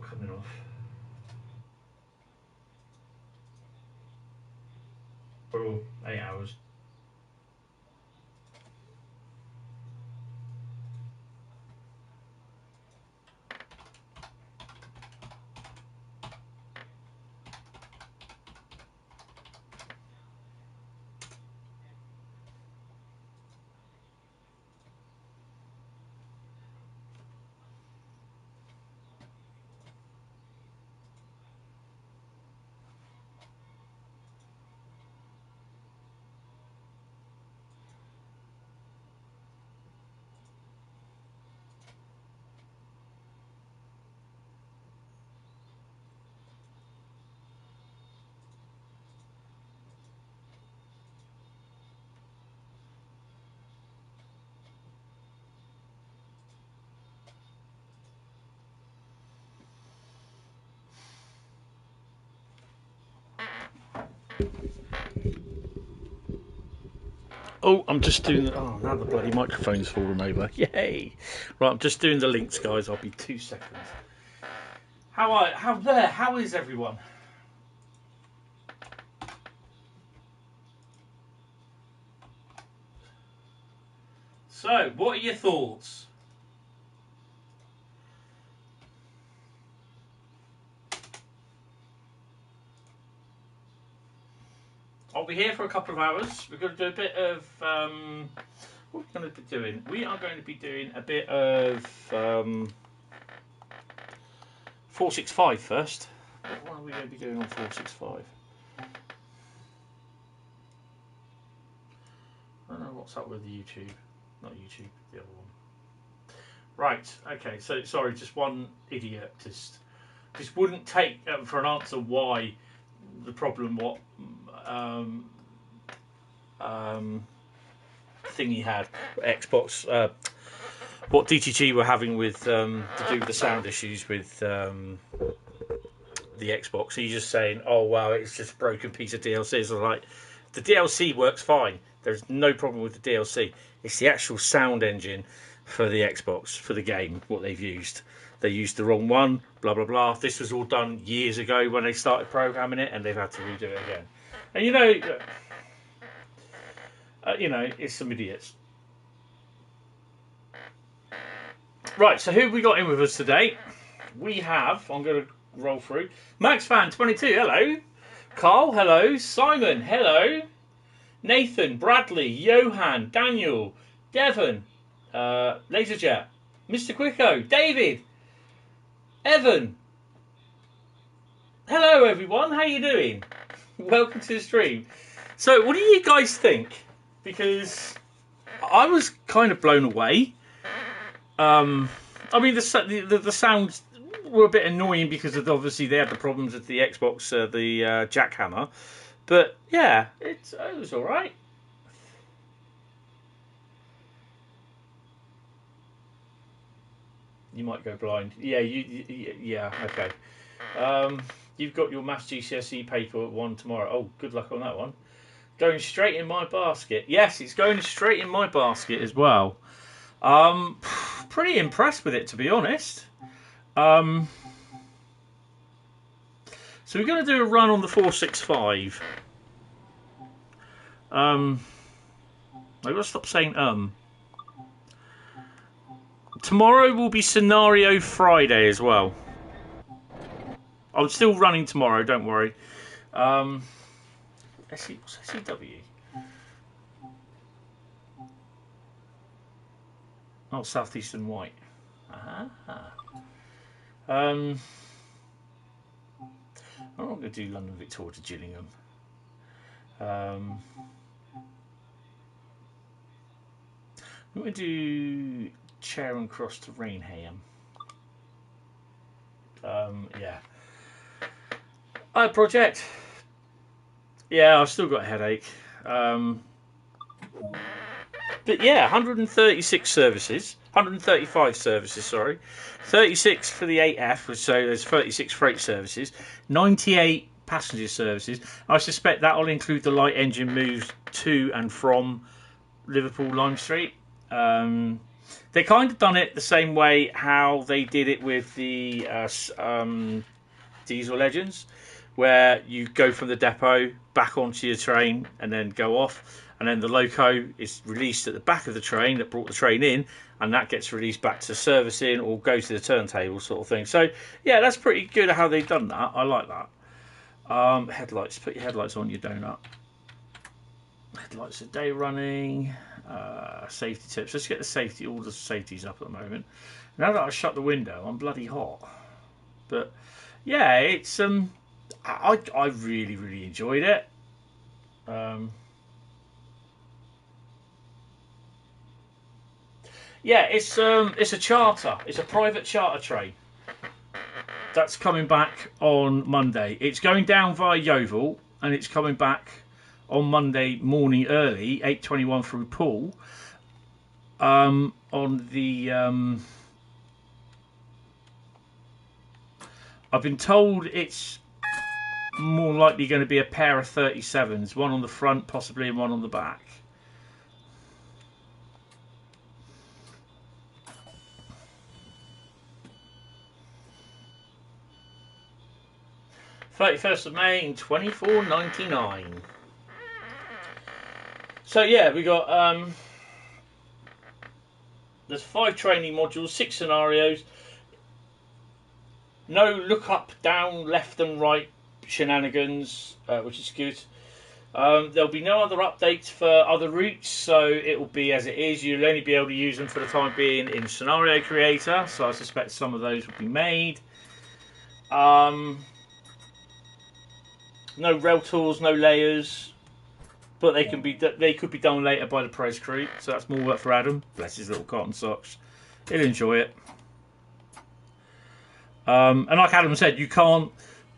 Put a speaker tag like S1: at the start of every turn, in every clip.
S1: Coming off. Oh, 8 hours. Oh, I'm just doing. Oh, now the bloody microphone's fallen over. Yay! Right, I'm just doing the links, guys. I'll be 2 seconds. How is everyone? So, what are your thoughts? I'll be here for a couple of hours. We're going to do a bit of... what are we going to be doing? We are going to be doing a bit of 465 first. What are we going to be doing on 465? I don't know what's up with YouTube. Not YouTube, the other one. Right, okay, so sorry, just one idiot just wouldn't take for an answer why the problem what thing he had, Xbox, what DTG were having with to do with the sound issues with the Xbox. He's just saying, oh wow, it's just a broken piece of DLC. So like, the DLC works fine. There's no problem with the DLC. It's the actual sound engine for the Xbox, for the game, what they've used. They used the wrong one, blah, blah, blah. This was all done years ago when they started programming it, and they've had to redo it again. And you know, it's some idiots. Right, so who have we got in with us today? We have, I'm going to roll through, MaxFan22, hello. Carl, hello. Simon, hello. Nathan, Bradley, Johan, Daniel, Devon, Laserjet, Mr. Quicko, David, Evan. Hello everyone, how you doing? Welcome to the stream. So what do you guys think? Because I was kind of blown away. I mean the sounds were a bit annoying because of obviously they had the problems with the Xbox, the jackhammer. But yeah, it was all right. You might go blind. Yeah, yeah, okay. You've got your maths GCSE paper 1 tomorrow. Oh, good luck on that one. Going straight in my basket. Yes, it's going straight in my basket as well. Pretty impressed with it, to be honest. So we're going to do a run on the 465. I've got to stop saying Tomorrow will be Scenario Friday as well. I'm still running tomorrow, don't worry. SCW. Oh, Southeastern White. I'm not going to do London Victoria to Gillingham. I'm going to do Charing Cross to Rainham. Yeah. Project. Yeah, I've still got a headache. But yeah, 136 services. 135 services, sorry. 36 for the 8F, so there's 36 freight services. 98 passenger services. I suspect that will include the light engine moves to and from Liverpool Lime Street. They kind of done it the same way how they did it with the Diesel Legends, where you go from the depot back onto your train and then go off, and then the loco is released at the back of the train that brought the train in, and that gets released back to servicing or goes to the turntable sort of thing. So yeah, that's pretty good how they've done that. I like that. Headlights, put your headlights on your donut. Headlights are day running. Safety tips. Let's get all the safeties up at the moment. Now that I shut the window, I'm bloody hot. But yeah, it's I really enjoyed it. Yeah, it's a charter. It's a private charter train. That's coming back on Monday. It's going down via Yeovil, and it's coming back on Monday morning early, 8:21 through Poole. On the I've been told it's more likely going to be a pair of 37s, one on the front possibly and one on the back. (31st of May in 24.99). So yeah, we got there's 5 training modules, 6 scenarios, no look up, down, left and right shenanigans, which is good. There'll be no other updates for other routes, so it will be as it is. You'll only be able to use them for the time being in Scenario Creator, so I suspect some of those will be made. No rail tools, no layers, but they could be done later by the press crew, so that's more work for Adam. Bless his little cotton socks. He'll enjoy it. And like Adam said, you can't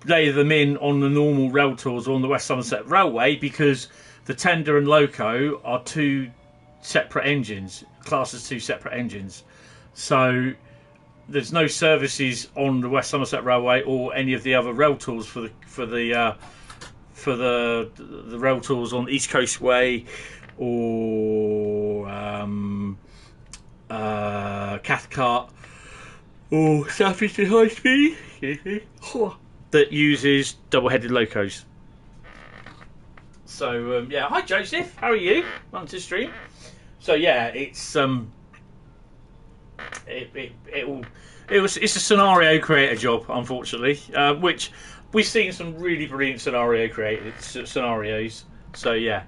S1: lay them in on the normal rail tools or on the West Somerset Railway because the tender and loco are 2 separate engines, classed as 2 separate engines. So there's no services on the West Somerset Railway or any of the other rail tools for the rail tools on East Coastway or Cathcart or Southeastern Highspeed that uses double-headed locos. So yeah, hi Joseph, how are you? Welcome to the stream. So yeah, it's it's a scenario creator job, unfortunately, which we've seen some really brilliant scenario created scenarios. So yeah.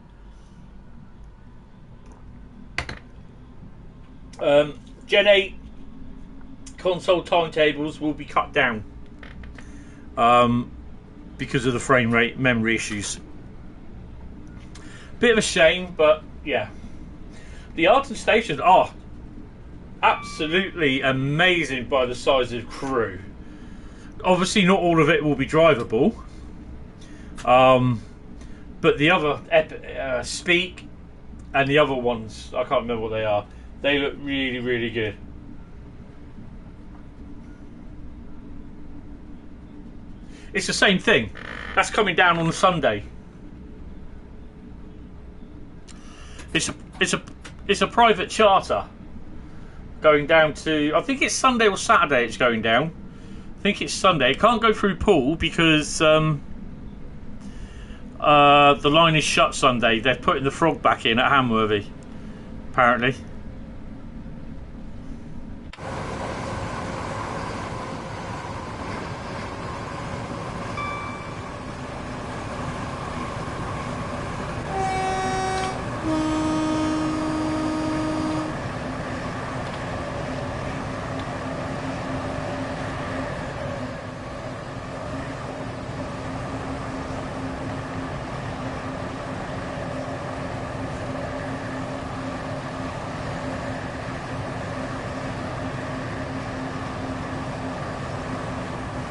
S1: Gen 8 console timetables will be cut down because of the frame rate memory issues. Bit of a shame, but yeah. The Aachen stations are absolutely amazing by the size of crew. Obviously not all of it will be drivable, but the other Speak and the other ones, I can't remember what they are, they look really good. It's the same thing. That's coming down on Sunday. It's a private charter going down to, I think it's Sunday or Saturday it's going down. I think it's Sunday. It can't go through Poole because the line is shut Sunday. They're putting the frog back in at Hamworthy, apparently.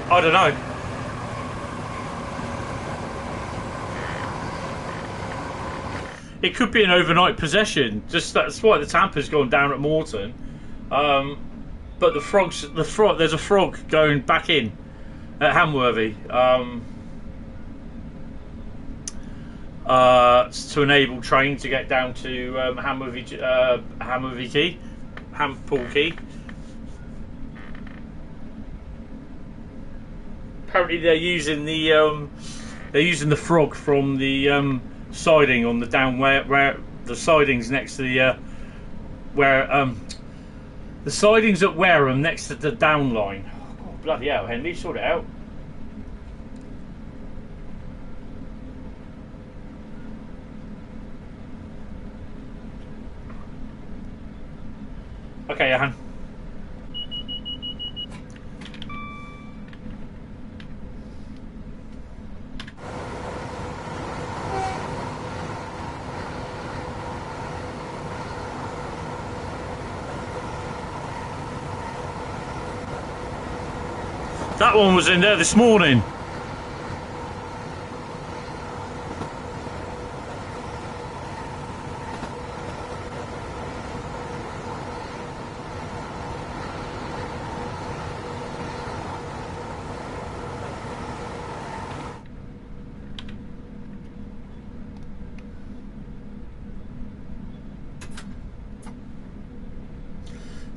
S1: I don't know. It could be an overnight possession. Just that's why the Tampa's gone down at Morton. But there's a frog going back in at Hamworthy to enable train to get down to Hamworthy Porky. Apparently they're using the frog from the siding on the down where the sidings next to the the sidings at Wareham next to the down line. Oh, bloody hell, Henry, sort it out. Okay, Johan. That one was in there this morning.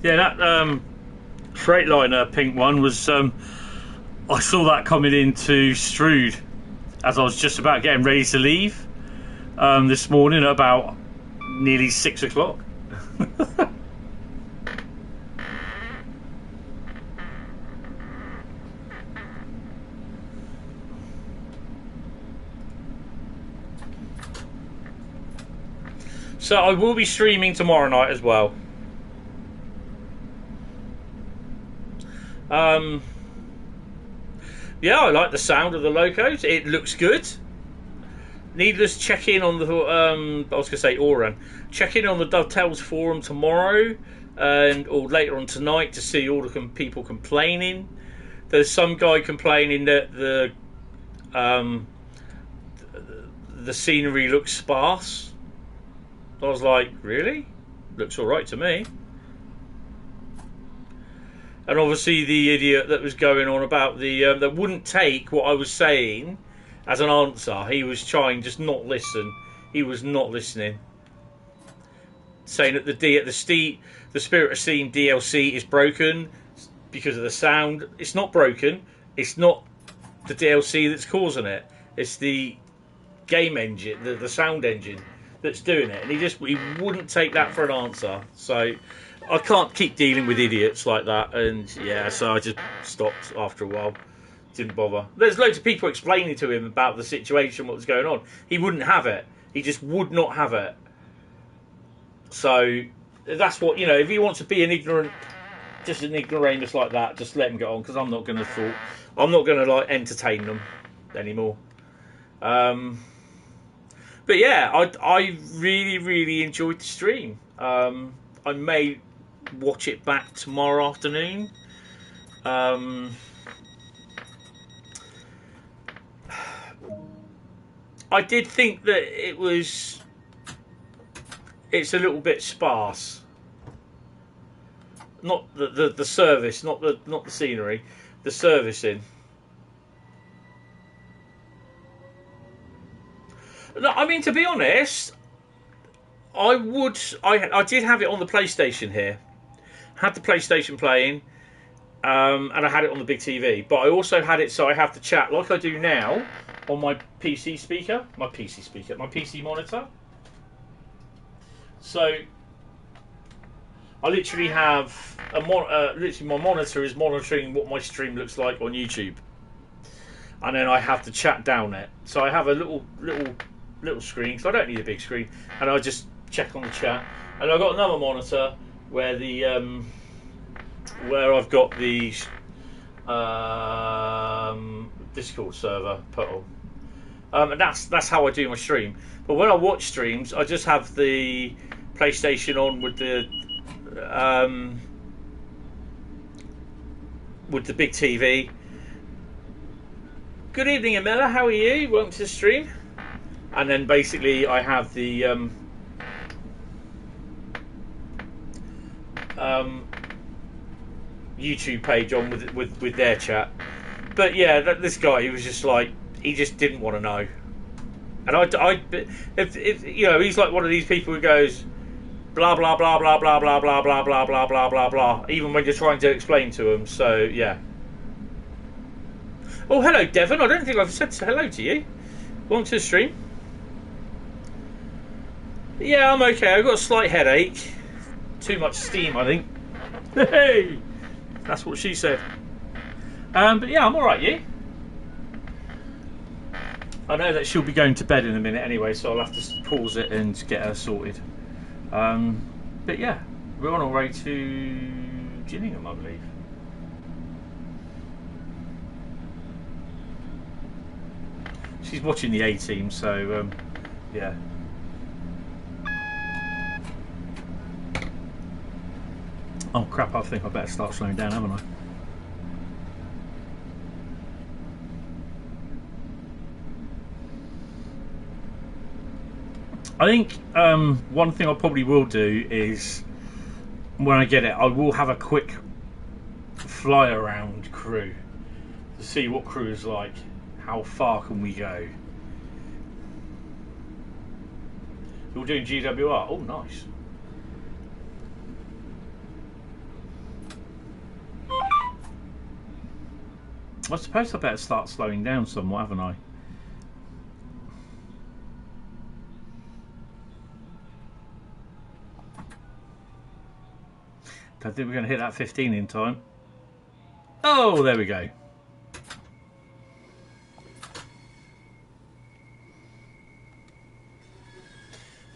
S1: Yeah, that Freightliner pink one was, I saw that coming into Strood as I was just about getting ready to leave this morning at about nearly 6 o'clock. So I will be streaming tomorrow night as well. Yeah, I like the sound of the locos. It looks good. Needless check in on the I was going to say Oran. Check in on the Dovetails forum tomorrow or later on tonight to see all the people complaining. There's some guy complaining that the scenery looks sparse. I was like, really? Looks all right to me. And obviously the idiot that was going on about the that wouldn't take what I was saying as an answer. He was trying just not listen. He was not listening. Saying that the Spirit of Steam DLC is broken because of the sound. It's not broken. It's not the DLC that's causing it. It's the game engine, the sound engine that's doing it. And he wouldn't take that for an answer. So I can't keep dealing with idiots like that, and yeah, so I just stopped after a while. Didn't bother. There's loads of people explaining to him about the situation, what was going on. He wouldn't have it. He just would not have it. So that's what, if he wants to be an ignoramus like that, just let him get on, because I'm not going to like entertain them anymore. But yeah, I really, really enjoyed the stream. I may watch it back tomorrow afternoon. I did think that it's a little bit sparse. Not the service, not the scenery, the servicing. No, I mean, to be honest, I did have it on the PlayStation here. Had the PlayStation playing, and I had it on the big TV. But I also had it so I have to chat like I do now on my PC speaker, my PC monitor. So I literally have literally my monitor is monitoring what my stream looks like on YouTube, and then I have to chat down it. So I have a little screen, because I don't need a big screen, and I just check on the chat. And I've got another monitor where where I've got the Discord server put on, and that's how I do my stream. But when I watch streams, I just have the PlayStation on with the big TV. Good evening, Amela. How are you? Welcome to the stream. And then basically I have the YouTube page on with their chat. But yeah, this guy, he was just like, he just didn't want to know. And if he's like one of these people who goes, blah blah blah blah blah blah blah blah blah blah blah blah blah. Even when you're trying to explain to them. So yeah. Oh, hello, Devon. I don't think I've said hello to you. Welcome to the stream. Yeah, I'm okay. I've got a slight headache. Too much steam, I think. Hey, that's what she said. But yeah, I'm all right. You? I know that she'll be going to bed in a minute anyway, so I'll have to pause it and get her sorted. But yeah, we're on our way to Gillingham, I believe. She's watching the A-team, so yeah. Oh crap, I think I better start slowing down, haven't I? I think one thing I probably will do is, when I get it, I will have a quick fly around crew to see what crew is like. How far can we go? You're doing GWR? Oh, nice. I suppose I better start slowing down somewhat, haven't I? Don't think we're going to hit that 15 in time. Oh, there we go.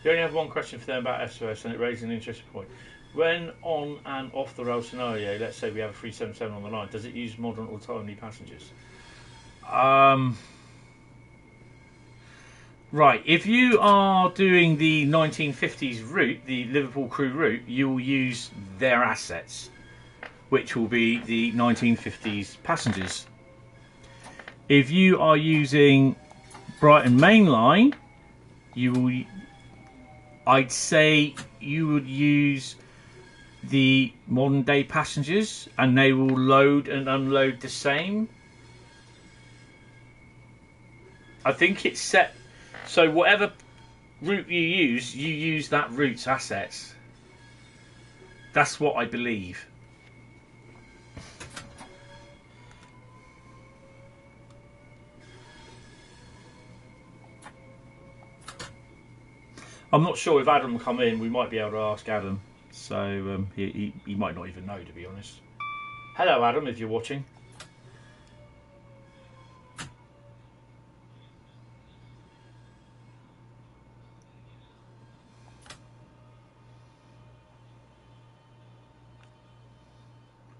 S1: You only have one question for them about SOS, and it raises an interesting point. When on and off the rail scenario, let's say we have a 377 on the line, does it use modern autonomy passengers? Right, if you are doing the 1950s route, the Liverpool crew route, you will use their assets, which will be the 1950s passengers. If you are using Brighton Main Line, you will, I'd say you would use the modern day passengers, and they will load and unload the same. I think it's set, so whatever route you use that route's assets. That's what I believe. I'm not sure if Adam will come in. We might be able to ask Adam. So he might not even know, to be honest. Hello, Adam, if you're watching.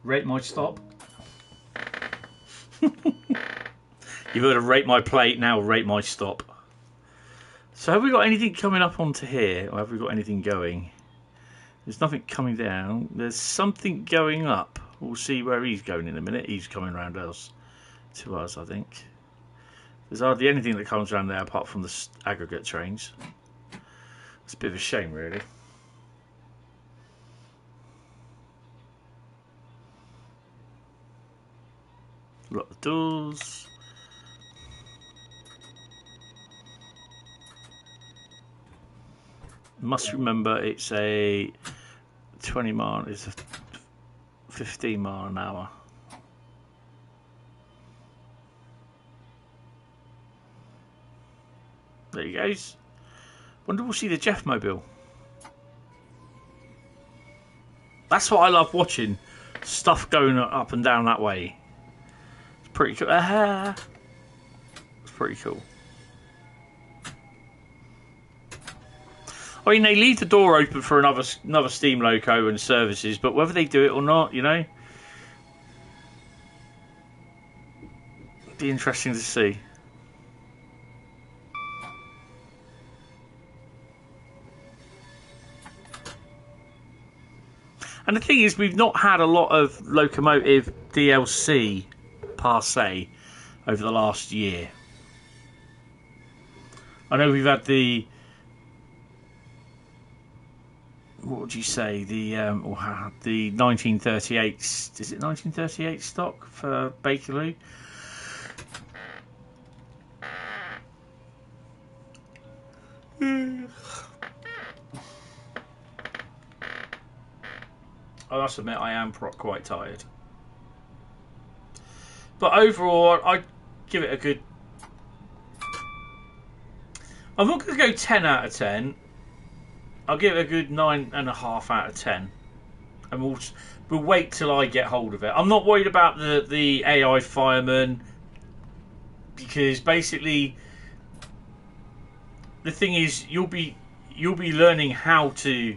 S1: Rate my stop. You've heard of rate my plate, now rate my stop. So have we got anything coming up onto here, or have we got anything going? There's nothing coming down. There's something going up. We'll see where he's going in a minute. He's coming around us, to us, I think. There's hardly anything that comes around there apart from the aggregate trains. It's a bit of a shame, really. Lock the doors. Must remember it's a 20 mile, it's a 15 mile an hour. There he goes. Wonder we'll see the Jeff Mobile. That's what I love watching. Stuff going up and down that way. It's pretty cool. It's pretty cool. I mean, they leave the door open for another steam loco and services, but whether they do it or not, you know, it'd be interesting to see. And the thing is, we've not had a lot of locomotive DLC per se over the last year. I know we've had the, what would you say, the 1938, is it 1938 stock for Bakerloo? I must admit I am quite tired. But overall, I'd give it a good... I'm not going to go 10 out of 10. I'll give it a good 9.5 out of 10. And we'll wait till I get hold of it. I'm not worried about the AI fireman, because basically the thing is you'll be learning how to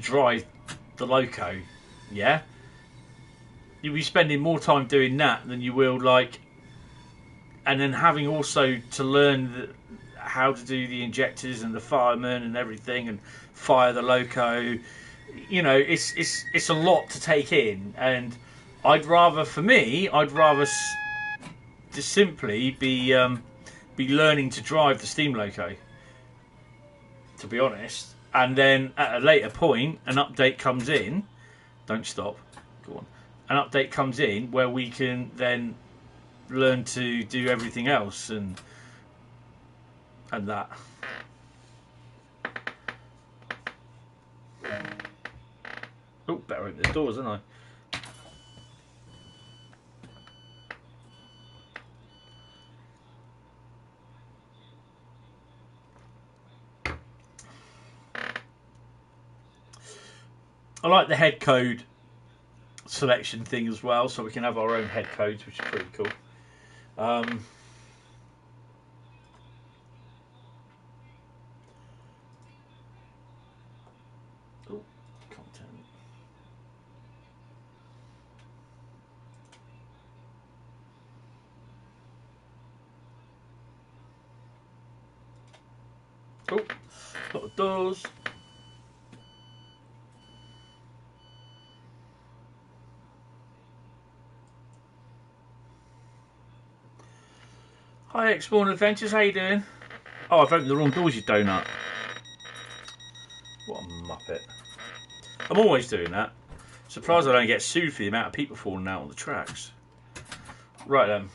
S1: drive the loco. Yeah, you'll be spending more time doing that than you will and then having also to learn how to do the injectors and the fireman and everything and fire the loco. You know, it's a lot to take in, and I'd rather just simply be learning to drive the steam loco, to be honest. And then at a later point, an update comes in. Don't stop. Go on. An update comes in where we can then learn to do everything else and that. Oh, better open the doors, don't I like the head code selection thing as well, so we can have our own head codes, which is pretty cool. Content. Oh, lot of doors. Hi, Explore Adventures, how you doing? Oh, I've opened the wrong doors, you donut. What a muppet. I'm always doing that. Surprised I don't get sued for the amount of people falling out on the tracks. Right then.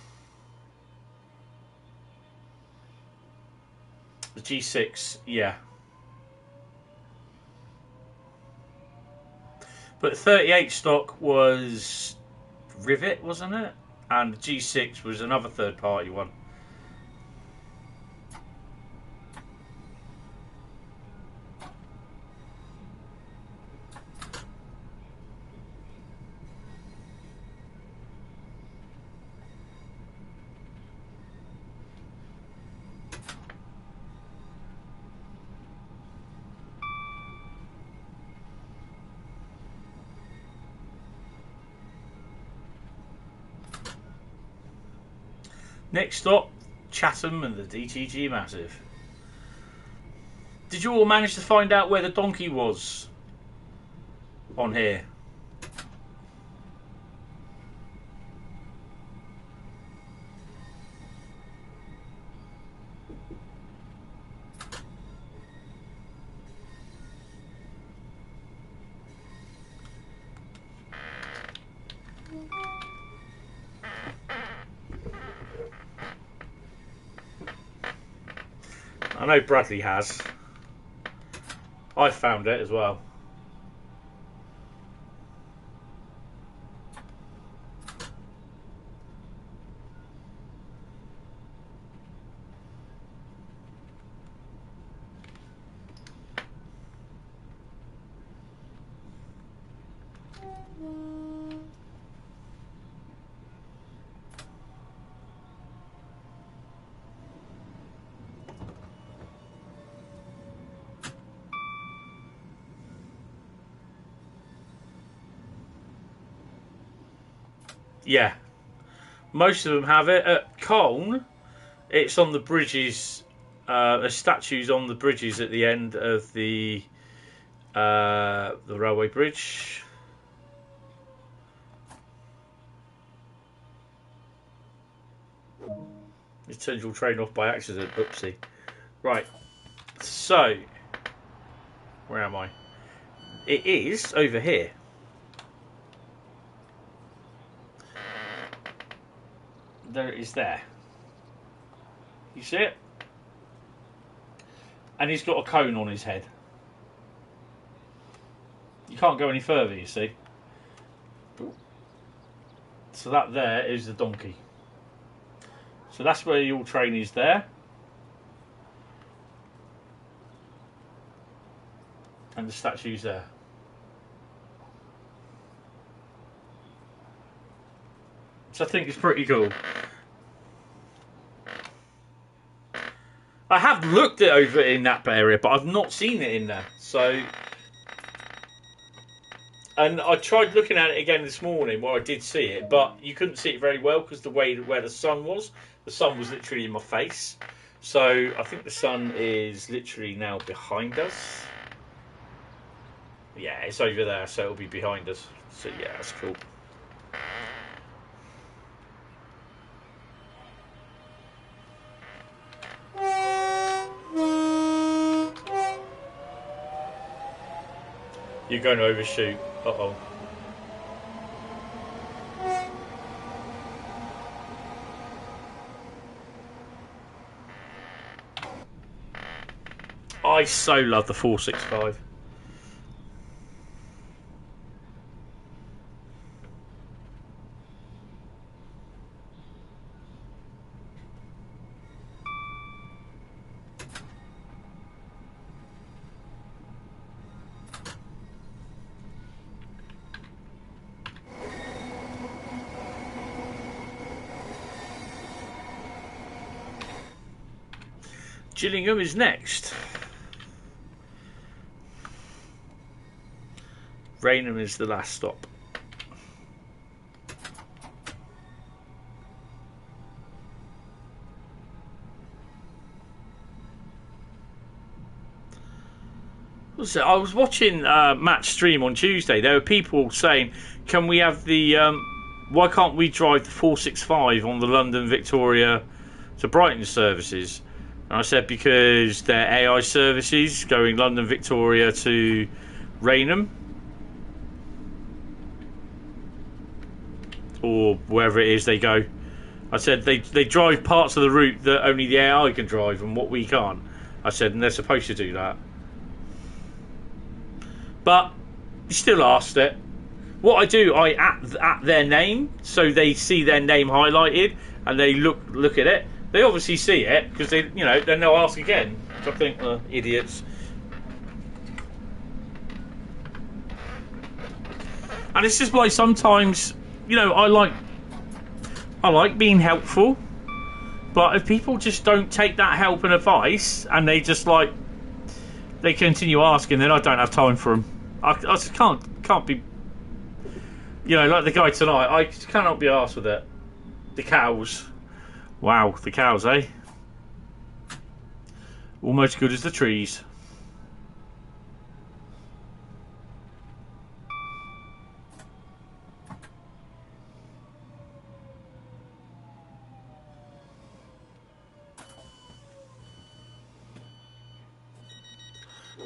S1: The G6, yeah. But 38 stock was Rivet, wasn't it? And the G6 was another third party one. Next stop, Chatham and the DTG Massive. Did you all manage to find out where the donkey was on here? I know Bradley has. I found it as well. Yeah, most of them have it. At Köln, it's on the bridges. There's statues on the bridges at the end of the railway bridge. You turned your train off by accident. Oopsie. Right. So, where am I? It is over here. There it is there. You see it? And he's got a cone on his head. You can't go any further, you see. So that there is the donkey. So that's where your train is there. And the statue's there. So I think it's pretty cool. I have looked it over in that area, but I've not seen it in there. So, and I tried looking at it again this morning where I did see it, but you couldn't see it very well because the way where the sun was literally in my face. So I think the sun is literally now behind us. Yeah, it's over there, so it'll be behind us. So yeah, that's cool. You're going to overshoot. Uh-oh. I so love the 465. Gillingham is next. Rainham is the last stop. So I was watching Matt's stream on Tuesday. There were people saying, "Can we have the? Why can't we drive the 465 on the London Victoria to Brighton services?" And I said because they're AI services going London Victoria to Rainham or wherever it is they go. I said they drive parts of the route that only the AI can drive and what we can't. I said, and they're supposed to do that. But you still asked it. What I do, I at their name, so they see their name highlighted and they look at it. They obviously see it because they, then they'll ask again. So I think, idiots. And it's just like sometimes, I like being helpful, but if people just don't take that help and advice and they just they continue asking, then I don't have time for them. I just can't be, like the guy tonight. I just cannot be arsed with it. The cows. Wow, the cows, eh? Almost good as the trees.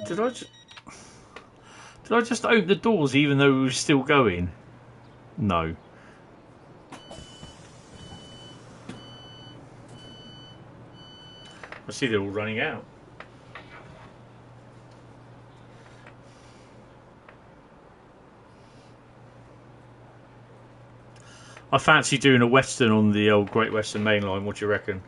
S1: Did I just open the doors even though we were still going? No. I see they're all running out. I fancy doing a western on the old Great Western Main Line. What do you reckon?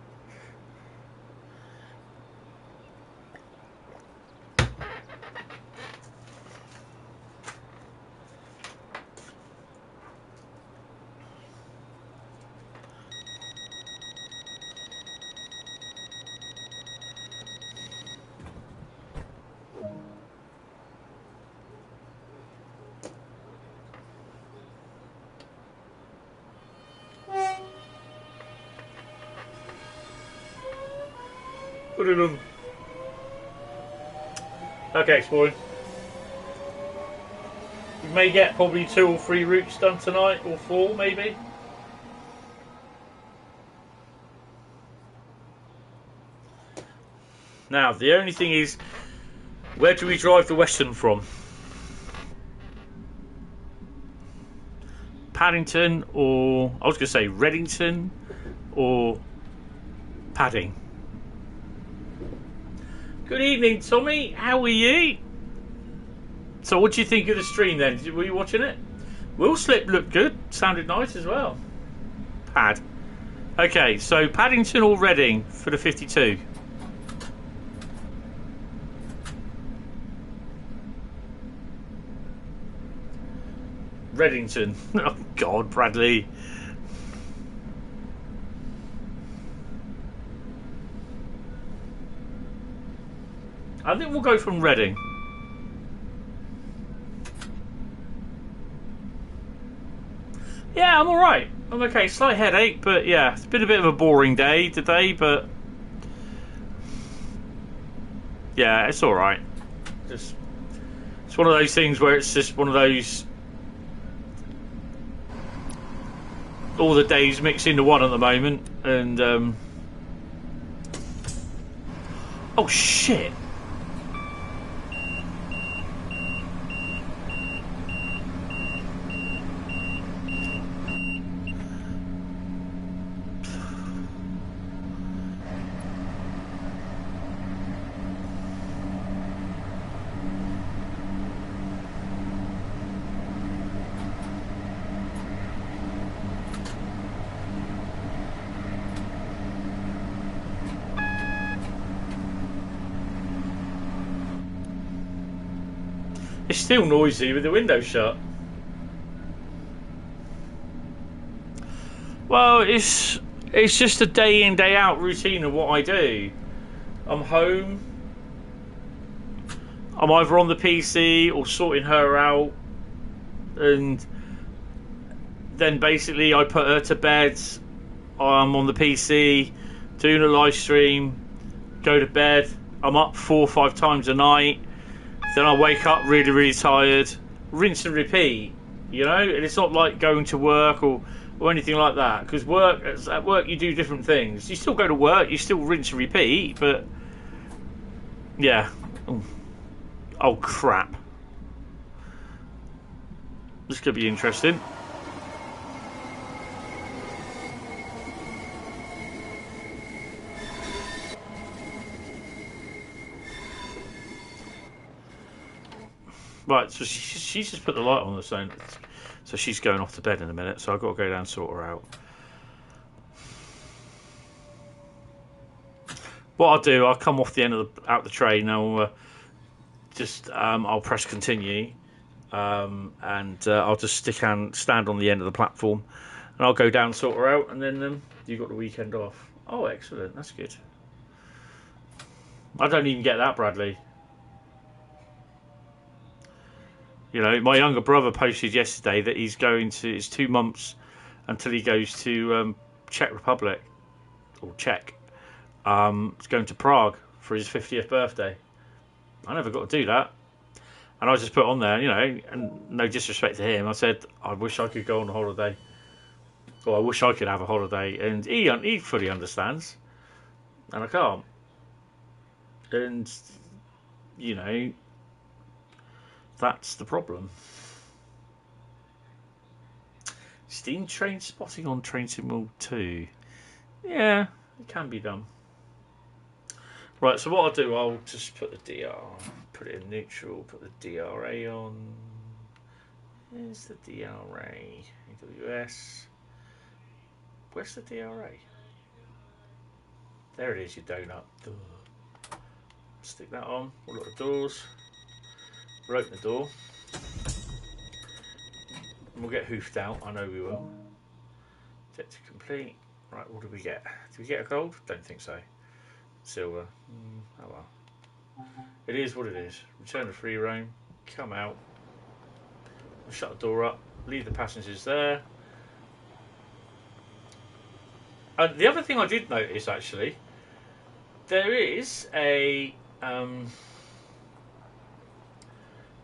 S1: Put it on. Okay, exploring. We may get probably 2 or 3 routes done tonight, or 4 maybe. Now, the only thing is, where do we drive the Western from? Paddington, or I was going to say Reddington, or Padding. Good evening, Tommy. How are you? So what do you think of the stream then? Were you watching it? Will Slip looked good. Sounded nice as well. Pad. Okay, so Paddington or Reading for the 52? Reddington. Oh God, Bradley. I think we'll go from Reading. Yeah, I'm alright. I'm okay. Slight headache, but yeah, it's been a bit of a boring day today, but yeah, it's alright. Just, it's one of those things where it's just one of those, all the days mixed into one at the moment, and oh shit. It's still noisy with the window shut. Well, it's just a day in, day out routine of what I do. I'm home. I'm either on the PC or sorting her out, and then basically I put her to bed. I'm on the PC doing a live stream, go to bed. I'm up 4 or 5 times a night. Then I wake up really, really tired, rinse and repeat, you know. And it's not like going to work or anything like that, because at work you do different things. You still go to work, you still rinse and repeat, but yeah. Oh crap! This could be interesting. Right, so she's just put the light on the phone, so she's going off to bed in a minute. So I've got to go down and sort her out. What I'll do, I'll come off the end of out the train. I'll I'll press continue, and I'll just stand on the end of the platform, and I'll go down and sort her out, and then you got the weekend off. Oh, excellent, that's good. I don't even get that, Bradley. You know, my younger brother posted yesterday that he's going to. It's 2 months until he goes to Czech Republic or Czech. He's going to Prague for his 50th birthday. I never got to do that, and I just put on there, you know, and no disrespect to him, I said I wish I could go on a holiday, or I wish I could have a holiday, and he fully understands, and I can't, and you know. That's the problem. Steam train spotting on Train Sim 2. Yeah, it can be done. Right, so what I'll do, I'll just put the DR, put it in neutral, put the DRA on. Here's the DRA. AWS. Where's the DRA? There it is, you donut. Stick that on. We'll lock the doors. We'll open the door. And we'll get hoofed out. I know we will. Set to complete. Right, what do we get? Do we get a gold? Don't think so. Silver. Oh well. It is what it is. Return to free roam. Come out. We'll shut the door up. Leave the passengers there. And the other thing I did notice, actually, there is a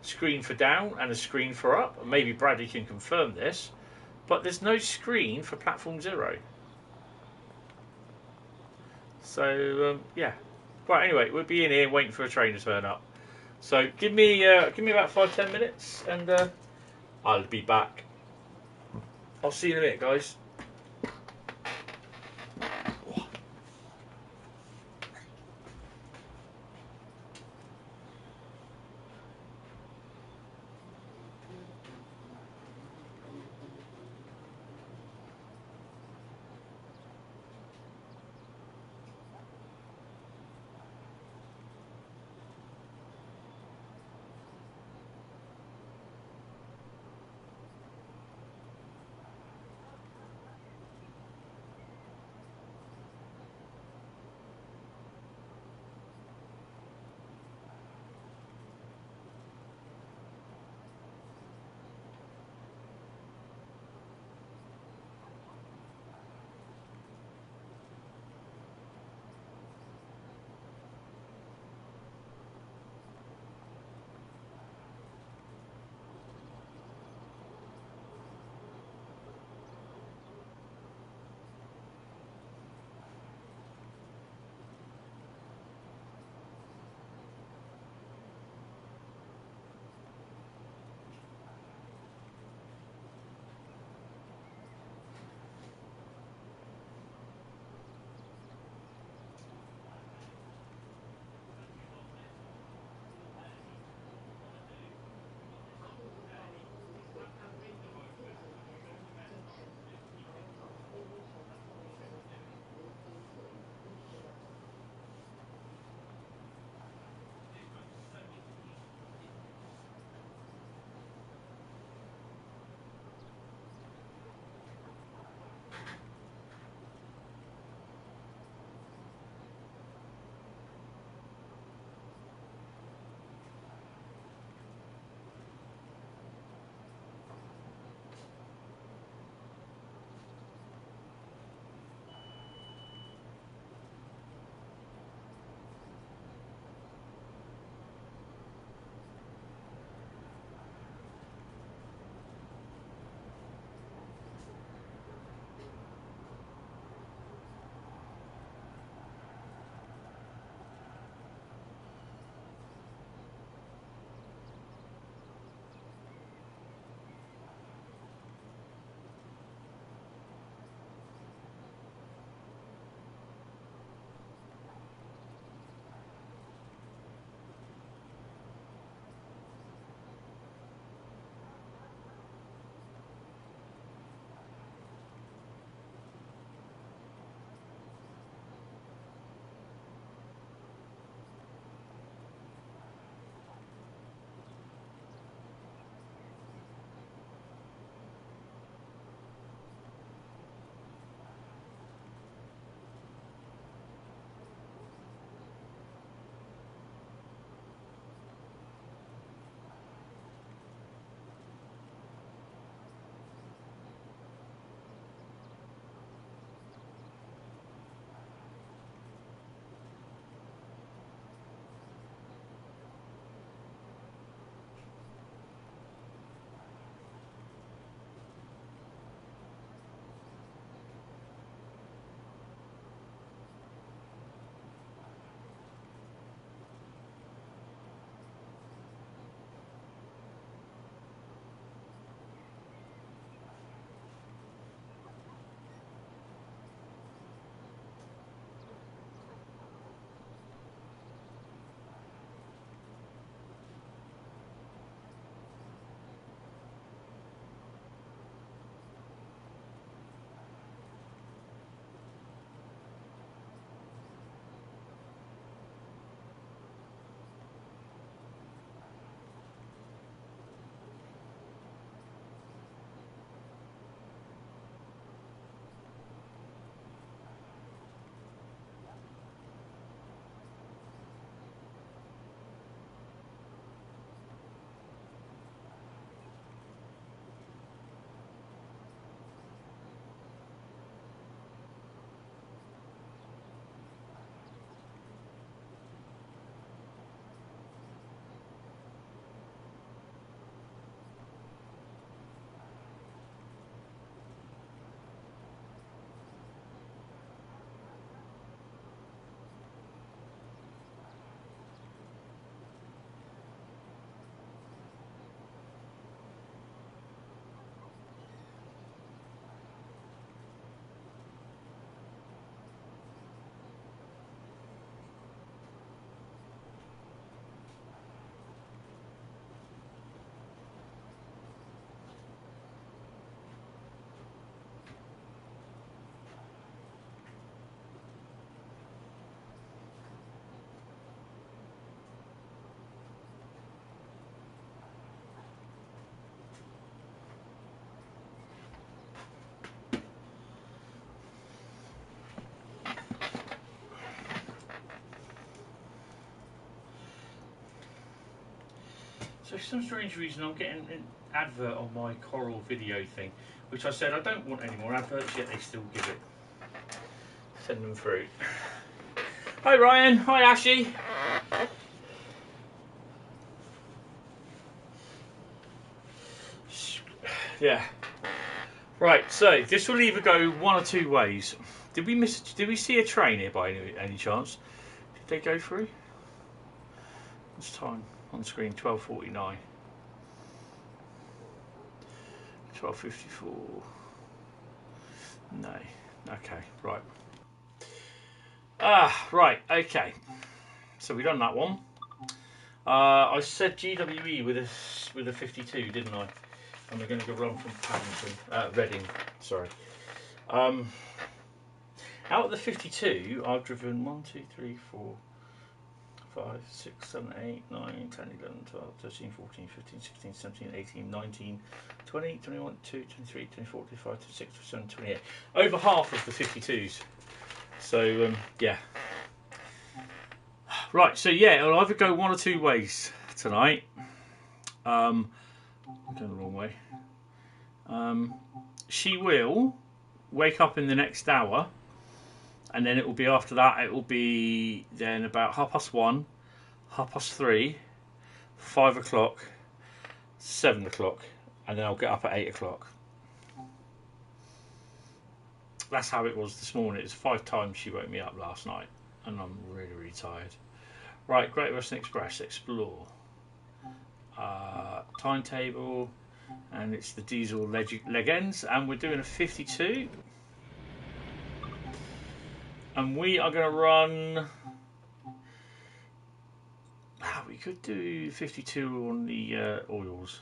S1: screen for down and a screen for up. Maybe Bradley can confirm this, but there's no screen for platform 0. So yeah. Right. Anyway, we'll be in here waiting for a train to turn up. So give me about 5-10 minutes, and I'll be back. I'll see you in a minute, guys. So for some strange reason I'm getting an advert on my Coral video thing, which I said I don't want any more adverts, yet they still give it. Send them through. Hi Ryan, hi Ashy. Yeah. Right, so this will either go one or two ways. Did we see a train here by any chance? Did they go through? What's time on the screen? 12:49. 12:54. No. Okay, right. Right, okay. So we've done that one. I said GWE with a 52, didn't I? And we're going to go run from Paddington, Reading, sorry. Out of the 52, I've driven 1, 2, 3, 4, 5, 6, 7, 8, 9, 10, 11, 12, 13, 14, 15, 16, 17, 18, 19, 20, 21, 22, 23, 24, 25, 26, 27, 28. Over half of the 52s. So, yeah. Right, so yeah, it'll either go one or two ways tonight. I'm going the wrong way. She will wake up in the next hour, and then it will be after that, it will be then about 1:30, 3:30, 5 o'clock, 7 o'clock, and then I'll get up at 8 o'clock. That's how it was this morning. It's 5 times she woke me up last night, and I'm really, really tired. Right, Great Western Express, explore. Timetable, and it's the diesel leg ends, and we're doing a 52. And we are going to run. We could do 52 on the oils.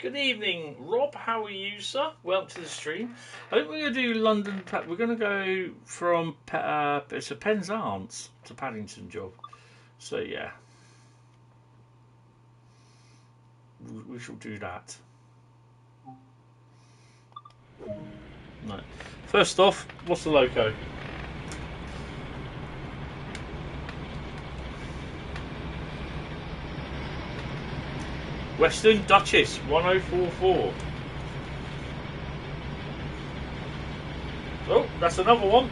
S1: Good evening, Rob. How are you, sir? Welcome to the stream. I think we're going to do London. We're going to go from it's a Penzance to Paddington job. So yeah, we shall do that. No. First off, what's the loco? Western Duchess 1044. Oh, that's another one.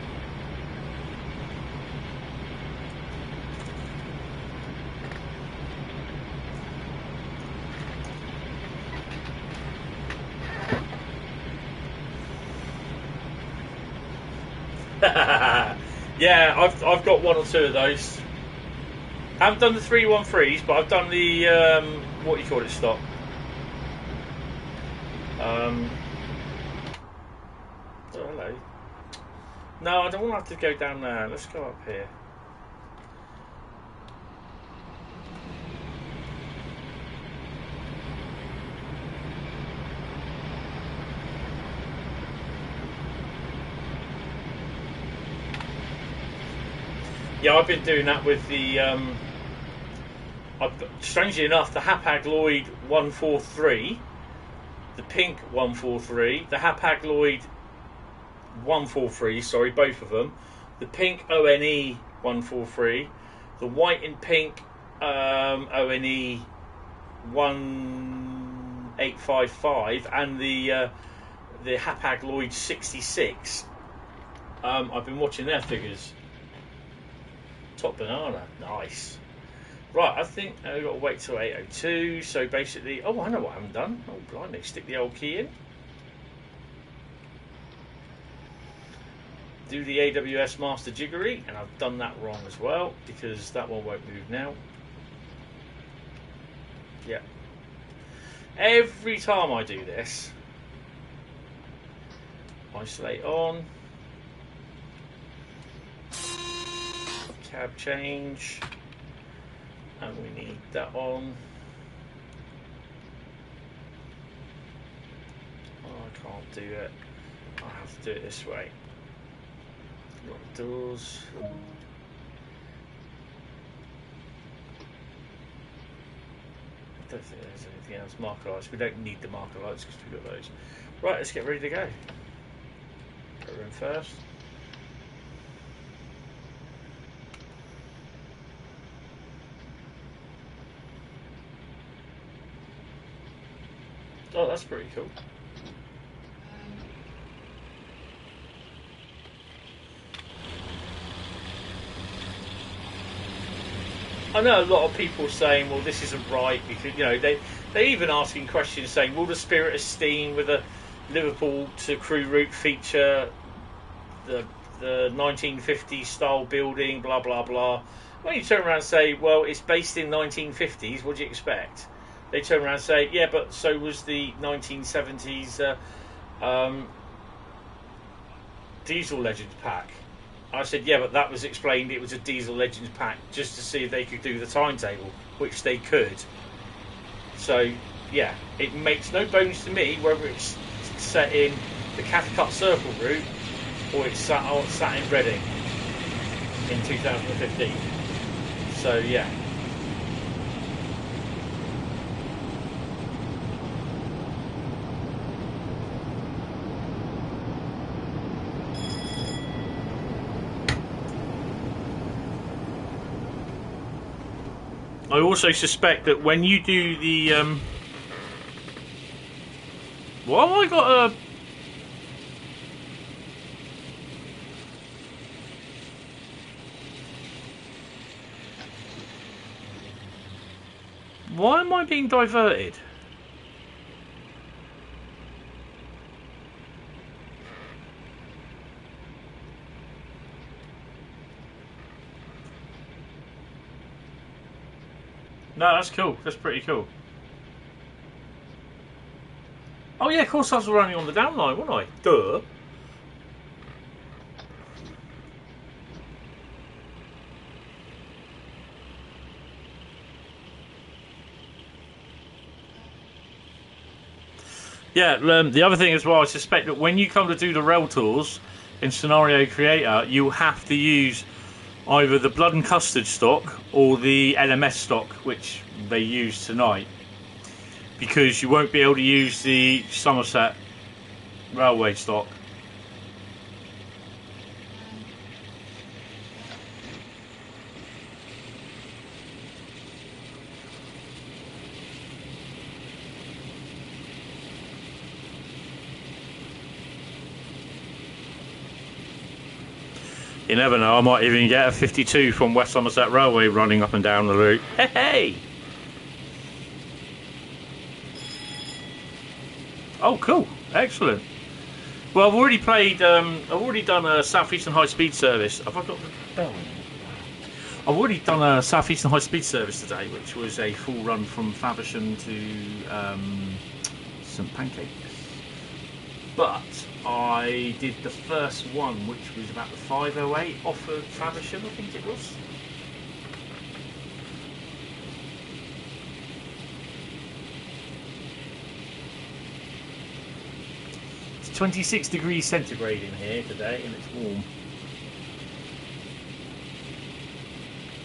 S1: Yeah, I've got one or two of those. I haven't done the 313s, but I've done the what do you call it stop. Oh, hello. No, I don't want to have to go down there. Let's go up here. Yeah, I've been doing that with the strangely enough, the Hapag-Lloyd 143, the pink 143, the Hapag-Lloyd 143, sorry, both of them, the pink ONE 143, the white and pink ONE 1855, and the Hapag-Lloyd 66. I've been watching their figures. Top banana, nice. Right, I think we've got to wait till 8:02. So basically, oh, I know what I haven't done. Oh, blimey, stick the old key in. Do the AWS Master Jiggery, and I've done that wrong as well because that one won't move now. Yeah. Every time I do this, isolate on. Cab change, and we need that on. Oh, I can't do it. I have to do it this way. Lock doors. don't think there's anything else. Marker lights. We don't need the marker lights because we've got those. Right, let's get ready to go. Put her in first. Oh, that's pretty cool. I know a lot of people saying, well, this isn't right, because, you know, they're even asking questions saying, will the Spirit of Steam with a Liverpool to Crewe route feature the 1950s style building, blah, blah, blah. When you turn around and say, well, it's based in 1950s, what do you expect? They turn around and say, yeah, but so was the 1970s Diesel Legends pack. I said, yeah, but that was explained, it was a Diesel Legends pack just to see if they could do the timetable, which they could. So, yeah, it makes no bones to me whether it's set in the Cathcart Circle route or it's sat in Reading in 2015. So, yeah. I also suspect that when you do the why have I got a why am I being diverted? No, that's cool. That's pretty cool. Oh yeah, of course I was running on the down line, wasn't I? Duh. Yeah, the other thing as well, I suspect that when you come to do the rail tours in Scenario Creator, you have to use either the Blood and Custard stock or the LMS stock, which they use tonight, because you won't be able to use the Somerset Railway stock. You never know, I might even get a 52 from West Somerset Railway running up and down the route. Hey, hey! Oh, cool. Excellent. Well, I've already played, I've already done a Southeastern Highspeed service. Have I got the bell? I've already done a Southeastern Highspeed service today, which was a full run from Faversham to St Pancakes. But I did the first one, which was about the 508 off of Faversham, I think it was. It's 26 degrees centigrade in here today, and it's warm.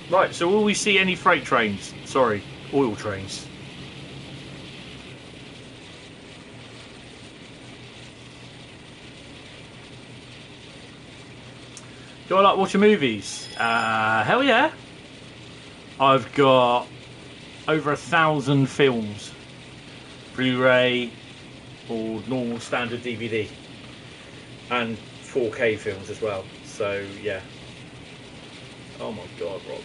S1: Right, so will we see any freight trains? Sorry, oil trains. Do I like watching movies? Hell yeah. I've got over 1,000 films, Blu-ray or normal standard DVD, and 4K films as well. So yeah. Oh my god, Rob.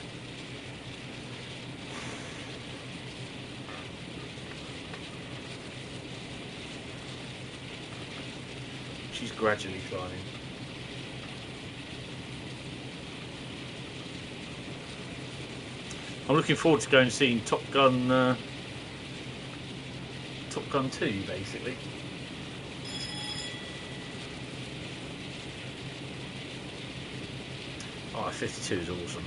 S1: She's gradually climbing. I'm looking forward to going and seeing Top Gun 2, basically. Oh, 52 is awesome.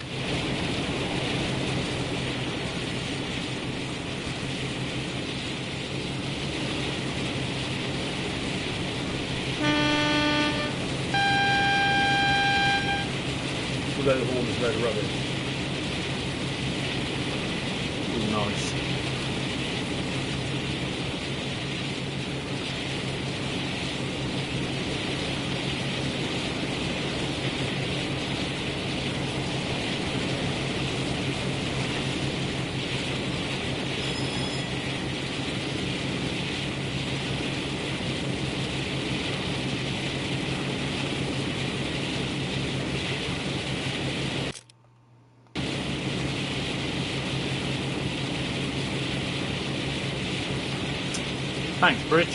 S1: We'll go the horn is a load of rubbish. Nice. Thanks, Bridge.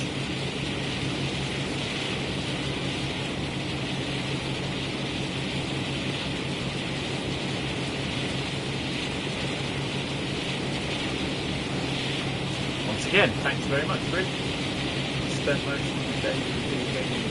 S1: Once again, thanks very much, Bridge. Spent most of the day with the gaming.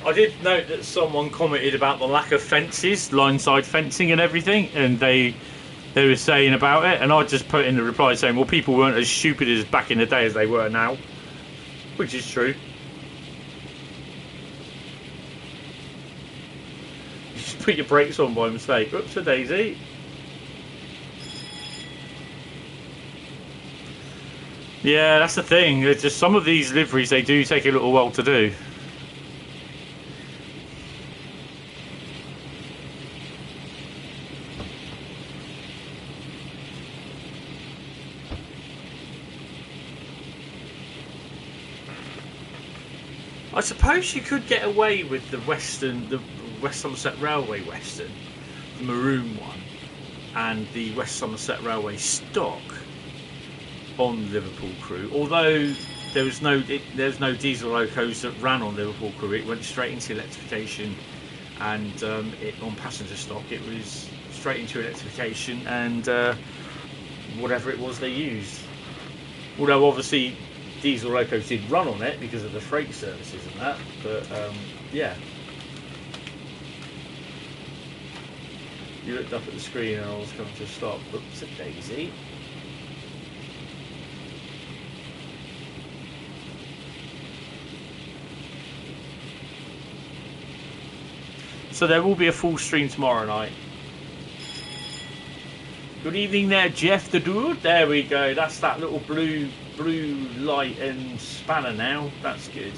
S1: I did note that someone commented about the lack of fences, line-side fencing and everything, and they were saying about it, and I just put in the reply saying, well, people weren't as stupid as back in the day as they were now, which is true. You just put your brakes on by mistake. Oops, a daisy. Yeah, that's the thing. It's just some of these liveries, they do take a little while to do. I suppose you could get away with the West Somerset Railway Western, the maroon one, and the West Somerset Railway stock on Liverpool Crew. Although there's no diesel locos that ran on Liverpool Crew, it went straight into electrification, and on passenger stock it was straight into electrification and whatever it was they used. Although obviously diesel locos did run on it because of the freight services and that, but yeah. You looked up at the screen and I was coming to a stop. Oops, a daisy. So there will be a full stream tomorrow night. Good evening there, Jeff the dude. There we go. That's that little blue light and spanner now. That's good.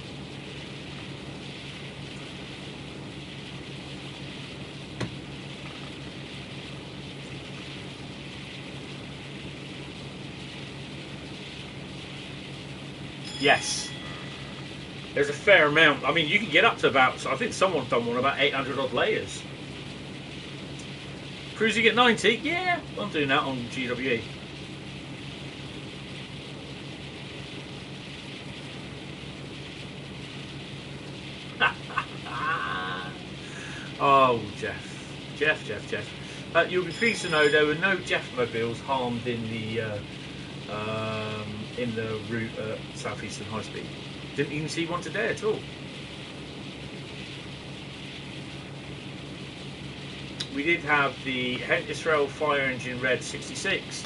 S1: Yes. There's a fair amount. I mean, you can get up to about, I think someone's done one about 800 odd layers. Cruising at 90? Yeah, I'm doing that on GWE. Oh, Jeff. You'll be pleased to know there were no Jeff-mobiles harmed in the route at Southeastern Highspeed. Didn't even see one today at all. We did have the Hentis Rail Fire Engine Red 66,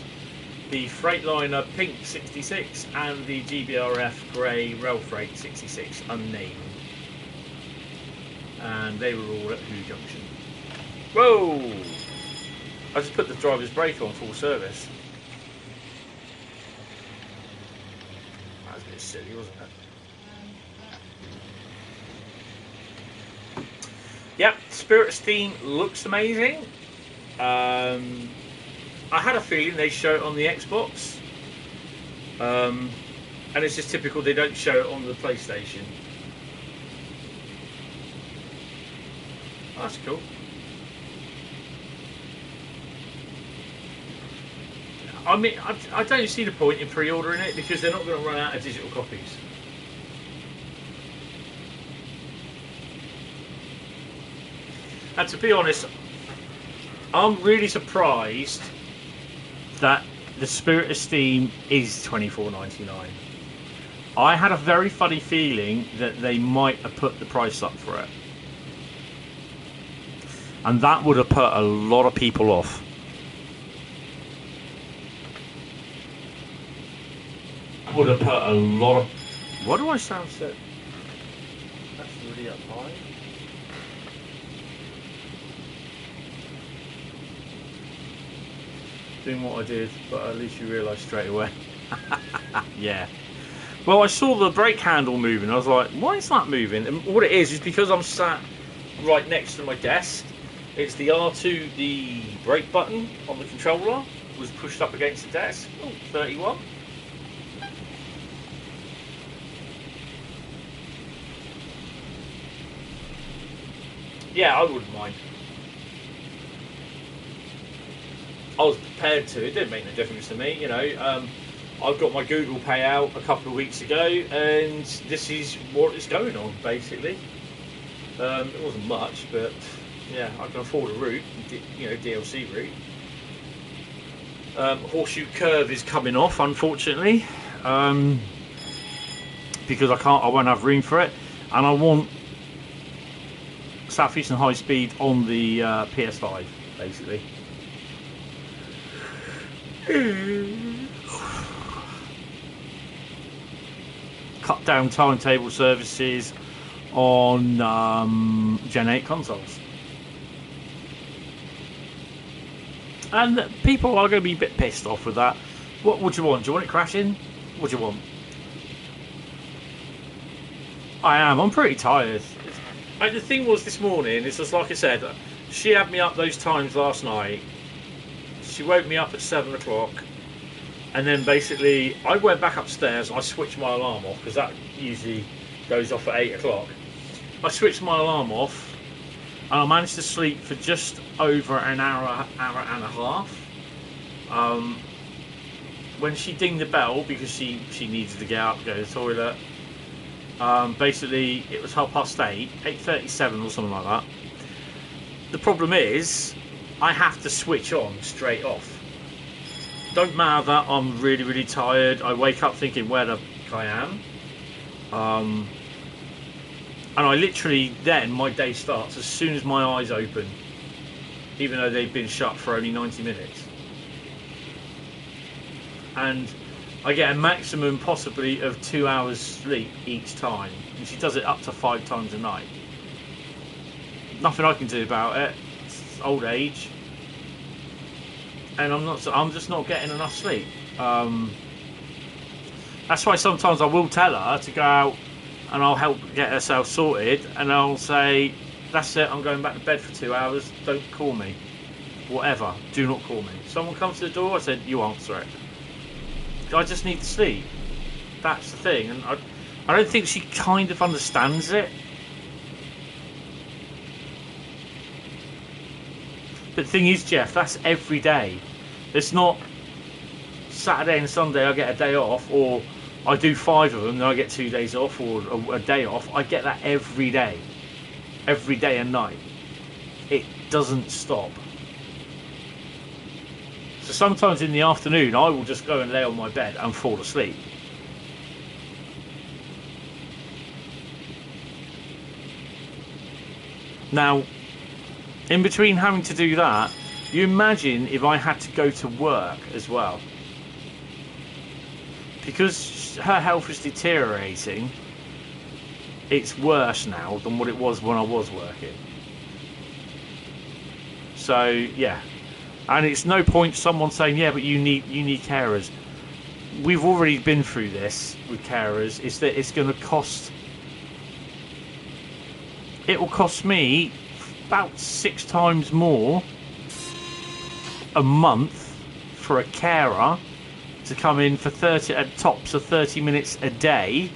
S1: the Freightliner Pink 66, and the GBRF Grey Rail Freight 66, unnamed. And they were all at Who Junction. Whoa! I just put the driver's brake on full service. That was a bit silly, wasn't it? Yep, Spirit's theme looks amazing. I had a feeling they'd show it on the Xbox. And it's just typical they don't show it on the PlayStation. That's cool. I mean, I don't see the point in pre-ordering it because they're not going to run out of digital copies. And to be honest, I'm really surprised that the Spirit of Steam is $24.99. I had a very funny feeling that they might have put the price up for it. And that would have put a lot of people off. Would have put a lot of... Why do I sound so... That's really up high. Doing what I did, but at least you realise straight away. Yeah. Well, I saw the brake handle moving. I was like, why is that moving? And what it is because I'm sat right next to my desk. It's the R2, the brake button on the controller was pushed up against the desk. Oh, 31. Yeah, I wouldn't mind. I was prepared to. It didn't make no difference to me, you know. I've got my Google payout a couple of weeks ago, and this is what is going on, basically. It wasn't much, but yeah, I can afford a route, you know, DLC route. Horseshoe Curve is coming off, unfortunately, because I won't have room for it, and I want Southeastern Highspeed on the PS5, basically. Cut down timetable services on Gen 8 consoles. And people are going to be a bit pissed off with that. What would you want? Do you want it crashing? What do you want? I'm pretty tired. The thing was this morning, it's just like I said, she had me up those times last night. She woke me up at 7 o'clock. And then basically, I went back upstairs and I switched my alarm off, because that usually goes off at 8 o'clock. I switched my alarm off, and I managed to sleep for just over an hour and a half. When she dinged the bell, because she needed to get up, go to the toilet, basically it was 8:30, 8:37 or something like that. The problem is, I have to switch on straight off. Don't matter that I'm really, really tired. I wake up thinking where the fuck I am. And I literally, then my day starts as soon as my eyes open, even though they've been shut for only 90 minutes. And I get a maximum possibly of 2 hours sleep each time. And she does it up to 5 times a night. Nothing I can do about it. It's old age. And I'm just not getting enough sleep. That's why sometimes I will tell her to go out and I'll help get herself sorted, and I'll say, that's it, I'm going back to bed for 2 hours, don't call me. Whatever, do not call me. If someone comes to the door, I said, you answer it. I just need to sleep. That's the thing, and I don't think she kind of understands it. But the thing is, Jeff, that's every day. It's not Saturday and Sunday I get a day off, or I do 5 of them and I get 2 days off, or a day off. I get that every day and night. It doesn't stop. So sometimes in the afternoon I will just go and lay on my bed and fall asleep. Now, in between having to do that, you imagine if I had to go to work as well. Because her health is deteriorating, it's worse now than what it was when I was working. So yeah, and it's no point someone saying, yeah, but you need carers. We've already been through this with carers. Is that it's going to cost? It will cost me about 6 times more a month for a carer to come in for 30 at tops of 30 minutes a day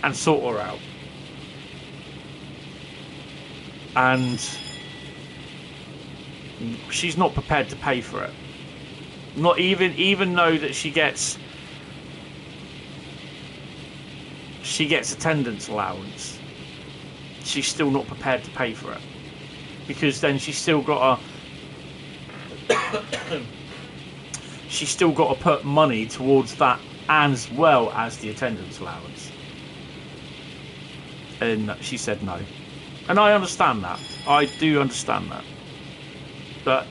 S1: and sort her out. And she's not prepared to pay for it. Not even though that she gets attendance allowance, she's still not prepared to pay for it, because then she's still got to put money towards that as well as the attendance allowance. And she said no. And I understand that. I do understand that. But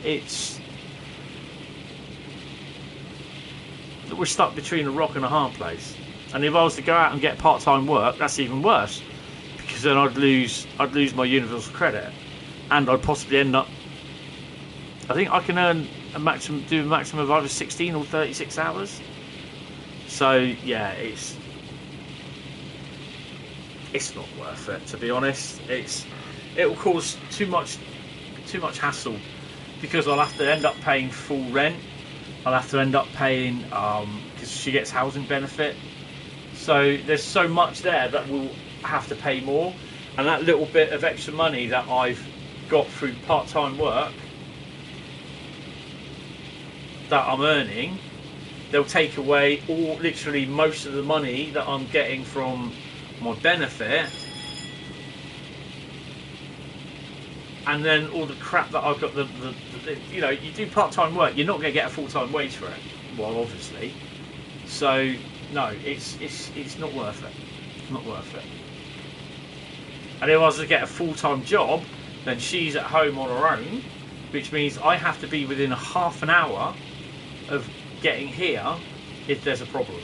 S1: we're stuck between a rock and a hard place. And if I was to go out and get part-time work, that's even worse, because then I'd lose my universal credit, and I'd possibly end up, I think I can earn do a maximum of either 16 or 36 hours. So yeah, it's not worth it, to be honest. It will cause too much hassle, because I'll have to end up paying full rent. I'll have to end up paying because she gets housing benefit. So there's so much there that we'll have to pay more, and that little bit of extra money that I've got through part-time work that I'm earning, they'll take away literally most of the money that I'm getting from my benefit, and then all the crap that I've got. The you know, you do part-time work, you're not going to get a full-time wage for it. Well, obviously. So no, it's not worth it. It's not worth it. And if I was to get a full-time job, then she's at home on her own, which means I have to be within a half an hour of getting here if there's a problem.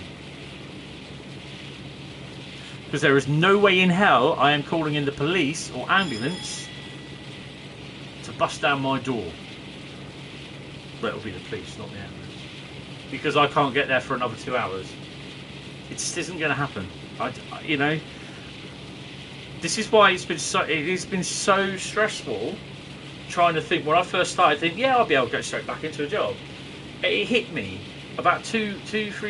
S1: Because there is no way in hell I am calling in the police or ambulance to bust down my door. Well, it'll be the police, not the ambulance. Because I can't get there for another 2 hours. It just isn't going to happen. You know, this is why it has been so stressful trying to think. When I first started thinking, yeah, I'll be able to go straight back into a job. It hit me about 3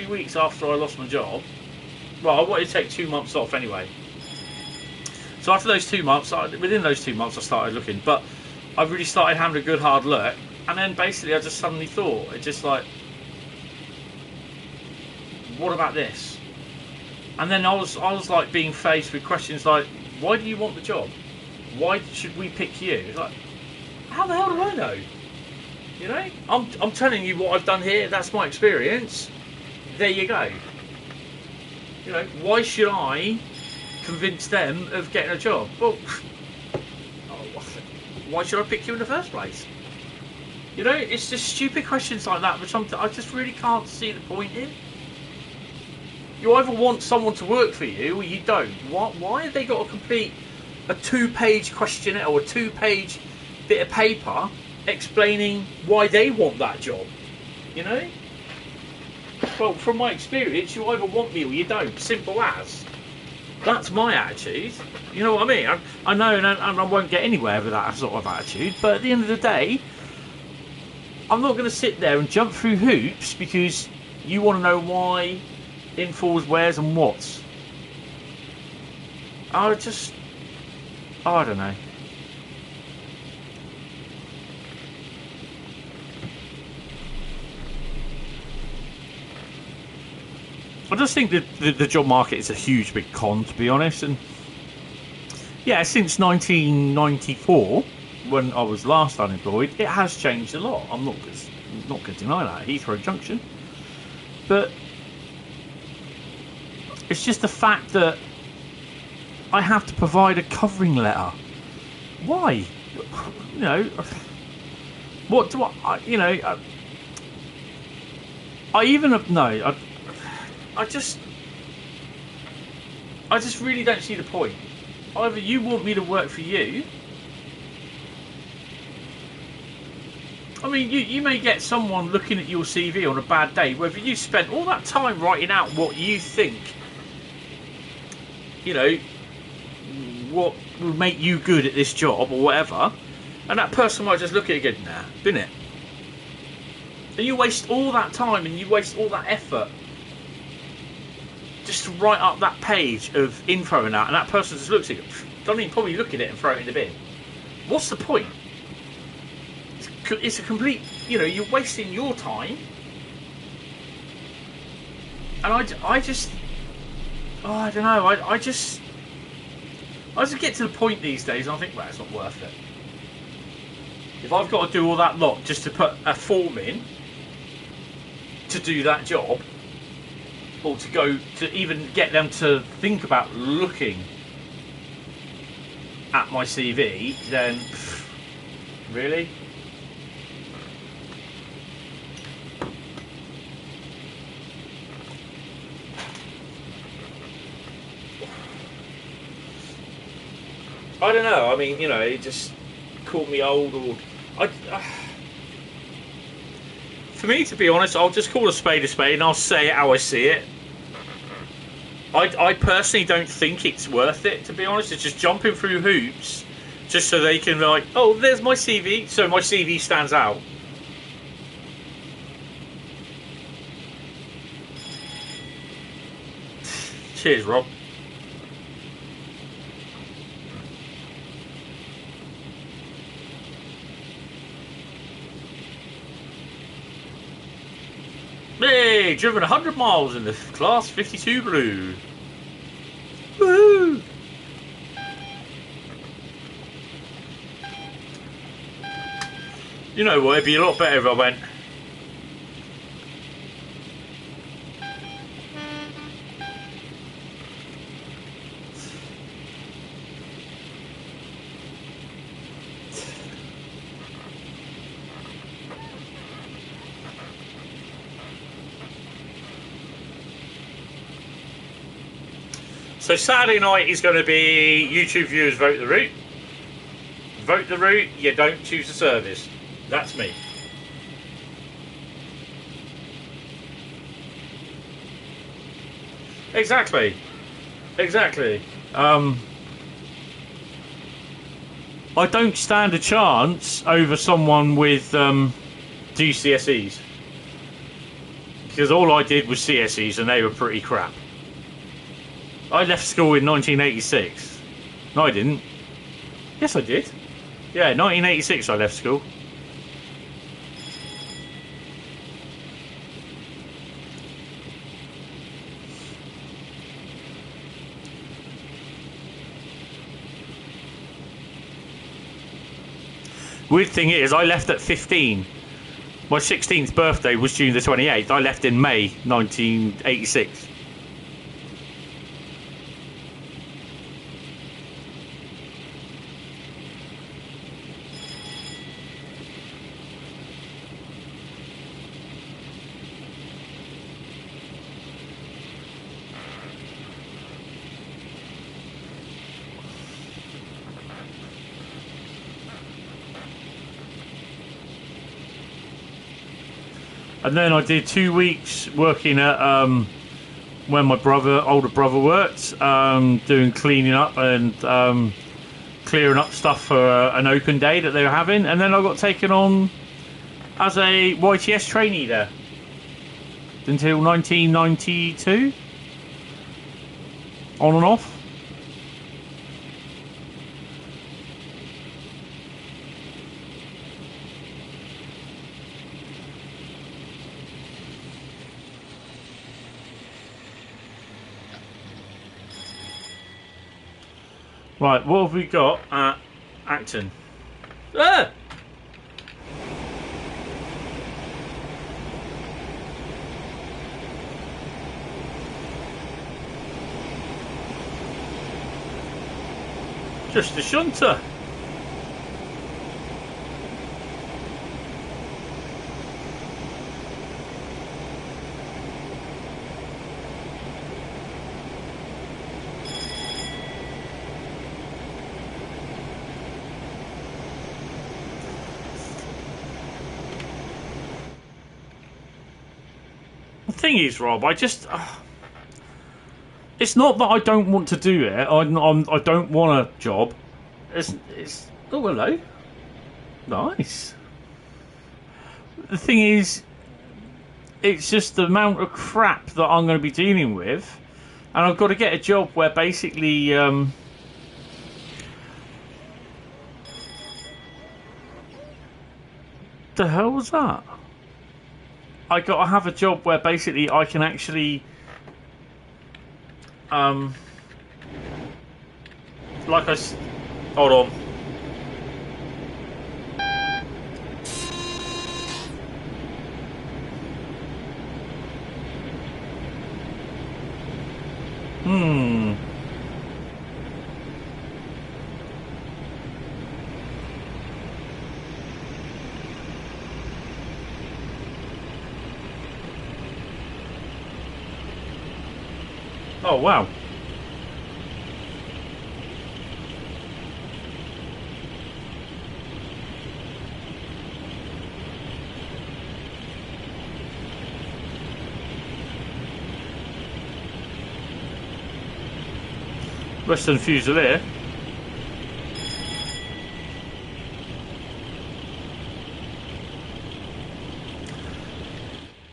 S1: weeks after I lost my job. Well, I wanted to take 2 months off anyway. So after those 2 months, within those 2 months, I started looking. But I really started having a good hard look. And then basically I just suddenly thought, it's just like, what about this? And then I was like being faced with questions like, why do you want the job? Why should we pick you? It's like, how the hell do I know? You know, I'm telling you what I've done here. That's my experience. There you go. You know, why should I convince them of getting a job? Well, why should I pick you in the first place? You know, it's just stupid questions like that, which I just really can't see the point in. You either want someone to work for you or you don't. Why have they got to complete a 2-page questionnaire or a 2-page bit of paper explaining why they want that job? You know? Well, from my experience, you either want me or you don't. Simple as. That's my attitude. You know what I mean? I know, and I won't get anywhere with that sort of attitude, but at the end of the day, I'm not going to sit there and jump through hoops because you want to know why infalls, wheres and whats. I don't know. I just think that the job market is a huge big con, to be honest. And yeah, since 1994, when I was last unemployed, it has changed a lot. I'm not going to deny that. Heathrow Junction. But it's just the fact that I have to provide a covering letter. Why? You know, what do I, you know, I just really don't see the point. Either you want me to work for you. I mean, you may get someone looking at your CV on a bad day, whether you spent all that time writing out what you think, you know, what will make you good at this job or whatever, and that person might just look at it and go, nah, bin it. And you waste all that time and you waste all that effort just to write up that page of info and that person just looks at it, doesn't even probably look at it and throw it in the bin. What's the point? It's a complete, you know, you're wasting your time. And I don't know, I just get to the point these days and I think, well, it's not worth it. If I've got to do all that lot just to put a form in to do that job, or to go to even get them to think about looking at my CV, then really? I don't know. I mean, you know, it just called me old, or for me, to be honest, I'll just call a spade, and I'll say it how I see it. I personally don't think it's worth it, to be honest. It's just jumping through hoops just so they can, like, oh, there's my CV, so my CV stands out. Cheers, Rob. Hey, driven 100 miles in the Class 52 Blue. Woohoo! You know what, it'd be a lot better if I went. So Saturday night is going to be YouTube viewers vote the route. Vote the route, you don't choose the service. That's me. Exactly. Exactly. I don't stand a chance over someone with GCSEs. Because all I did was CSEs and they were pretty crap. I left school in 1986. No, I didn't. Yes, I did. Yeah, 1986 I left school. Weird thing is, I left at 15. My 16th birthday was June the 28th. I left in May 1986. And then I did 2 weeks working at where my older brother worked, doing cleaning up and clearing up stuff for an open day that they were having. And then I got taken on as a YTS trainee there until 1992, on and off. Right, what have we got at Acton? Ah! Just a shunter. The thing is, Rob, I just... it's not that I don't want to do it. I don't want a job. It's... Oh, hello. Nice. The thing is, it's just the amount of crap that I'm going to be dealing with. And I've got to get a job where basically... the hell was that? I got to have a job where basically I can actually, hold on. Oh, wow. Western Fusilier.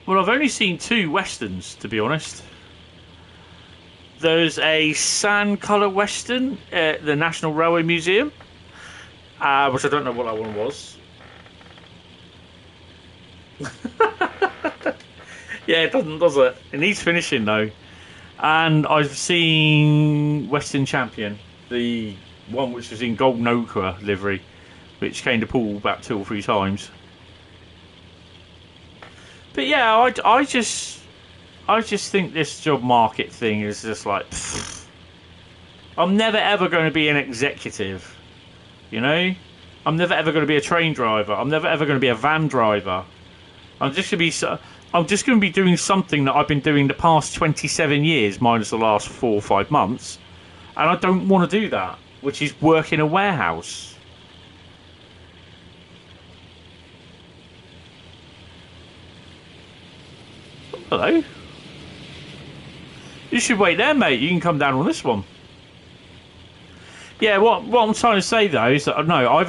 S1: Well, I've only seen 2 Westerns, to be honest. There's a sand colour Western at the National Railway Museum, which I don't know what that one was. Yeah, it doesn't, does it? It needs finishing, though. And I've seen Western Champion, the one which was in golden ochre livery, which came to pool about 2 or 3 times. But yeah, I just think this job market thing is just like, pfft. I'm never ever going to be an executive, you know. I'm never ever going to be a train driver. I'm never ever going to be a van driver. I'm just going to be doing something that I've been doing the past 27 years, minus the last 4 or 5 months, and I don't want to do that, which is work in a warehouse. Hello. You should wait there, mate. You can come down on this one. Yeah, what I'm trying to say, though, is that, no, I've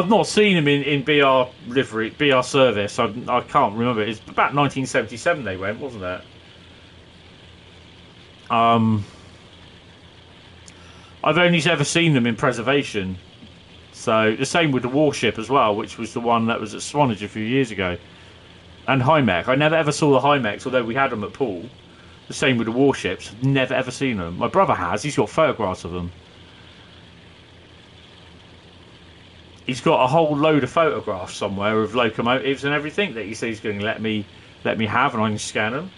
S1: not seen them in BR livery, BR service. I can't remember. It's about 1977 they went, wasn't it? I've only ever seen them in preservation. So, the same with the warship as well, which was the one that was at Swanage a few years ago. And Hymech. I never ever saw the Hymechs, although we had them at Poole. The same with the warships. Never ever seen them. My brother has. He's got photographs of them. He's got a whole load of photographs somewhere of locomotives and everything that he says he's going to let me have, and I can scan them.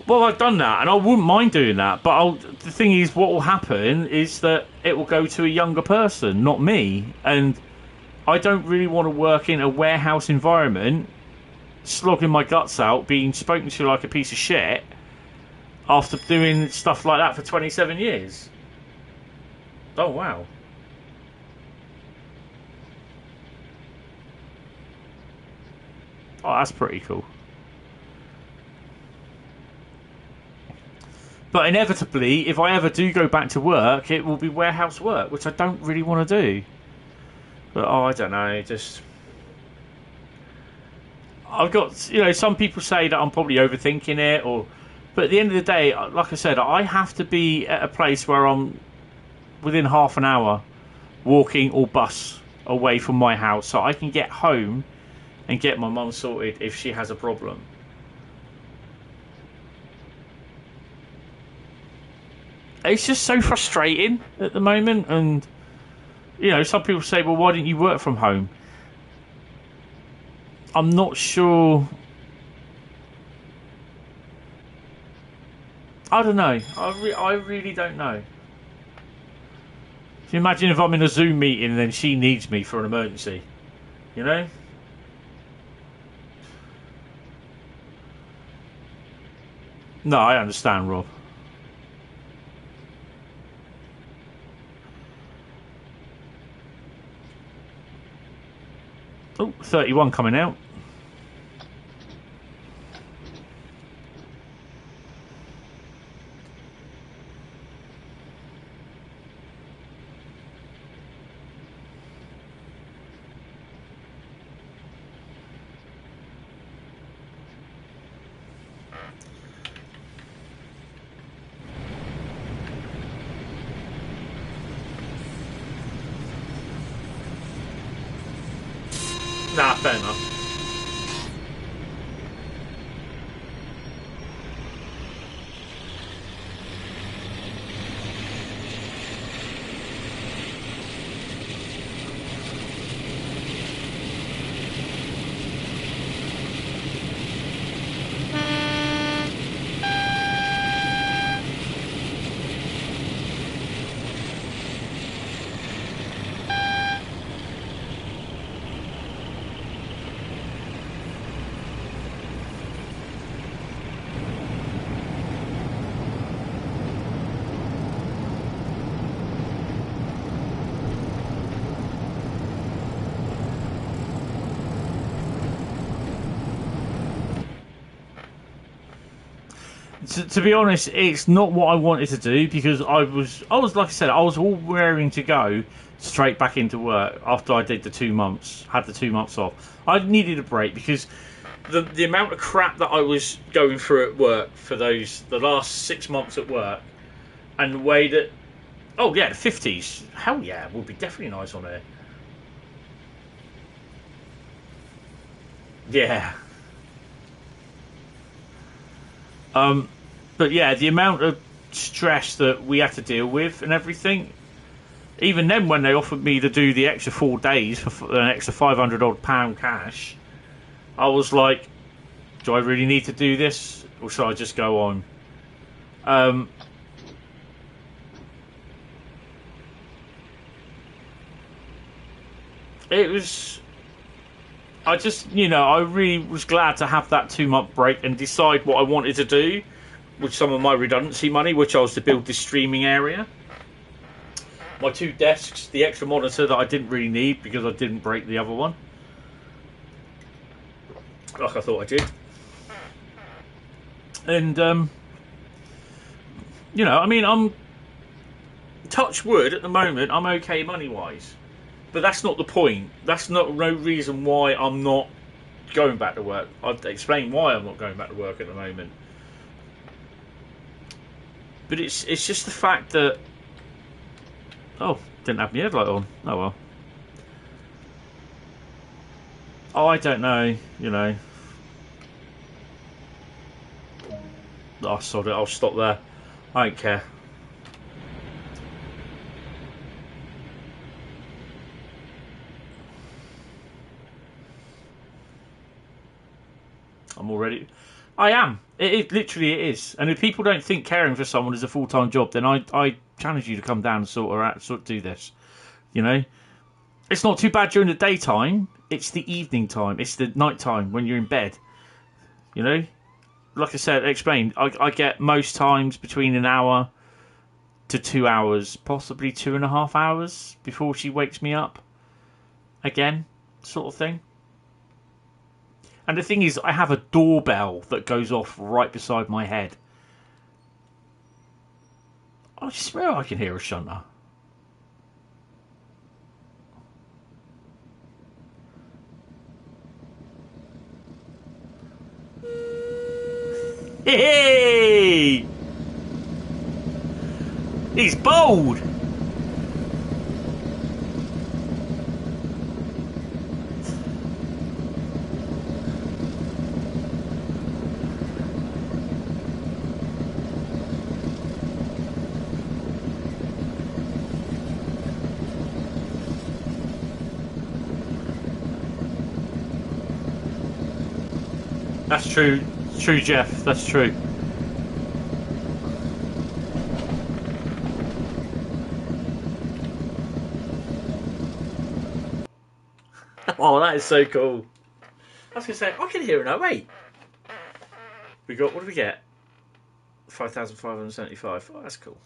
S1: Well, I've done that, and I wouldn't mind doing that. But the thing is, what will happen is that it will go to a younger person, not me. And I don't really want to work in a warehouse environment, slogging my guts out, being spoken to like a piece of shit, after doing stuff like that for 27 years. Oh, wow. Oh, that's pretty cool. But inevitably, if I ever do go back to work, it will be warehouse work, which I don't really want to do. But, I don't know, just... I've got, some people say that I'm probably overthinking it, but at the end of the day, like I said, I have to be at a place where I'm within half an hour walking or bus away from my house, so I can get home and get my mum sorted if she has a problem. It's just so frustrating at the moment, and some people say, well, why didn't you work from home? I'm not sure. I don't know. I really don't know. Can you imagine if I'm in a Zoom meeting and then she needs me for an emergency? No, I understand, Rob. Oh, 31 coming out. Nah, fair enough. To be honest, it's not what I wanted to do because I was like I said, I was all raring to go straight back into work after I did the 2 months, had the 2 months off. I needed a break because the amount of crap that I was going through at work for the last 6 months at work, and the way that, oh yeah, the 50s, hell yeah, would be definitely nice on here. Yeah. But yeah, the amount of stress that we had to deal with and everything. Even then, when they offered me to do the extra 4 days for an extra £500 cash, I was like, "Do I really need to do this, or should I just go on?" It was. I just, I really was glad to have that 2 month break and decide what I wanted to do with some of my redundancy money, which I was to build this streaming area. My 2 desks, the extra monitor that I didn't really need because I didn't break the other one, like I thought I did. And, I'm touch wood at the moment, I'm okay money-wise. But that's not the point. That's no reason why I'm not going back to work. I've explained why I'm not going back to work at the moment. But it's just the fact that... Oh, didn't have my headlight on. Oh well. Oh, I don't know, Oh, sod it, I'll stop there. I don't care. I'm already... I am. It literally it is. And if people don't think caring for someone is a full-time job, then I challenge you to come down and sort of do this. It's not too bad during the daytime. It's the evening time. It's the night time when you're in bed. Like I said, explained. I get most times between an hour to 2 hours, possibly 2.5 hours before she wakes me up again, sort of thing. And the thing is, I have a doorbell that goes off right beside my head. I swear I can hear a shunter. Hey! He's bold! That's true. True, Jeff. That's true. Oh, that is so cool. I was going to say, I can hear an 08. What did we get? 5,575. Oh, that's cool.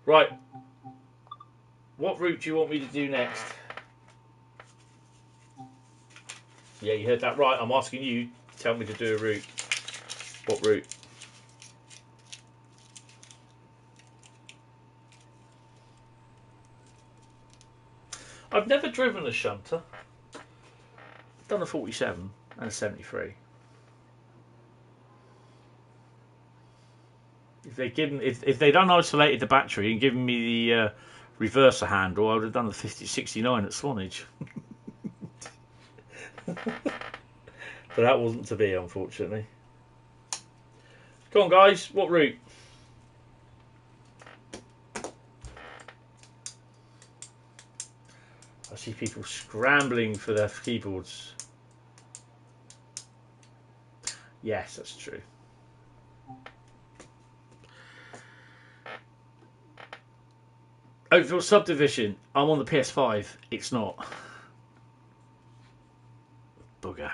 S1: Right. What route do you want me to do next? Yeah, you heard that right. I'm asking you to tell me to do a route. What route? I've never driven a shunter. I've done a 47 and a 73. If they'd unisolated the battery and given me the reverser handle, I would have done the 69 at Swanage. But that wasn't to be, unfortunately. Come on, guys. What route? I see people scrambling for their keyboards. Yes, that's true. Oakville Subdivision. I'm on the PS5. It's not. Booger.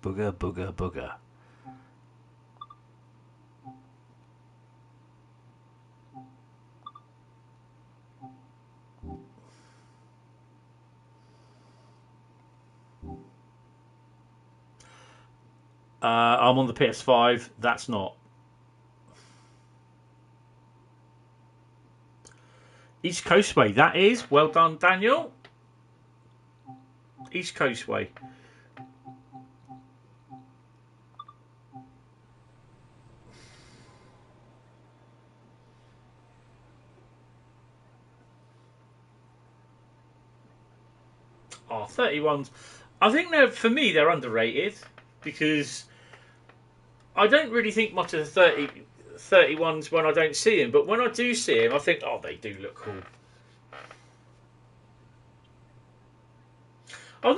S1: Booger, booger, booger. I'm on the PS5. That's not. East Coastway. That is. Well done, Daniel. East Coastway. Oh, 31s. I think for me, they're underrated because I don't really think much of the 31s when I don't see them. But when I do see them, I think, oh, they do look cool. I've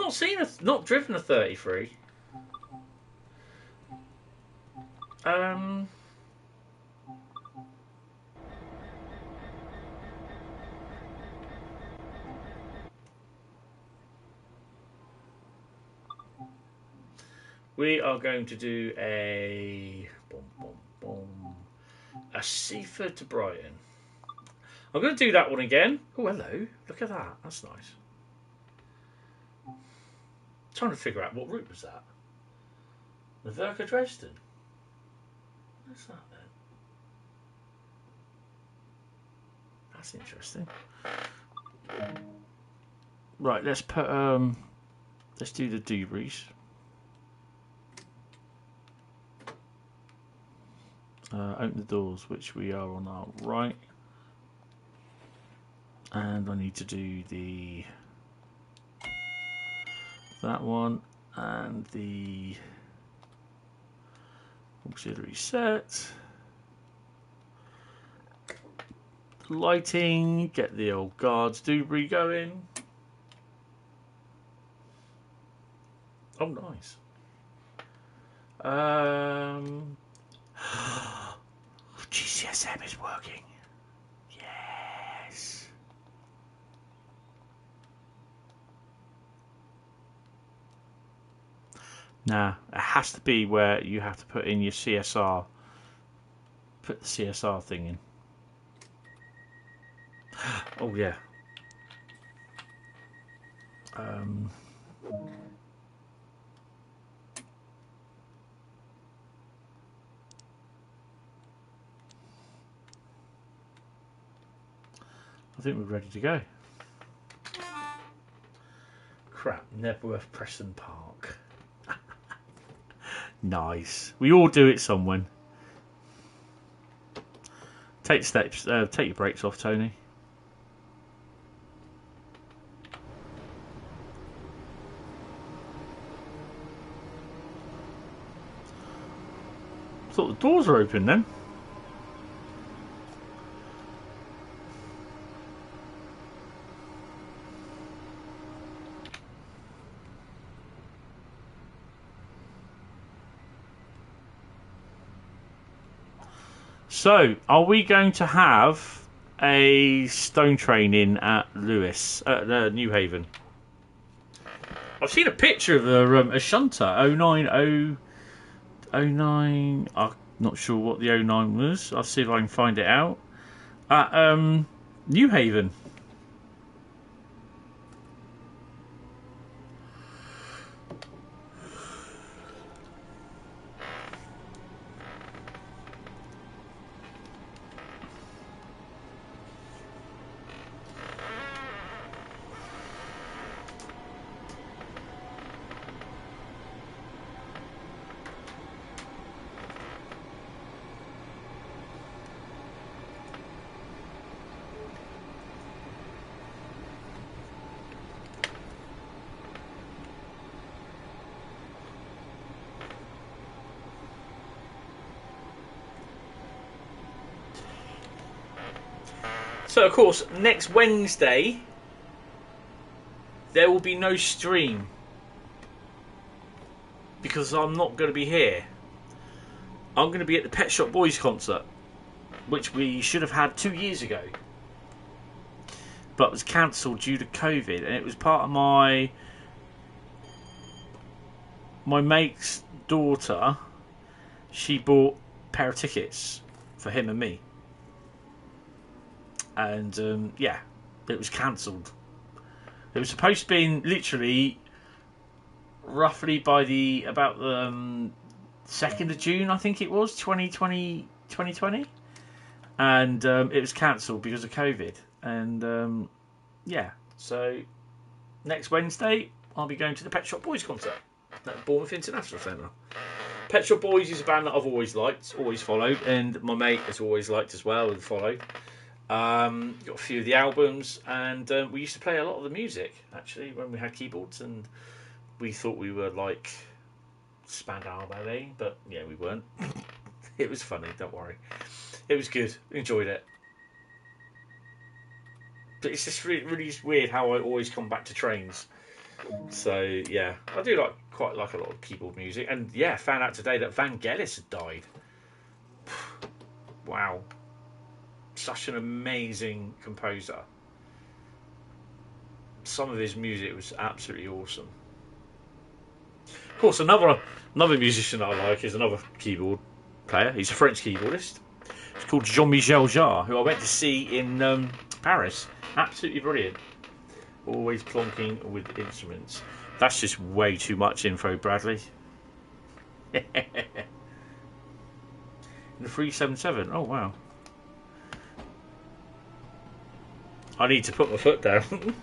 S1: not driven a 33. We are going to do a Seaford to Brighton. I'm going to do that one again. Oh, hello. Look at that. That's nice. Trying to figure out what route was that. The Verka Dresden. What's that then? That's interesting. Right, let's put let's do the Dubries. Open the doors, which we are on our right. And I need to do that one and the auxiliary set. Lighting, get the old guards Dubry going. Oh, nice. GCSM is working. Yes. Nah, it has to be where you have to put in your CSR. Put the CSR thing in. Oh yeah. I think we're ready to go. Crap, Nebworth Preston Park. Nice. We all do it somewhere. Take steps. Take your brakes off, Tony. I thought the doors were open then. So, are we going to have a stone train in at Lewis, at New Haven? I've seen a picture of a shunter, 09. I'm not sure what the 09 was. I'll see if I can find it out. At New Haven. So, of course, next Wednesday, there will be no stream. Because I'm not going to be here. I'm going to be at the Pet Shop Boys concert. Which we should have had 2 years ago. But was cancelled due to COVID. And it was part of my mate's daughter. She bought a pair of tickets for him and me. And yeah, it was cancelled. It was supposed to be literally roughly by about 2nd of June, I think it was, 2020. And it was cancelled because of COVID. And yeah, so next Wednesday, I'll be going to the Pet Shop Boys concert at Bournemouth International Centre. Pet Shop Boys is a band that I've always liked, always followed, and my mate has always liked as well and followed. Got a few of the albums, and we used to play a lot of the music, actually, when we had keyboards, and we thought we were like Spandau Ballet, but yeah, we weren't. It was funny, don't worry. It was good, enjoyed it. But it's just really weird how I always come back to trains. So yeah, I do quite like a lot of keyboard music, and yeah, found out today that Vangelis had died. Wow, such an amazing composer. Some of his music was absolutely awesome. Of course, another musician I like is another keyboard player. He's a French keyboardist. It's called Jean-Michel Jarre, who I went to see in Paris. Absolutely brilliant. Always plonking with instruments. That's just way too much info, Bradley. In the 377. Oh, wow. I need to put my foot down.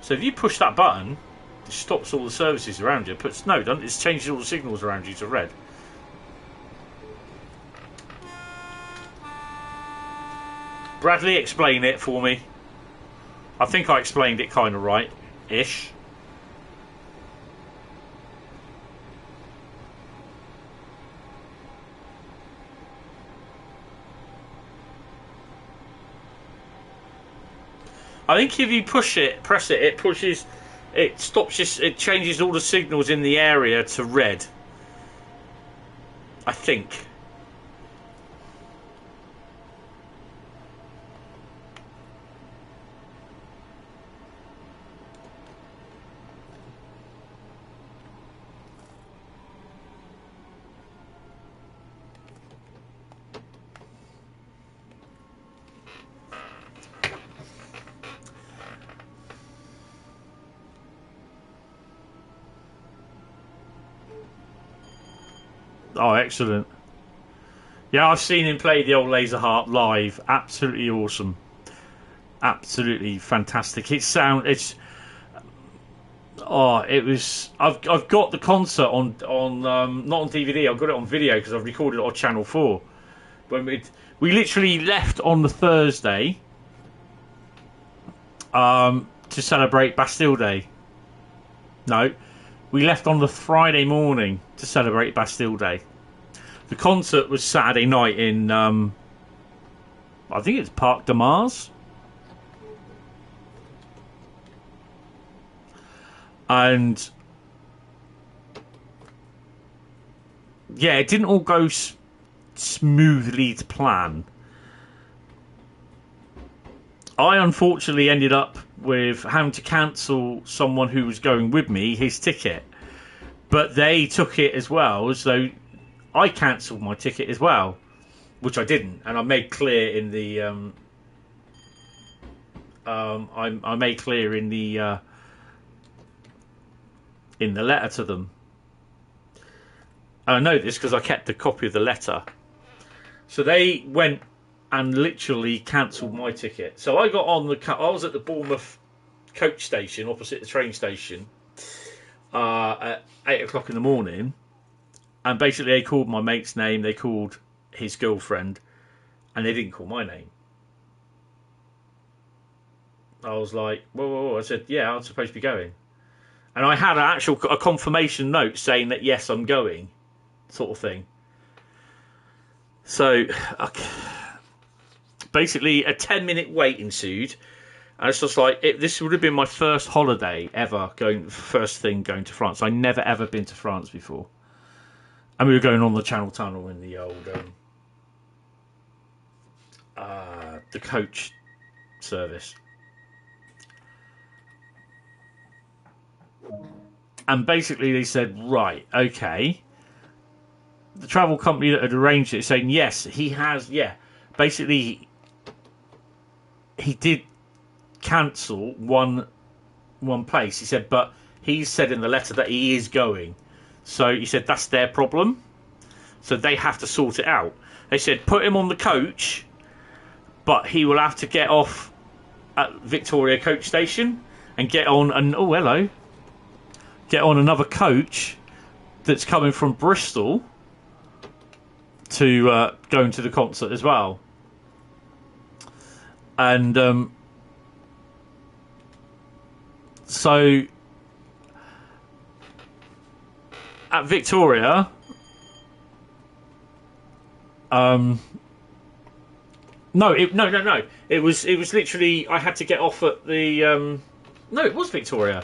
S1: So if you push that button, it stops all the services around you. It changes all the signals around you to red. Bradley, explain it for me. I think I explained it kind of right-ish. I think if you press it, it changes all the signals in the area to red. I think. Oh, excellent. Yeah, I've seen him play the old laser harp live. Absolutely awesome. Absolutely fantastic. It was. I've got the concert on not on DVD. I've got it on video because I've recorded it on Channel 4. When we literally left on the Thursday to celebrate Bastille Day. No, we left on the Friday morning to celebrate Bastille Day. The concert was Saturday night in, I think it's Parc de Mars. And, yeah, it didn't all go smoothly to plan. I unfortunately ended up with having to cancel someone who was going with me, his ticket. But they took it as well, so I cancelled my ticket as well, which I didn't, and I made clear in the I made clear in the letter to them. And I know this because I kept a copy of the letter. So they went and literally cancelled my ticket. So I got on I was at the Bournemouth coach station opposite the train station at 8 o'clock in the morning. And basically they called my mate's name, they called his girlfriend, and they didn't call my name. I was like, whoa. I said, yeah, I'm supposed to be going. And I had a confirmation note saying that, yes, I'm going, sort of thing. So, basically a 10-minute wait ensued. And it's just like, this would have been my first holiday ever, first thing going to France. I'd never, ever been to France before. And we were going on the Channel Tunnel in the old, the coach service. And basically they said, right, okay. The travel company that had arranged it saying, yes, he has, yeah. Basically, he did cancel one one place. He said, but he said in the letter that he is going. So he said that's their problem. So they have to sort it out. They said put him on the coach, but he will have to get off at Victoria coach station and get on get on another coach that's coming from Bristol to going to the concert as well. And so at Victoria, no. It was literally I had to get off at the no, it was Victoria.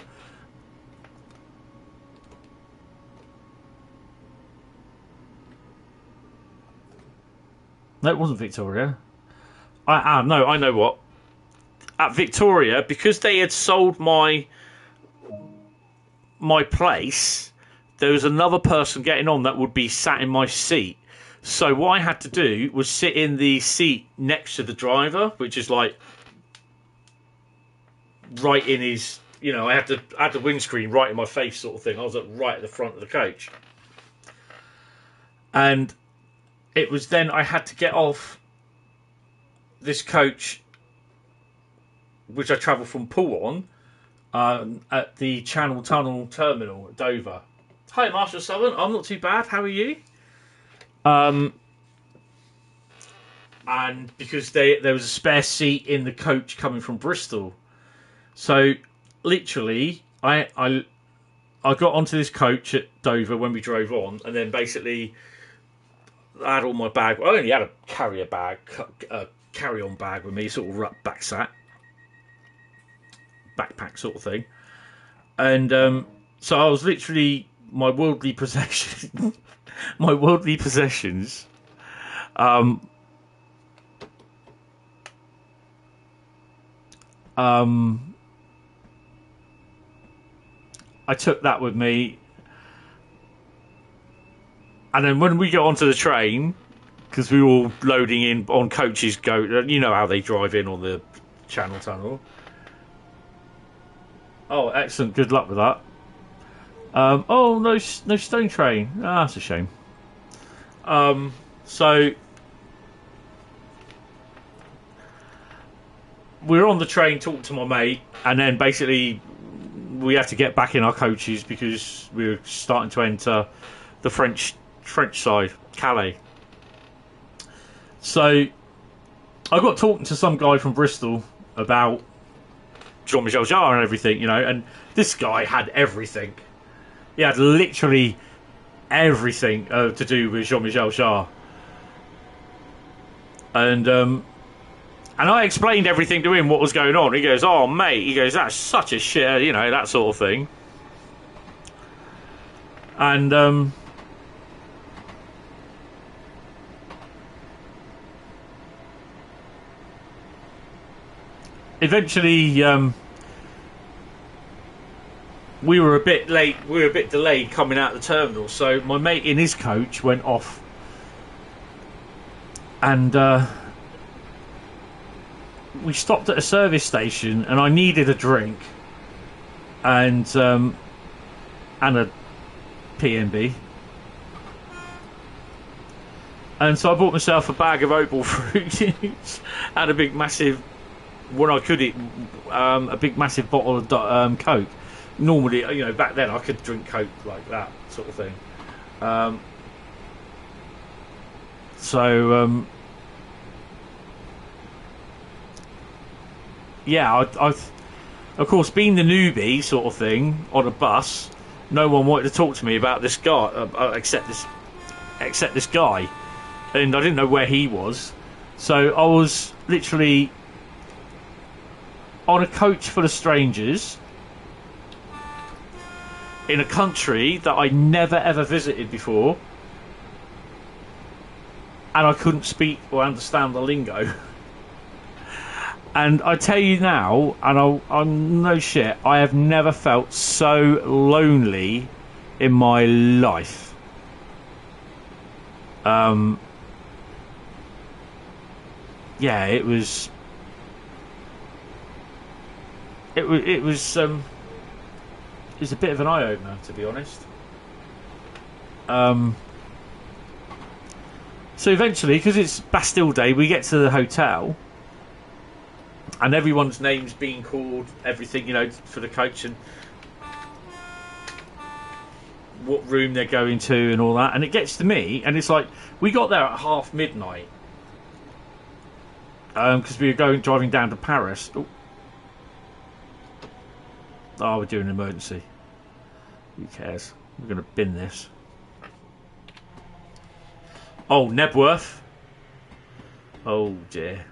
S1: No, it wasn't Victoria. No, I know what. At Victoria, because they had sold my place, there was another person getting on that would be sat in my seat. So what I had to do was sit in the seat next to the driver, which is like right in his, I had the windscreen right in my face sort of thing. I was right at the front of the coach. And it was then I had to get off this coach, which I travelled from Poole on, at the Channel Tunnel Terminal at Dover. Hi, Marshall Southern. I'm not too bad. How are you? And because there was a spare seat in the coach coming from Bristol, so literally I got onto this coach at Dover when we drove on, and then basically I had all my bag. I only had a carry-on bag with me, sort of backpack sort of thing, and so I was literally my worldly possessions. I took that with me, and then when we got onto the train, because we were all loading in on coaches, you know how they drive in on the Channel Tunnel. Oh, excellent! Good luck with that. Oh, no stone train. That's a shame. So we were on the train talking to my mate, and then basically we had to get back in our coaches because we were starting to enter the French side, Calais. So I got talking to some guy from Bristol about Jean-Michel Jarre and everything, and this guy had everything. He had literally everything to do with Jean-Michel Jarre. And I explained everything to him, what was going on. He goes, oh, mate, he goes, that's such a shit, that sort of thing. And eventually we were a bit late. We were a bit delayed coming out of the terminal, so my mate in his coach went off, and we stopped at a service station, and I needed a drink, and a PNB, and so I bought myself a bag of Opal fruit and a big massive, when I could eat, a big massive bottle of Coke. Normally, back then I could drink Coke like that sort of thing. Yeah, I of course, being the newbie sort of thing on a bus, no one wanted to talk to me about this guy, except this guy, and I didn't know where he was. So I was literally on a coach full of strangers in a country that I never ever visited before, and I couldn't speak or understand the lingo. And I tell you now, and I'm no shit, I have never felt so lonely in my life. Yeah, it was is a bit of an eye opener, to be honest. So eventually, because it's Bastille Day, we get to the hotel, and everyone's name's being called, everything, you know, for the coach, and what room they're going to and all that. And it gets to me, and it's like, we got there at half midnight, because we were driving down to Paris. Oh, we're doing an emergency. Who cares? We're going to bin this. Oh, Nebworth. Oh, dear.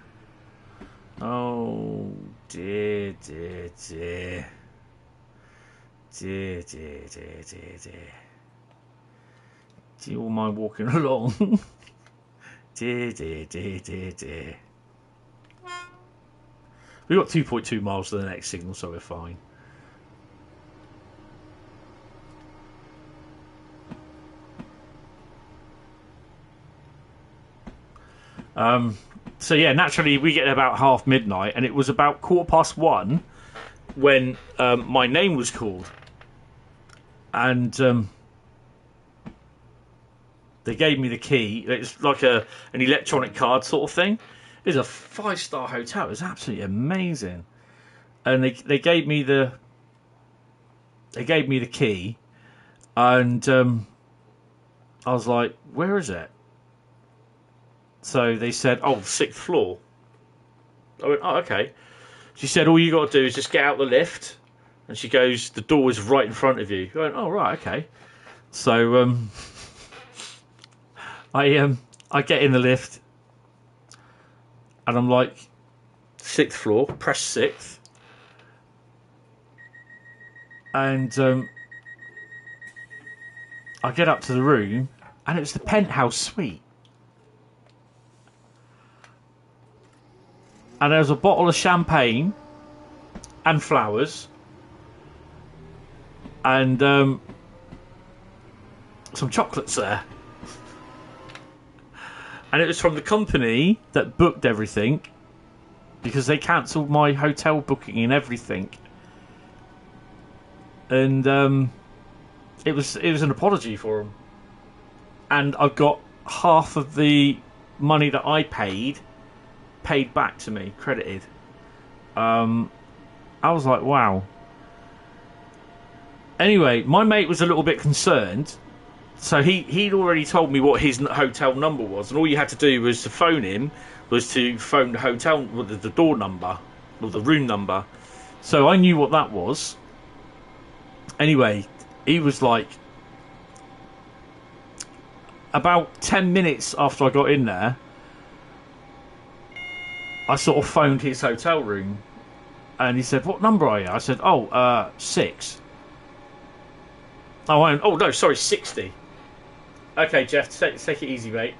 S1: Oh, dear, dear, dear. Dear, dear, dear, dear, dear. Do you all mind walking along? Dear, dear, dear, dear, dear. We've got 2.2 miles to the next signal, so we're fine. So yeah, naturally we get about half midnight, and it was about 1:15 when my name was called, and they gave me the key. It's like an electronic card sort of thing. It's a 5-star hotel. It's absolutely amazing, and they gave me the key, and I was like, "Where is it?" So they said, "Oh, 6th floor." I went, "Oh, okay." She said, "All you got to do is just get out the lift." And she goes, "The door is right in front of you." I went, "Oh, right, okay." So I get in the lift, and I'm like, 6th floor, press 6th. And I get up to the room, and it's the penthouse suite. And there's a bottle of champagne and flowers and some chocolates there. And it was from the company that booked everything, because they cancelled my hotel booking and everything. And it was an apology for them. And I've got half of the money that I paid back to me, credited. I was like, wow. Anyway, my mate was a little bit concerned, so he'd already told me what his hotel number was, and all you had to do was to phone him, was to phone the hotel, the door number, or the room number. So I knew what that was. Anyway, he was like, about 10 minutes after I got in there, I sort of phoned his hotel room, and he said, "What number are you?" I said, "Oh, 6. Oh no, sorry, 60. Okay, Jeff, take it easy, mate.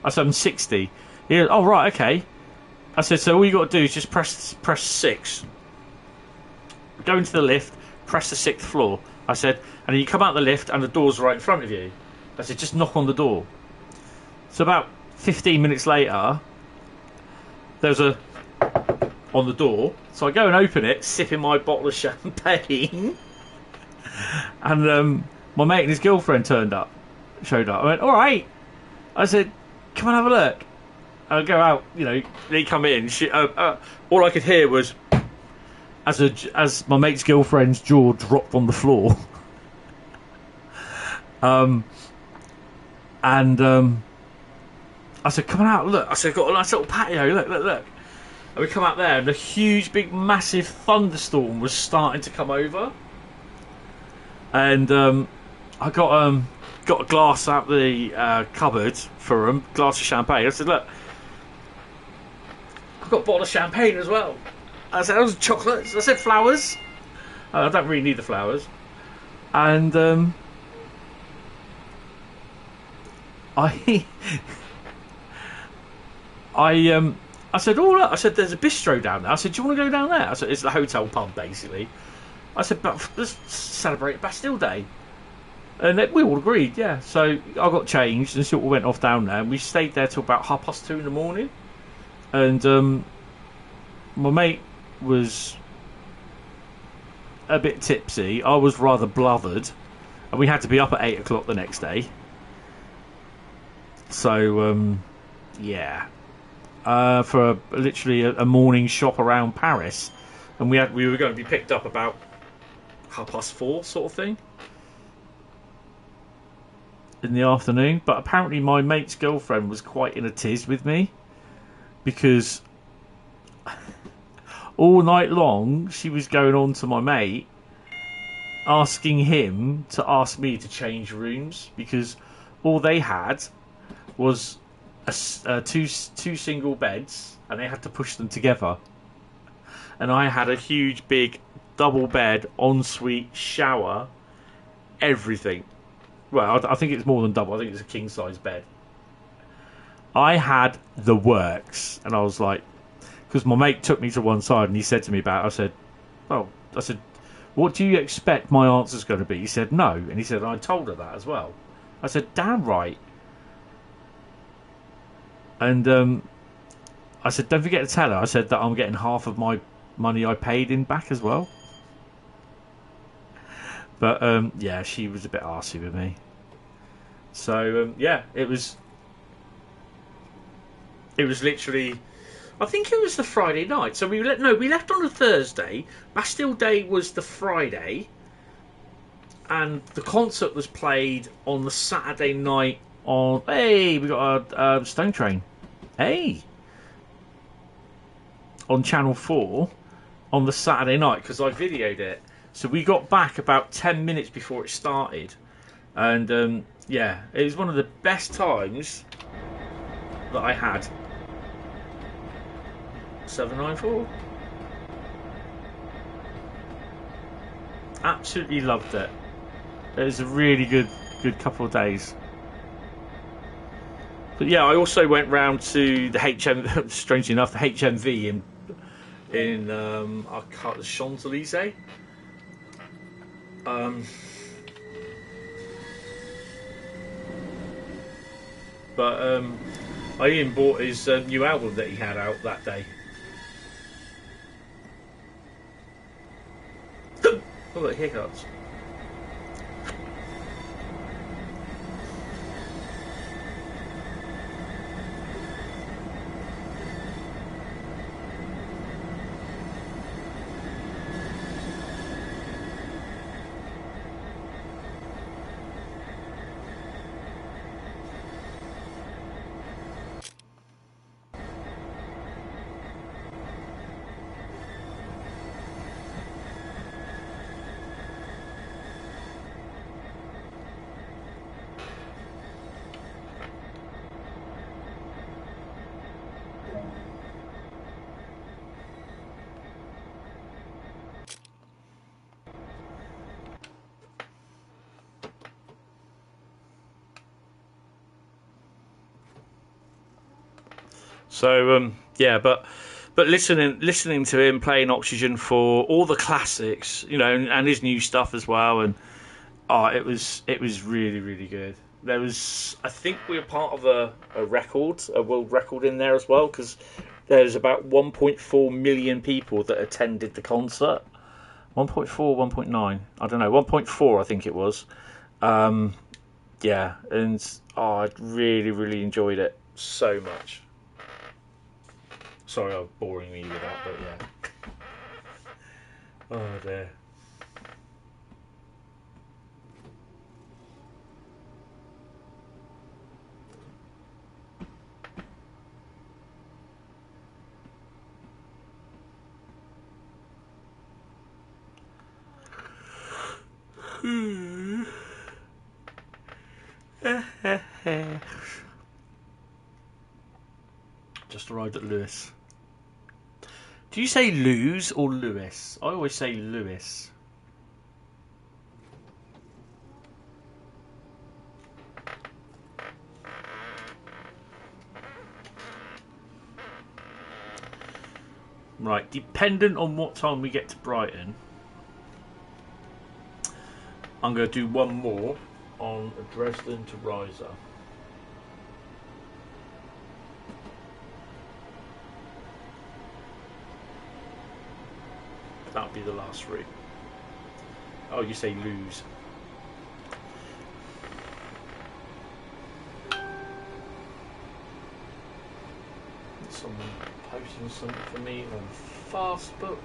S1: I said, "I'm 60. He goes, "Oh, right, okay." I said, "So all you got to do is just press 6. Go into the lift, press the 6th floor." I said, "And then you come out the lift, and the door's right in front of you." I said, "Just knock on the door." So about 15 minutes later, there's a on the door, so I go and open it, sipping my bottle of champagne, and my mate and his girlfriend showed up. I went, "All right." I said, "Come and have a look." And I go out, you know, they come in. All I could hear was as my mate's girlfriend's jaw dropped on the floor, I said, "Come on out, look." I said, "I've got a nice little patio, look. And we come out there, and a huge, big, massive thunderstorm was starting to come over. And I got a glass out the cupboard for him, glass of champagne. I said, "Look, I've got a bottle of champagne as well." I said, "Those are chocolates." I said, "Flowers." I don't really need the flowers. And I said, "Oh, look," I said, "there's a bistro down there." I said, "Do you want to go down there?" I said, "It's the hotel pub, basically." I said, "But let's celebrate Bastille Day." And we all agreed, yeah. So I got changed and sort of went off down there. And we stayed there till about 2:30 in the morning. And my mate was a bit tipsy. I was rather blothered, and we had to be up at 8 o'clock the next day. So, yeah, for literally a morning shop around Paris, and we were going to be picked up about 4:30, sort of thing, in the afternoon. But apparently, my mate's girlfriend was quite in a tiz with me because all night long she was going on to my mate, asking him to ask me to change rooms because all they had was two single beds, and they had to push them together. And I had a huge, big double bed, ensuite, shower, everything. Well, I think it's more than double. I think it's a king size bed. I had the works, and I was like, because my mate took me to one side and he said to me about it, I said, what do you expect my answer's going to be? He said, no. And he said, I told her that as well. I said, damn right. And I said, don't forget to tell her. I said that I'm getting half of my money I paid in back as well. But yeah, she was a bit arsey with me. So yeah, it was literally, I think it was the Friday night. So we left on a Thursday. Bastille Day was the Friday, and the concert was played on the Saturday night. We got a Stone Train. On Channel 4 on the Saturday night, because I videoed it. So we got back about 10 minutes before it started, and yeah, it was one of the best times that I had. 794. Absolutely loved it. It was a really good couple of days. But yeah, I also went round to the HM. Strangely enough, the HMV in the Champs-Élysées. But Ian bought his new album that he had out that day. Oh, look, hiccups. So yeah, but listening to him playing Oxygen for all the classics, you know, and his new stuff as well, and it was really, really good. There was, I think we were part of a world record in there as well, because there's about 1.4 million people that attended the concert. 1.4, 1.9, I don't know, 1.4 I think it was. Yeah, and I really, really enjoyed it so much. Sorry, I'm boring you with that, but yeah. Oh dear. Just arrived at Lewis. Do you say Lewes or Lewis? I always say Lewis. Right, dependent on what time we get to Brighton, I'm going to do one more on Dresden to Riesa. That'll be the last route. Oh, you say lose. Someone posting something for me on Fastbook.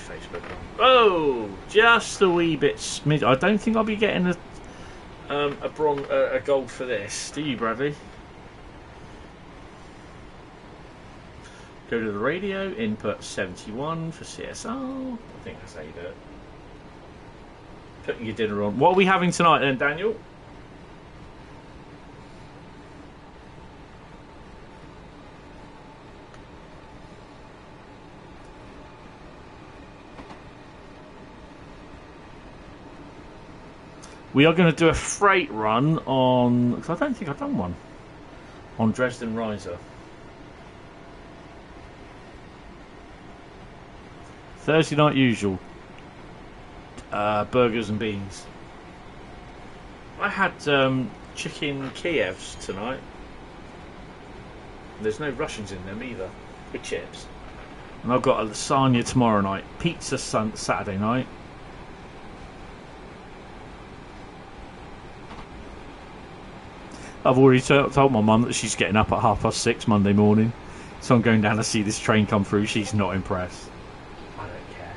S1: Facebook. Oh, just a wee bit smidge. I don't think I'll be getting a gold for this. Do you, Bradley? Go to the radio. Input 71 for CSR. I think that's how you do it. Putting your dinner on. What are we having tonight then, Daniel? We are going to do a freight run on, because I don't think I've done one, on Dresden Riesa. Thursday night usual. Burgers and beans. I had chicken Kievs tonight. There's no Russians in them either. With chips. And I've got a lasagna tomorrow night. Pizza Saturday night. I've already told my mum that she's getting up at 6:30 Monday morning. So I'm going down to see this train come through. She's not impressed. I don't care.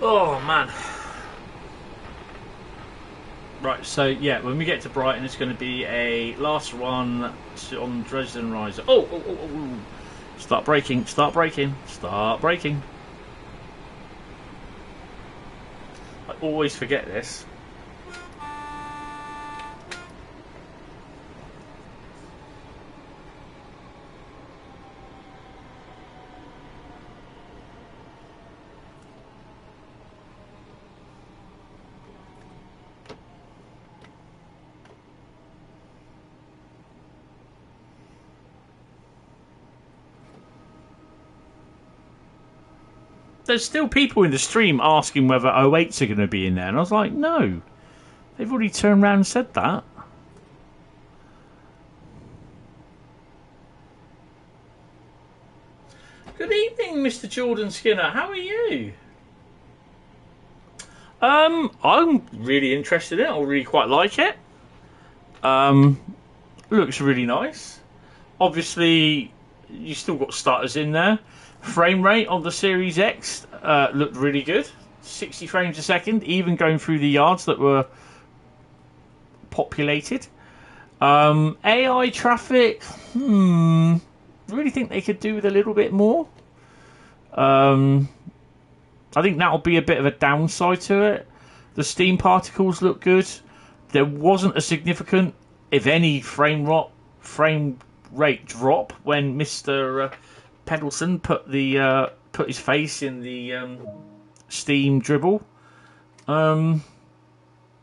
S1: Oh man. Right, so yeah, when we get to Brighton, it's going to be a last run on Dresden Riesa. Oh. Start braking. I always forget this. There's still people in the stream asking whether 08s are going to be in there. And I was like, no. They've already turned around and said that. Good evening, Mr. Jordan Skinner. How are you? I'm really interested in it. I really quite like it. Looks really nice. Obviously, you still got stutters in there. Frame rate on the Series X looked really good. 60 frames a second, even going through the yards that were populated. AI traffic, really think they could do with a little bit more. I think that'll be a bit of a downside to it. The steam particles look good. There wasn't a significant, if any, frame rate drop when Mr. Pendleton put his face in the steam dribble.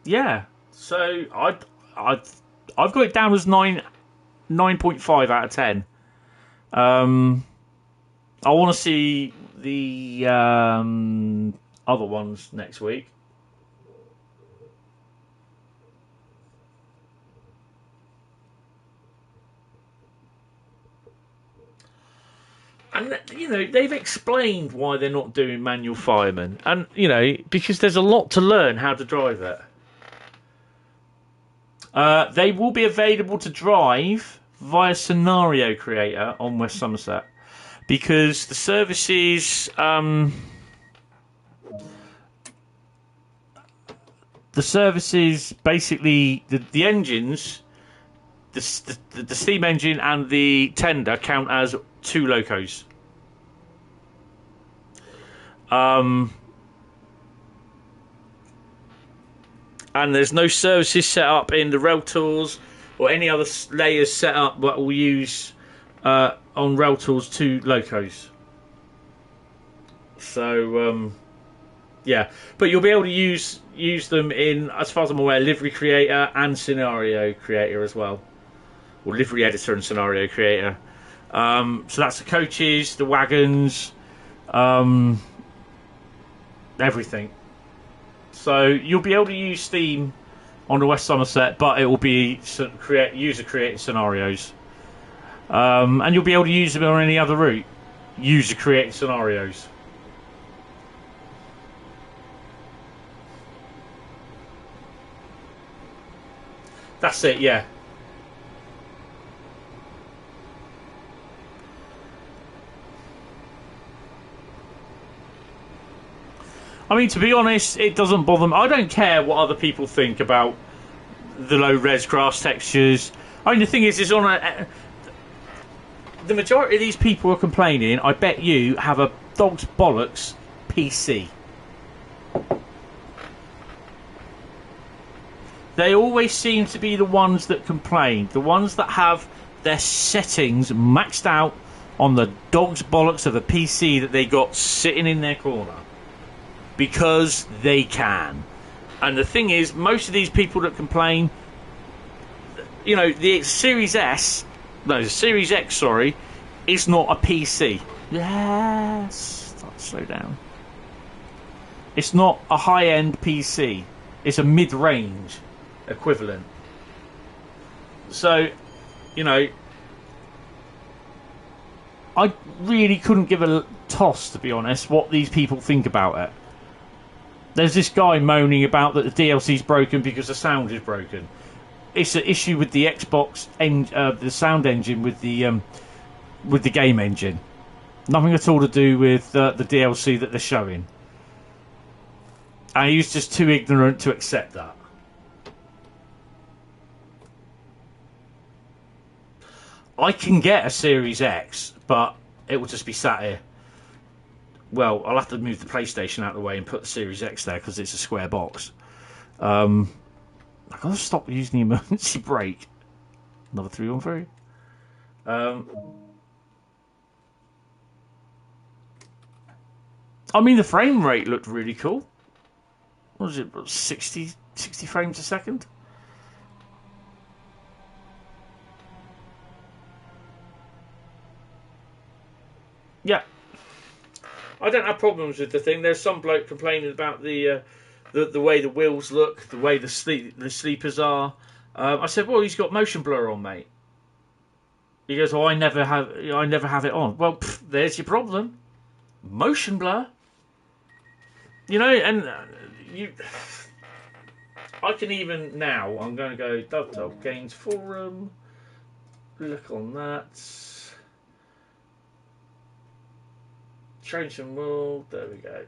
S1: Yeah. So I've got it down as 9.5 out of 10. I want to see the other ones next week. And, you know, they've explained why they're not doing manual firemen. And, you know, because there's a lot to learn how to drive it. They will be available to drive via Scenario Creator on West Somerset. Because the services... the services, basically, the engines, the steam engine and the tender count as 2 locos. And there's no services set up in the rail tours or any other layers set up that will use on rail tours 2 locos. So yeah, but you'll be able to use them in, as far as I'm aware, Livery Creator and Scenario Creator as well, or Livery Editor and Scenario Creator. So that's the coaches, the wagons, everything. So you'll be able to use Steam on the West Somerset, but it will be user-created scenarios. And you'll be able to use them on any other route, user-created scenarios. That's it, yeah. I mean, to be honest, it doesn't bother me. I don't care what other people think about the low-res grass textures. I mean, the thing is, it's on a... The majority of these people who are complaining, I bet you, have a dog's bollocks PC. They always seem to be the ones that complain. The ones that have their settings maxed out on the dog's bollocks of a PC that they got sitting in their corner. Because they can. And the thing is, most of these people that complain, you know, the Series X, sorry, is not a PC. Yes. Slow down. It's not a high-end PC. It's a mid-range equivalent. So, you know, I really couldn't give a toss, to be honest, what these people think about it. There's this guy moaning about that the DLC's broken because the sound is broken. It's an issue with the Xbox the sound engine with the game engine. Nothing at all to do with the DLC that they're showing. And he was just too ignorant to accept that. I can get a Series X, but it will just be sat here. Well, I'll have to move the PlayStation out of the way and put the Series X there because it's a square box. I've got to stop using the emergency brake. Another 313. I mean, the frame rate looked really cool. What was it? 60 frames a second? Yeah. I don't have problems with the thing. There's some bloke complaining about the way the wheels look, the way the sleepers are. I said, well, he's got motion blur on, mate. He goes, oh, I never have it on. Well, there's your problem. Motion blur. You know, and I can even now. I'm going to go Dovetail Games Forum. Look on that. Change some world. There we go.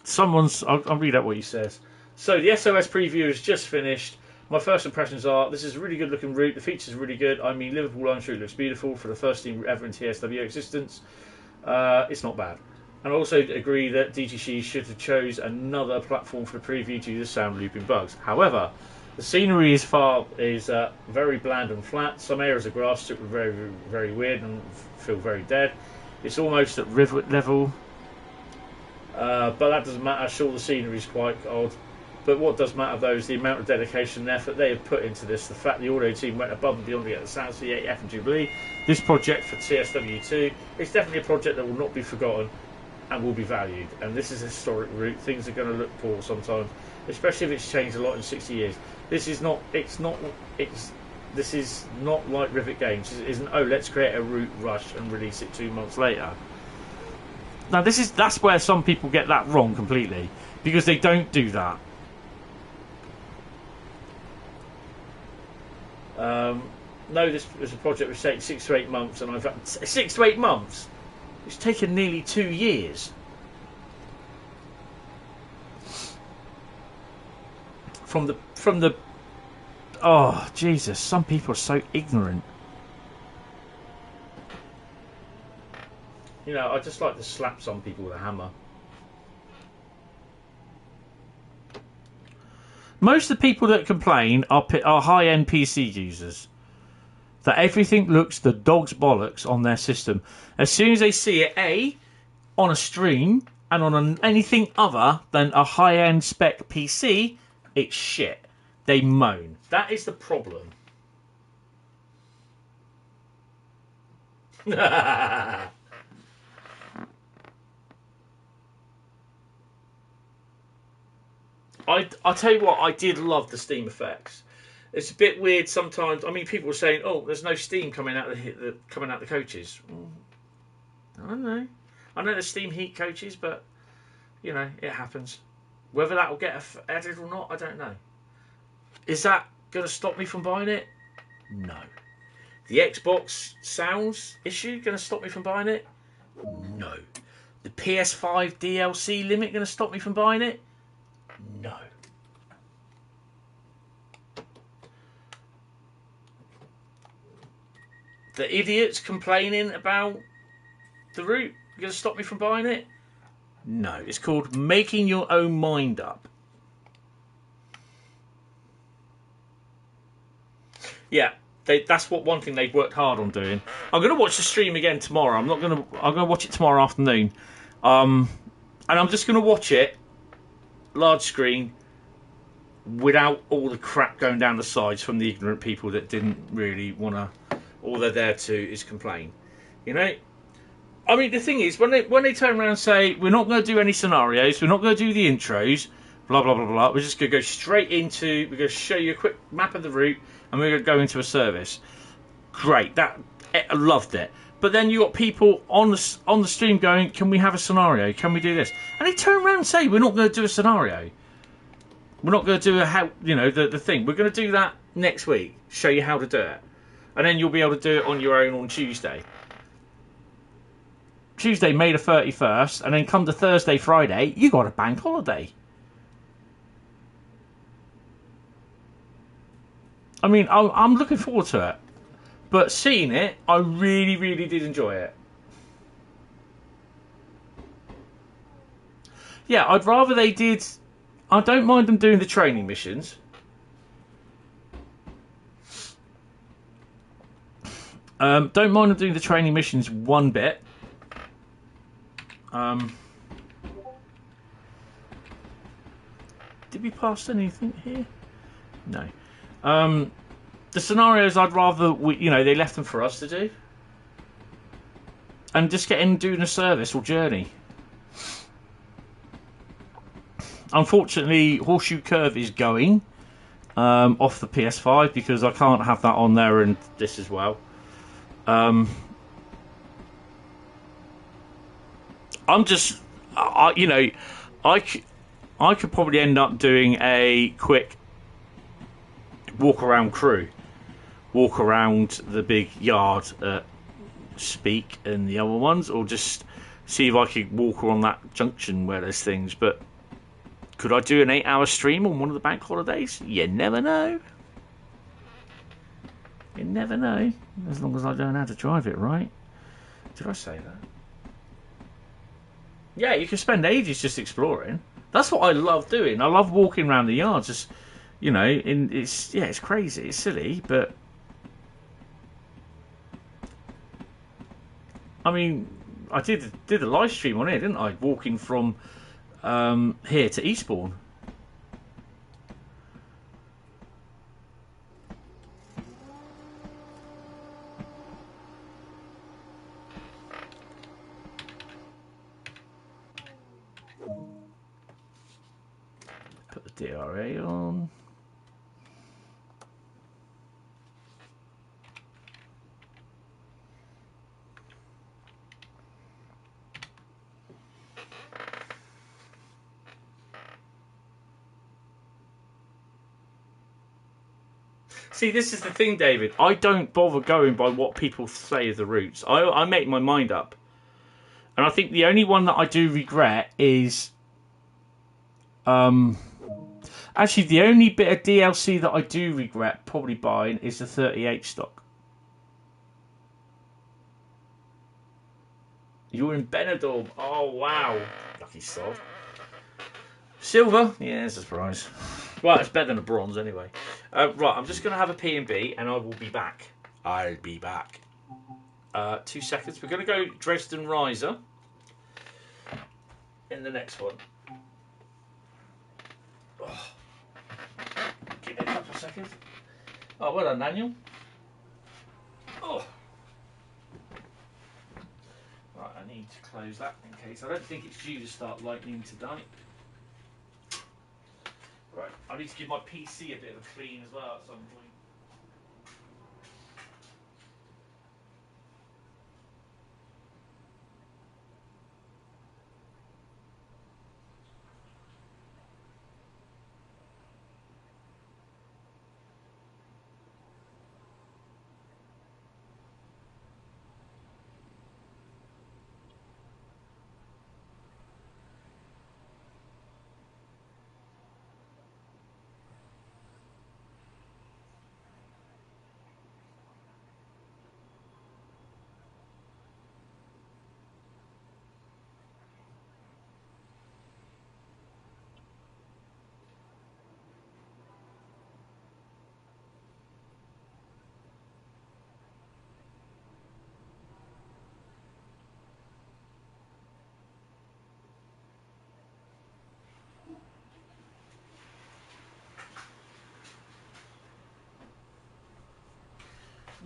S1: So, I'll read out what he says. So, the SOS preview is just finished. My first impressions are, this is a really good looking route, the features are really good. I mean, Liverpool Lime Street looks beautiful for the first team ever in TSW existence. It's not bad. and also agree that DTC should have chose another platform for the preview due to the sound looping bugs. However, the scenery is very bland and flat. Some areas of grass strip were very, very weird and feel very dead. It's almost at river level, but that doesn't matter. Sure, the scenery is quite odd. But what does matter, though, is the amount of dedication and effort they have put into this. The fact the audio team went above and beyond to get the sound C8, F and Jubilee. This project for TSW2 is definitely a project that will not be forgotten and will be valued. And this is a historic route. Things are going to look poor sometimes, especially if it's changed a lot in 60 years. This is not like Rivet Games. It isn't, oh, let's create a route rush and release it 2 months later. Now, that's where some people get that wrong completely, because they don't do that. No, this was a project which takes 6 to 8 months, and I've had 6 to 8 months. It's taken nearly 2 years. From the oh Jesus, some people are so ignorant. You know, I just like to slap some people with a hammer. Most of the people that complain are high-end PC users. That everything looks the dog's bollocks on their system. As soon as they see it, on a stream and on anything other than a high-end spec PC, it's shit. They moan. That is the problem. I'll tell you what, I did love the Steam effects. It's a bit weird sometimes. I mean, people were saying, "Oh, there's no steam coming out the coaches." I don't know. I know there's steam heat coaches, but you know, it happens. Whether that will get added or not, I don't know. Is that going to stop me from buying it? No. The Xbox sounds issue going to stop me from buying it? No. The PS5 DLC limit going to stop me from buying it? No. The idiots complaining about the route going to stop me from buying it? No. It's called making your own mind up. Yeah, that's one thing they've worked hard on doing. I'm going to watch the stream again tomorrow. I'm going to watch it tomorrow afternoon. And I'm just going to watch it large screen without all the crap going down the sides from the ignorant people that didn't really want to. All they're there to is complain. You know? I mean, the thing is, when they turn around and say, we're not going to do any scenarios, we're not going to do the intros, blah, blah, blah, blah, we're just going to go straight into, we're going to show you a quick map of the route, and we're going to go into a service. Great. I loved it. But then you got people on the stream going, can we have a scenario? Can we do this? And they turn around and say, we're not going to do a scenario. We're not going to do the thing. We're going to do that next week. Show you how to do it. And then you'll be able to do it on your own on Tuesday. Tuesday, May the 31st, and then come to Thursday, Friday, you got a bank holiday. I mean, I'm looking forward to it. But seeing it, I really, really did enjoy it. Yeah, I'd rather they did... I don't mind them doing the training missions. Don't mind them doing the training missions one bit. Did we pass anything here? No. The scenarios I'd rather they left them for us to do, and just get in and doing a service or journey. Unfortunately, Horseshoe Curve is going off the PS5 because I can't have that on there and this as well. I could probably end up doing a quick walk around the big yard at Speak and the other ones, or just see if I could walk around that junction where there's things. But could I do an 8-hour stream on one of the bank holidays? You never know. You never know. As long as I learn how to drive it right. Did I say that? Yeah, you can spend ages just exploring. That's what I love doing. I love walking around the yards, just it's crazy, it's silly, but I mean, I did a live stream on it, didn't I? Walking from here to Eastbourne. Put the DRA on. See, this is the thing, David. I don't bother going by what people say of the routes. I make my mind up. And I think the only one that I do regret is... actually, the only bit of DLC that I do regret probably buying is the 38 stock. You're in Benidorm. Oh, wow. Lucky sod. Silver? Yeah, it's a surprise. Right, it's better than a bronze anyway. Right, I'm just going to have a P&B and I will be back. I'll be back. 2 seconds. We're going to go Dresden Riesa in the next one. Oh. Give me a couple of seconds. Oh, well done, Daniel. Oh. Right, I need to close that in case. I don't think it's due to start lightning tonight. Right, I need to give my PC a bit of a clean as well at some point.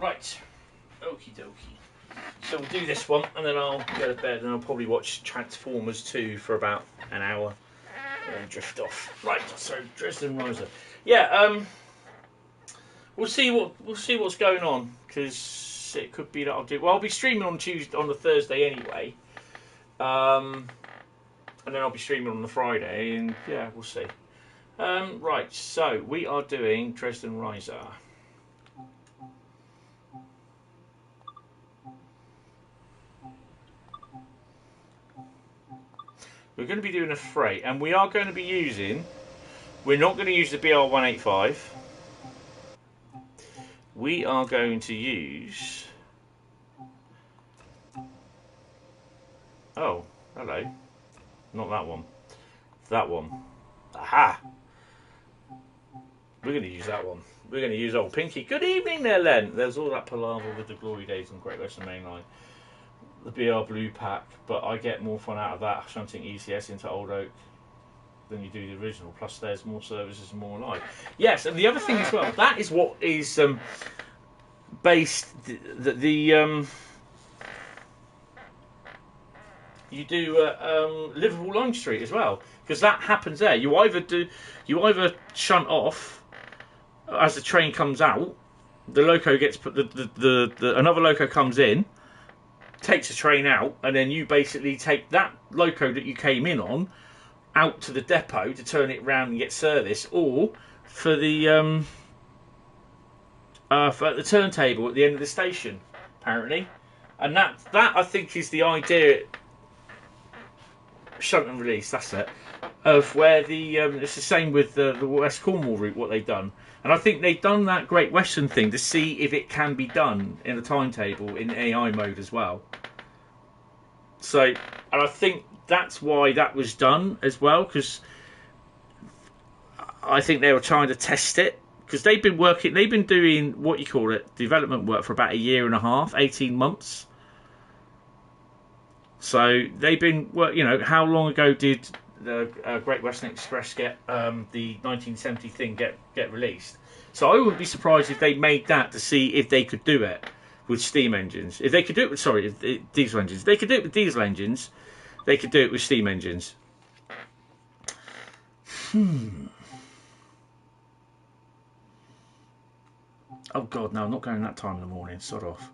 S1: Right, okie dokie. So we'll do this one and then I'll go to bed and I'll probably watch Transformers 2 for about an hour and then drift off. Right, so Dresden Riesa. Yeah, we'll see what's going on because it could be that I'll do. Well, I'll be streaming on the Thursday anyway, and then I'll be streaming on the Friday, and yeah, we'll see. Right, so we are doing Dresden Riesa. We're going to be doing a freight, and we are going to be using... We're not going to use the BR185. We are going to use... Oh, hello. Not that one. That one. Aha! We're going to use that one. We're going to use old Pinky. Good evening there, Len. There's all that palaver with the glory days on Great Western Main Line. The BR Blue Pack, but I get more fun out of that shunting ECS into Old Oak than you do the original. Plus, there's more services and more live. Yes, and the other thing as well, that is what is based you do Liverpool Lime Street as well, because that happens there. You either shunt off as the train comes out, the loco gets put, another loco comes in, takes a train out, and then you basically take that loco that you came in on out to the depot to turn it round and get service, or for the turntable at the end of the station, apparently. And that I think is the idea. Shunt and release, that's it. Of where it's the same with the West Cornwall route, what they've done. And I think they've done that Great Western thing to see if it can be done in a timetable in AI mode as well. So, and I think that's why that was done as well, because I think they were trying to test it, because they've been doing what you call it, development work for about a year and a half, 18 months. So they've been, well, you know, how long ago did the Great Western Express get the 1970 thing get released? So I wouldn't be surprised if they made that to see if they could do it with steam engines. If they could do it with, diesel engines. If they could do it with diesel engines, they could do it with steam engines. Oh God, no, I'm not going that time in the morning. Sod off.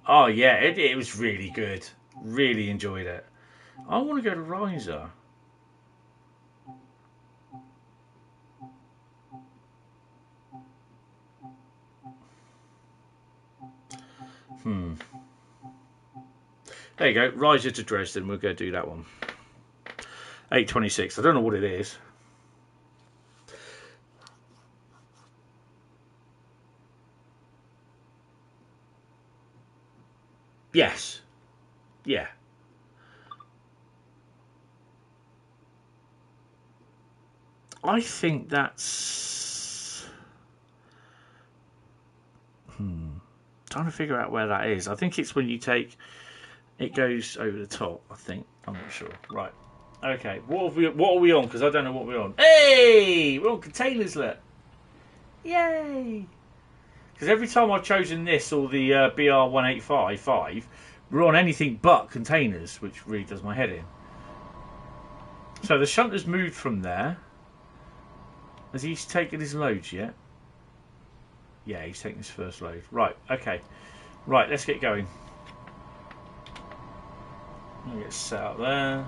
S1: Oh yeah, it was really good. Really enjoyed it. I want to go to Riesa. There you go, Riesa to Dresden. We'll go do that one. 8:26. I don't know what it is. Yes. Yeah. I think that's... Trying to figure out where that is. I think it's when you take... It goes over the top, I think. I'm not sure. Right. Okay. What are we on? Because I don't know what we're on. Hey! We're on containers, look. Yay! Because every time I've chosen this or the BR1855, we're on anything but containers, which really does my head in. So the shunter's moved from there. Has he taken his loads yet? Yeah, he's taking his first load. Right, okay. Right, let's get going. I'll get set up there.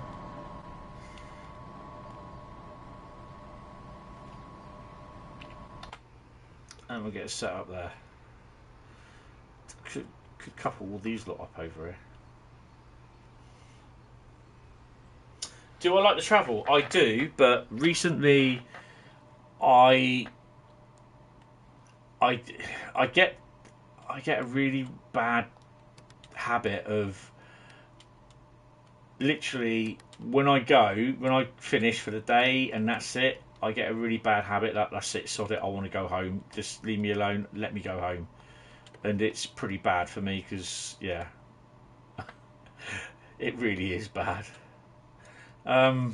S1: And we'll get it set up there. Could couple all these lot up over here. Do I like the travel? I do, but recently I get a really bad habit of literally when I finish for the day and that's it, I get a really bad habit that that's it, sod it, I want to go home, just leave me alone, let me go home. And it's pretty bad for me because, yeah, it really is bad. Oh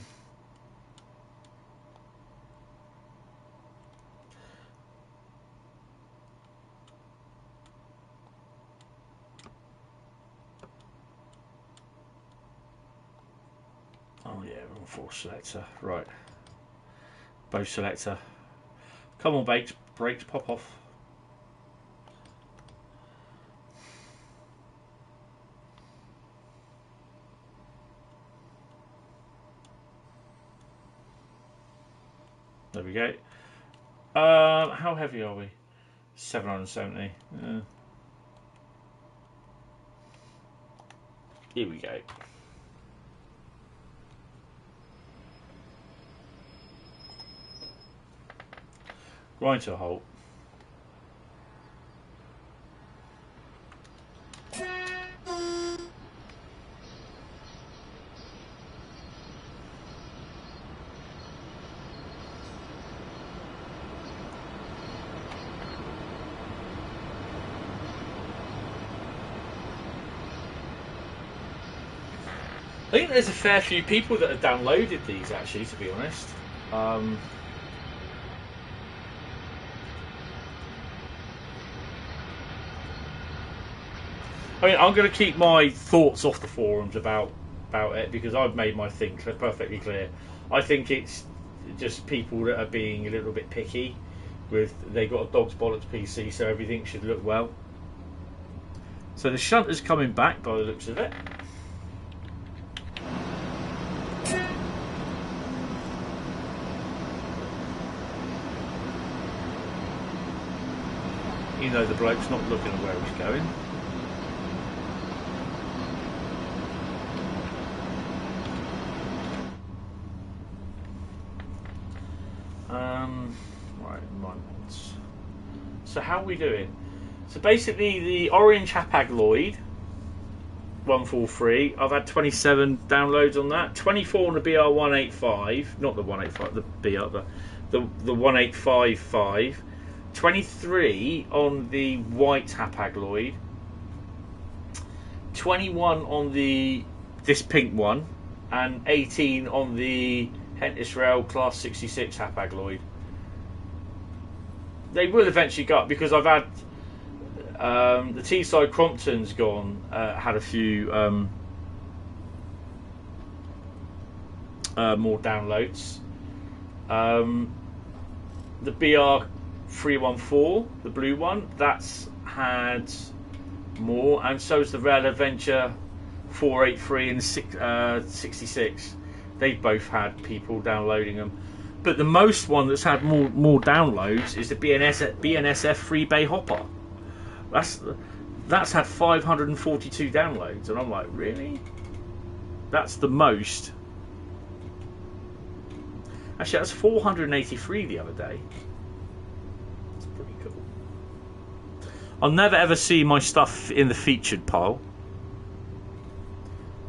S1: yeah, we're on force selector, right. Bow selector. Come on, brakes, pop off. There we go. How heavy are we? 770. Here we go. Grind to a halt. I think there's a fair few people that have downloaded these actually, to be honest. I mean, I'm going to keep my thoughts off the forums about it because I've made my thing perfectly clear. I think it's just people that are being a little bit picky with they got a dog's bollocks PC, so everything should look well. So the shunter's coming back by the looks of it. You know the bloke's not looking at where he's going. Right, months. So how are we doing? So basically, the orange Hapag-Lloyd 143. I've had 27 downloads on that. 24 on the BR185, not the 185, the BR, the 1855. 23 on the white Hapag-Lloyd. 21 on this pink one, and 18 on the Hentis Rail Class 66 Hapag-Lloyd. They will eventually go up because I've had the Teesside Crompton's gone, had a few more downloads. The BR314, the blue one, that's had more, and so is the Rail Adventure 483 and 66. They've both had people downloading them, but the most one that's had more downloads is the BNSF Free Bay Hopper. That's had 542 downloads, and I'm like, really? That's the most. Actually, that's 483 the other day. That's pretty cool. I'll never ever see my stuff in the featured pile.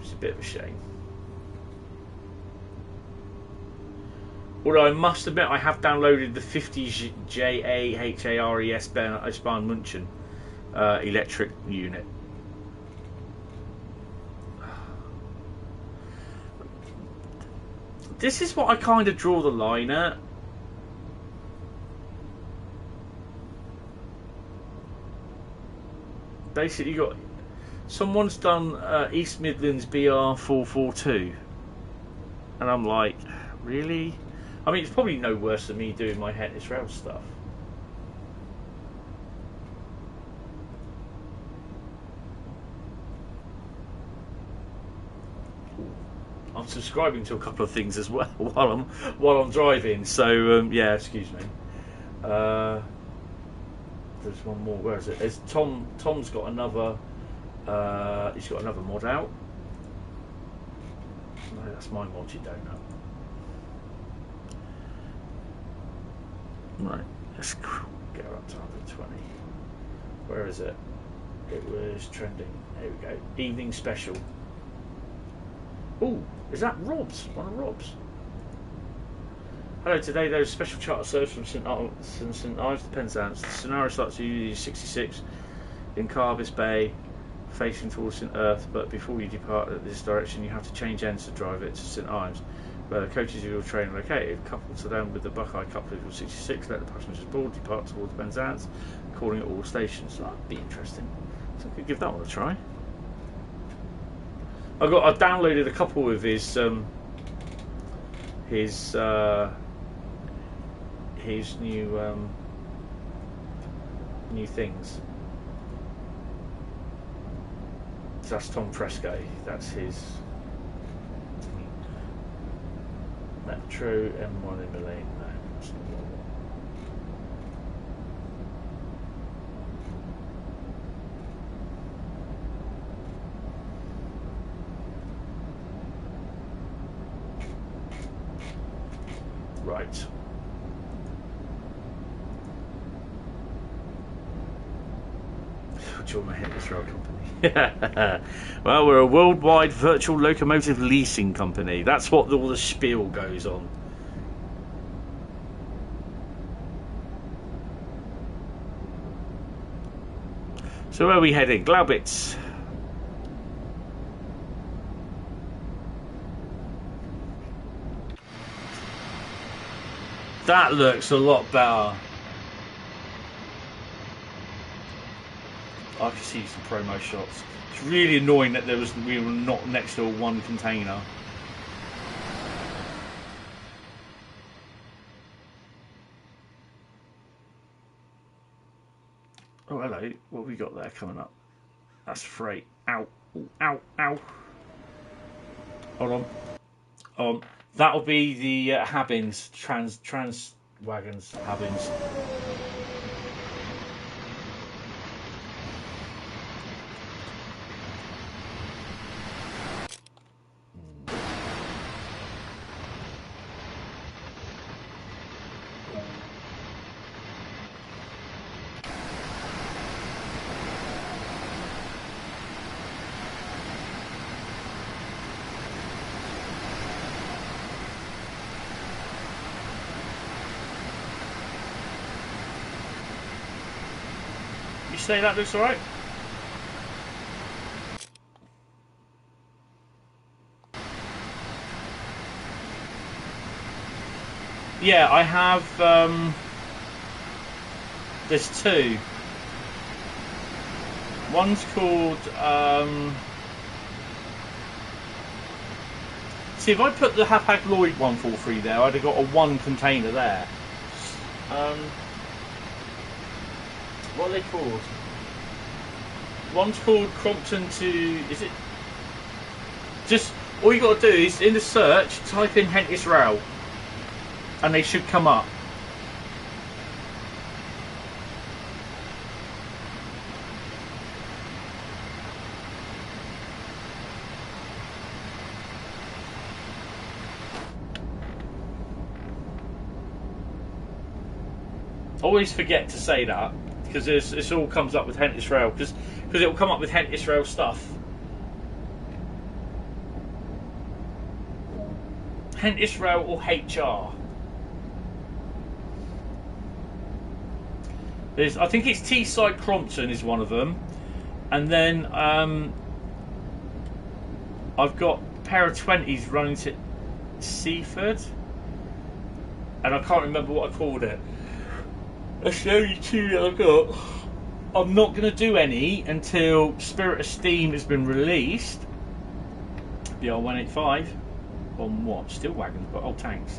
S1: It's a bit of a shame. Although I must admit, I have downloaded the 50 JAHARES Bahn München electric unit. This is what I kind of draw the line at. Basically, you got someone's done East Midlands BR442, and I'm like, really? I mean, it's probably no worse than me doing my Hentis Rail stuff. I'm subscribing to a couple of things as well while I'm driving. So yeah, excuse me. There's one more. Where is it? There's Tom's got another. He's got another mod out. No, that's my mod. You don't know. Right. Let's get up to 120. Where is it? It was trending. There we go. Evening special. Oh, is that Rob's? One of Rob's. Hello, today there's a special charter service from St Ives to Penzance. The scenario starts at U66 in Carvis Bay, facing towards St Earth, but before you depart at this direction, you have to change ends to drive it to St Ives, where the coaches of your train are located. Coupled to them with the Buckeye coupler of 66, let the passengers board, depart towards Penzance, calling at all stations. So that'd be interesting. So I could give that one a try. I downloaded a couple of his new things. So that's Tom Fresco. That's his Metro M1 in Milan. No, that's not the one. Right. Join my Hentis Rail company. Well, we're a worldwide virtual locomotive leasing company. That's what all the spiel goes on. So where are we heading? Glaubitz. That looks a lot better. I can see some promo shots. It's really annoying that we were not next to one container. Oh, hello. What have we got there coming up? That's freight. Ow. Ooh, ow. Ow. Hold on. That'll be the Habins, trans wagons, Habins. say that looks alright? Yeah, I have, there's two. One's called, see, if I put the Hapag-Lloyd 143 there, I'd have got a one container there. What are they called? One's called Crompton to, is it? Just, all you got to do is, in the search, type in Hentis Rail. And they should come up. Always forget to say that, because this all comes up with Hentis Rail, because it will come up with Hentis Rail stuff. Hentis Rail or HR. I think it's Teesside Crompton is one of them, and then I've got a pair of 20s running to Seaford, and I can't remember what I called it. That's the only two that I've got. I'm not going to do any until Spirit of Steam has been released. The R185 on what? Steel wagons, but old tanks.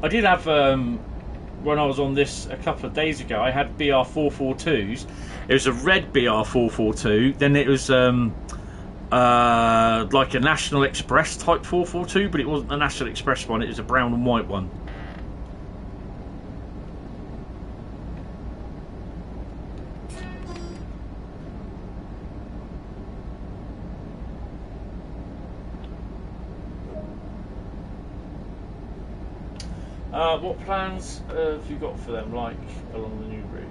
S1: I did have, when I was on this a couple of days ago, I had BR442s. It was a red BR442, then it was like a National Express type 442, but it wasn't a National Express one, it was a brown and white one. What plans have you got for them, like along the new route?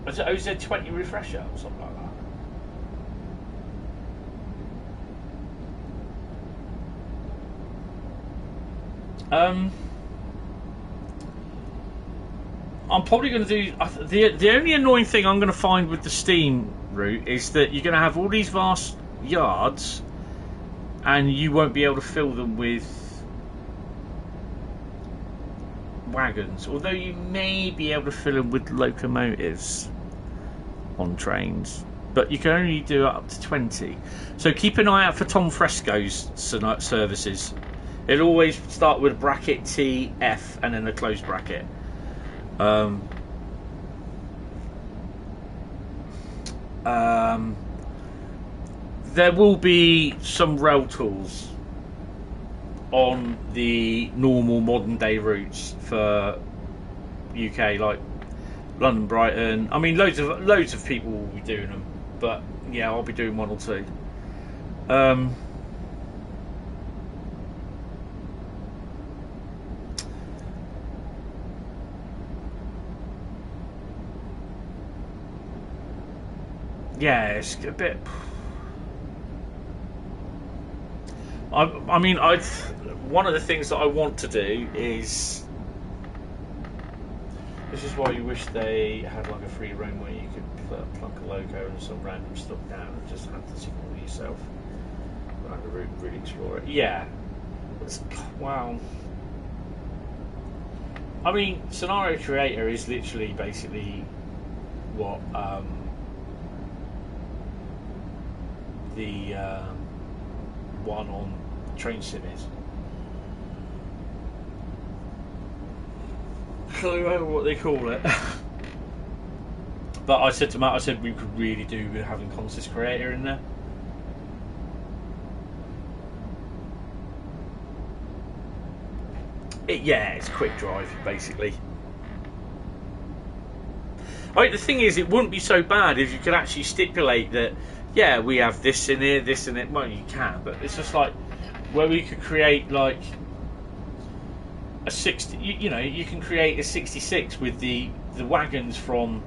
S1: Was it OZ20 refresher or something like that? I'm probably going to do the only annoying thing I'm going to find with the Steam route is that you're going to have all these vast yards and you won't be able to fill them with wagons, although you may be able to fill them with locomotives on trains, but you can only do up to 20. So keep an eye out for Tom Fresco's services. It'll always start with a bracket TF and then a closed bracket. There will be some rail tools on the normal modern day routes for UK, like London, Brighton. I mean, loads of people will be doing them, but yeah, I'll be doing one or two. Yeah, it's a bit. I mean, one of the things that I want to do is, this is why you wish they had like a free roam where you could plunk a logo and some random stuff down and just have to signal yourself around the route and really explore it. Yeah, wow. I mean, Scenario Creator is literally basically what the one on Train Sim is. I can't remember what they call it. But I said to Matt, I said we could really do with having Consist Creator in there. Yeah, it's quick drive basically. The thing is, it wouldn't be so bad if you could actually stipulate that, yeah, we have this in here, this in it. Well, you can, but it's just like where we could create like a 60. You know, you can create a 66 with the wagons from.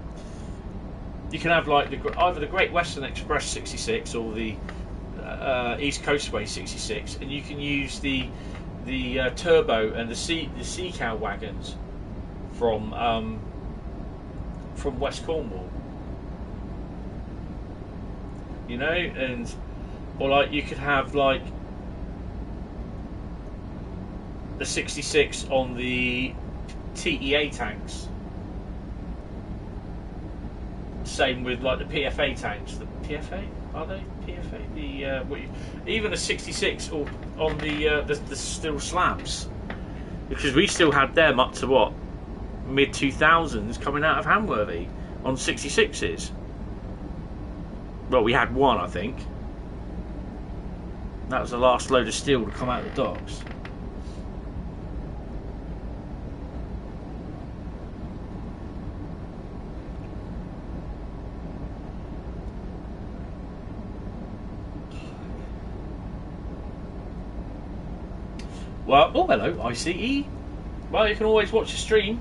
S1: You can have like either the Great Western Express 66 or the East Coastway 66, and you can use the turbo and the sea cow wagons from West Cornwall. You know, and or like you could have like the 66 on the TEA tanks. Same with like the PFA tanks. The PFA, are they PFA? Even a 66 or on the steel slabs, because we still had them up to what, mid 2000s coming out of Hamworthy on 66s. Well, we had one, I think. That was the last load of steel to come out of the docks. Well, oh hello, ICE. Well, you can always watch the stream.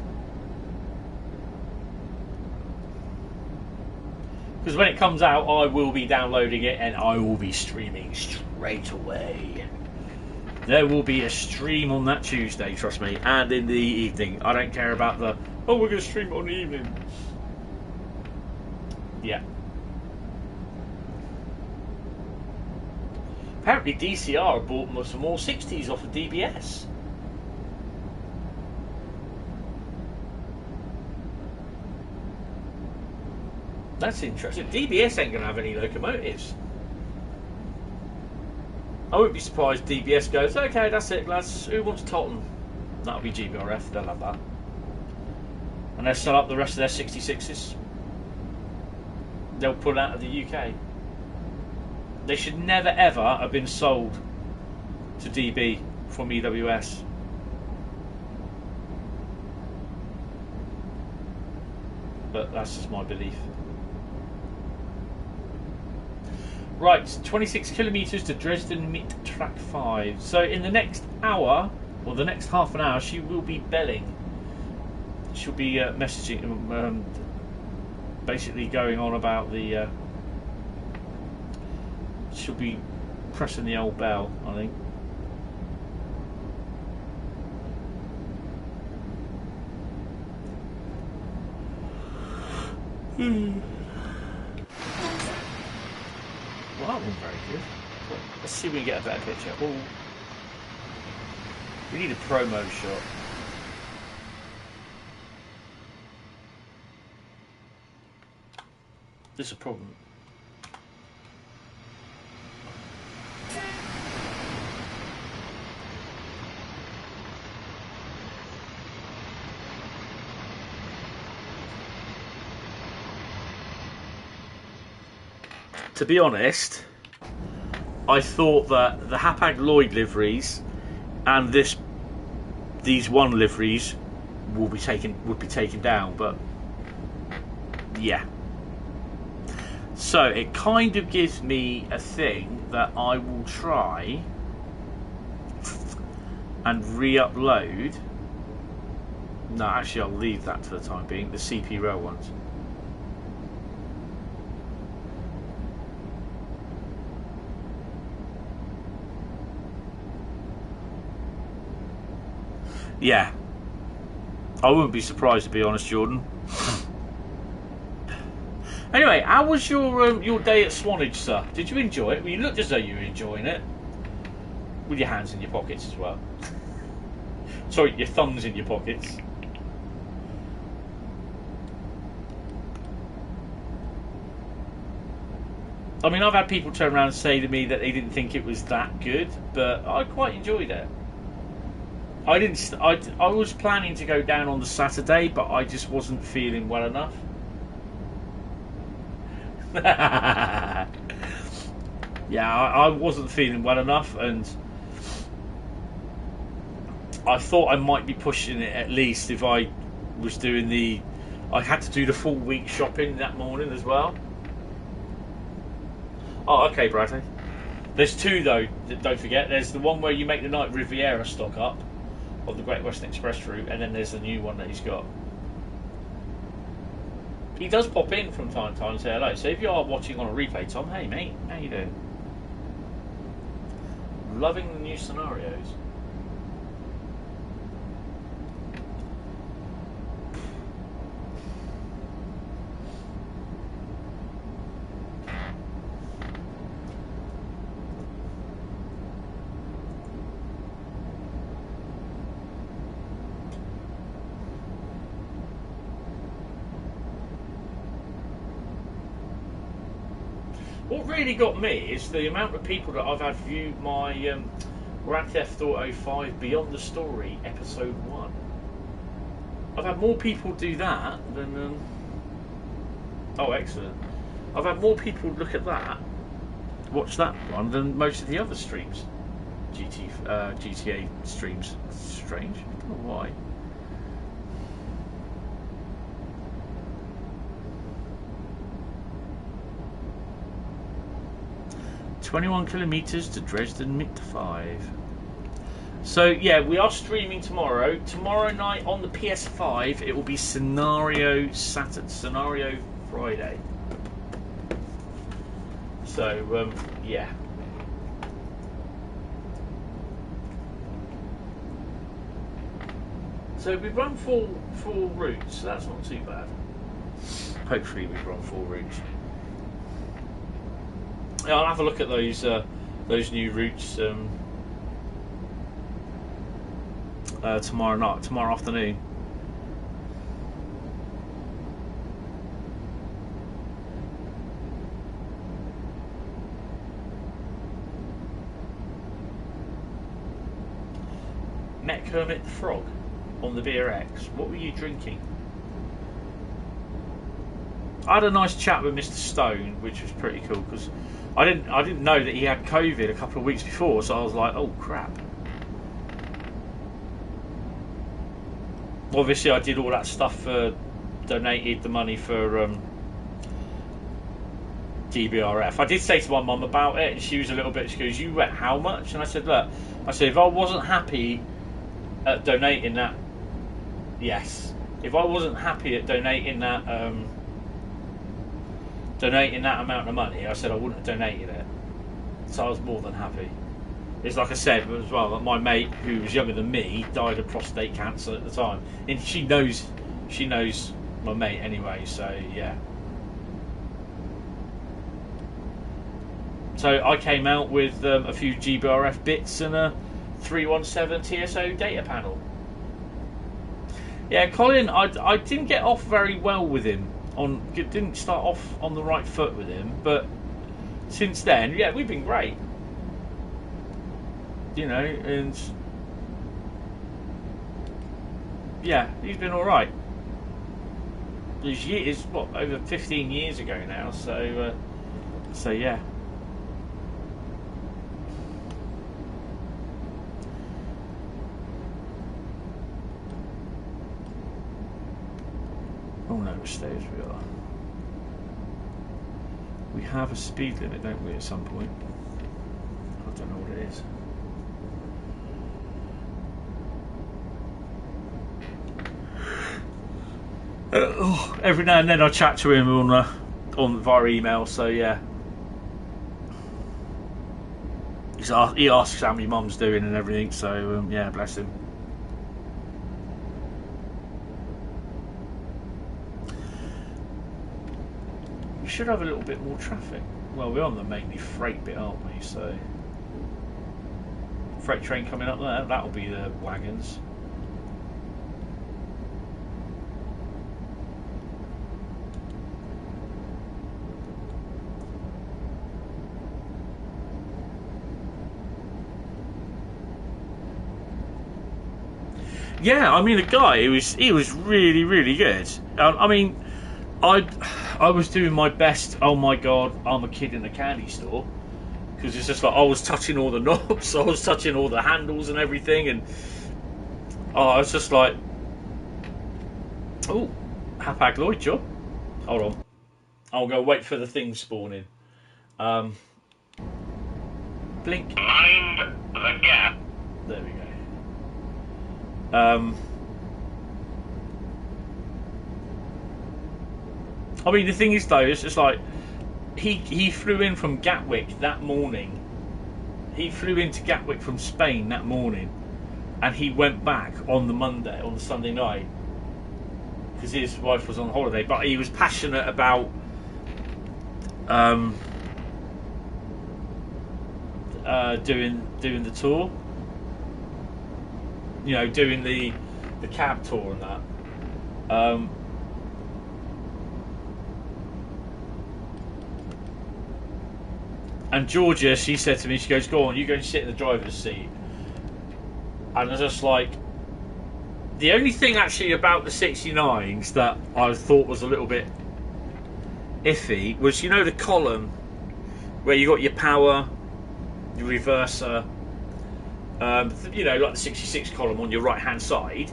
S1: Because when it comes out, I will be downloading it and I will be streaming straight away. There will be a stream on that Tuesday, trust me, and in the evening. I don't care about the, oh, we're going to stream it on the evening. Yeah. Apparently DCR bought some more 60s off of DBS. That's interesting. DBS ain't going to have any locomotives. I wouldn't be surprised DBS goes, okay, that's it, lads. Who wants Totten? That'll be GBRF, they'll have that. And they'll sell up the rest of their 66s. They'll pull out of the UK. They should never ever have been sold to DB from EWS. But that's just my belief. Right, 26 kilometres to Dresden meet track 5. So in the next hour, or the next half an hour, she will be belling. She'll be messaging, basically going on about the... she'll be pressing the old bell, I think. Well, that wasn't very good. Let's see if we can get a better picture. Oh, we need a promo shot. There's a problem. To be honest, I thought that the Hapag Lloyd liveries and these one liveries would be taken down, but yeah. So it kind of gives me a thing that I will try and re-upload. No, actually I'll leave that for the time being, the CP Rail ones. Yeah, I wouldn't be surprised, to be honest, Jordan. Anyway, how was your day at Swanage, sir? Did you enjoy it? Well, you looked as though you were enjoying it, with your hands in your pockets as well. Sorry, your thumbs in your pockets. I mean, I've had people turn around and say to me that they didn't think it was that good, but I quite enjoyed it. I was planning to go down on the Saturday, but I just wasn't feeling well enough. Yeah, I wasn't feeling well enough, and I thought I might be pushing it at least if I was doing I had to do the full week shopping that morning as well. Oh, okay, Bradley. There's two though, don't forget. There's the one where you make the night Riviera stock up of the Great Western Express route, and then there's the new one that he's got. He does pop in from time to time and say hello, so if you are watching on a replay, Tom, hey mate, how you doing? loving the new scenarios. What really got me is the amount of people that I've had view my Grand Theft Auto 5 Beyond the Story Episode 1. I've had more people do that than... oh, excellent. I've had more people look at that, watch that one, than most of the other streams. GTA streams. Strange. I don't know why. 21 kilometers to Dresden mit 5. So yeah, we are streaming tomorrow. Tomorrow night on the PS5, it will be Scenario Saturday, Scenario Friday. So yeah. So we've run four routes. So that's not too bad. Hopefully we've run 4 routes. Yeah, I'll have a look at those new routes tomorrow afternoon. Met Kermit the Frog on the BRX. What were you drinking? I had a nice chat with Mr. Stone, which was pretty cool because I didn't know that he had COVID a couple of weeks before, so I was like, oh crap. Obviously, I did all that stuff for, donated the money for DBRF. I did say to my mum about it, and she was a little bit. She goes, "You went how much?" And I said, "Look," I said, if I wasn't happy at donating that, yes. If I wasn't happy at donating that amount of money, I said I wouldn't have donated it. So I was more than happy. It's like I said as well, that my mate who was younger than me died of prostate cancer at the time, and she knows my mate anyway. So yeah. So I came out with a few GBRF bits and a 317 TSO data panel. Yeah, Colin, I didn't get off very well with him. Didn't start off on the right foot with him, but since then, yeah, we've been great. You know, and yeah, he's been all right. It's what, over 15 years ago now, so yeah. Oh no, stay as we are. We have a speed limit, don't we, at some point? I don't know what it is. Every now and then I chat to him on via email, so yeah. He asks how my mum's doing and everything, so yeah, bless him. We should have a little bit more traffic. Well, we're on the mainly freight bit, aren't we? So freight train coming up there, that'll be the wagons. Yeah, I mean, the guy, he was really, really good. I mean, I was doing my best. Oh my god, I'm a kid in a candy store, because it's just like I was touching all the knobs, I was touching all the handles and everything, and I was just like, oh, Hapag Lloyd job. Hold on, I'll go wait for the thing spawning. Blink.
S2: Mind the gap.
S1: There we go. I mean, the thing is though, it's just like he flew in from Gatwick that morning. he flew into Gatwick from Spain that morning, and he went back on the Sunday night, because his wife was on holiday. But he was passionate about doing the tour, you know, doing the cab tour and that. And Georgia, she said to me, she goes, "Go on, you go and sit in the driver's seat." And I was just like, the only thing actually about the 69s that I thought was a little bit iffy was, you know, the column where you got your power, your reverser, you know, like the 66 column on your right hand side.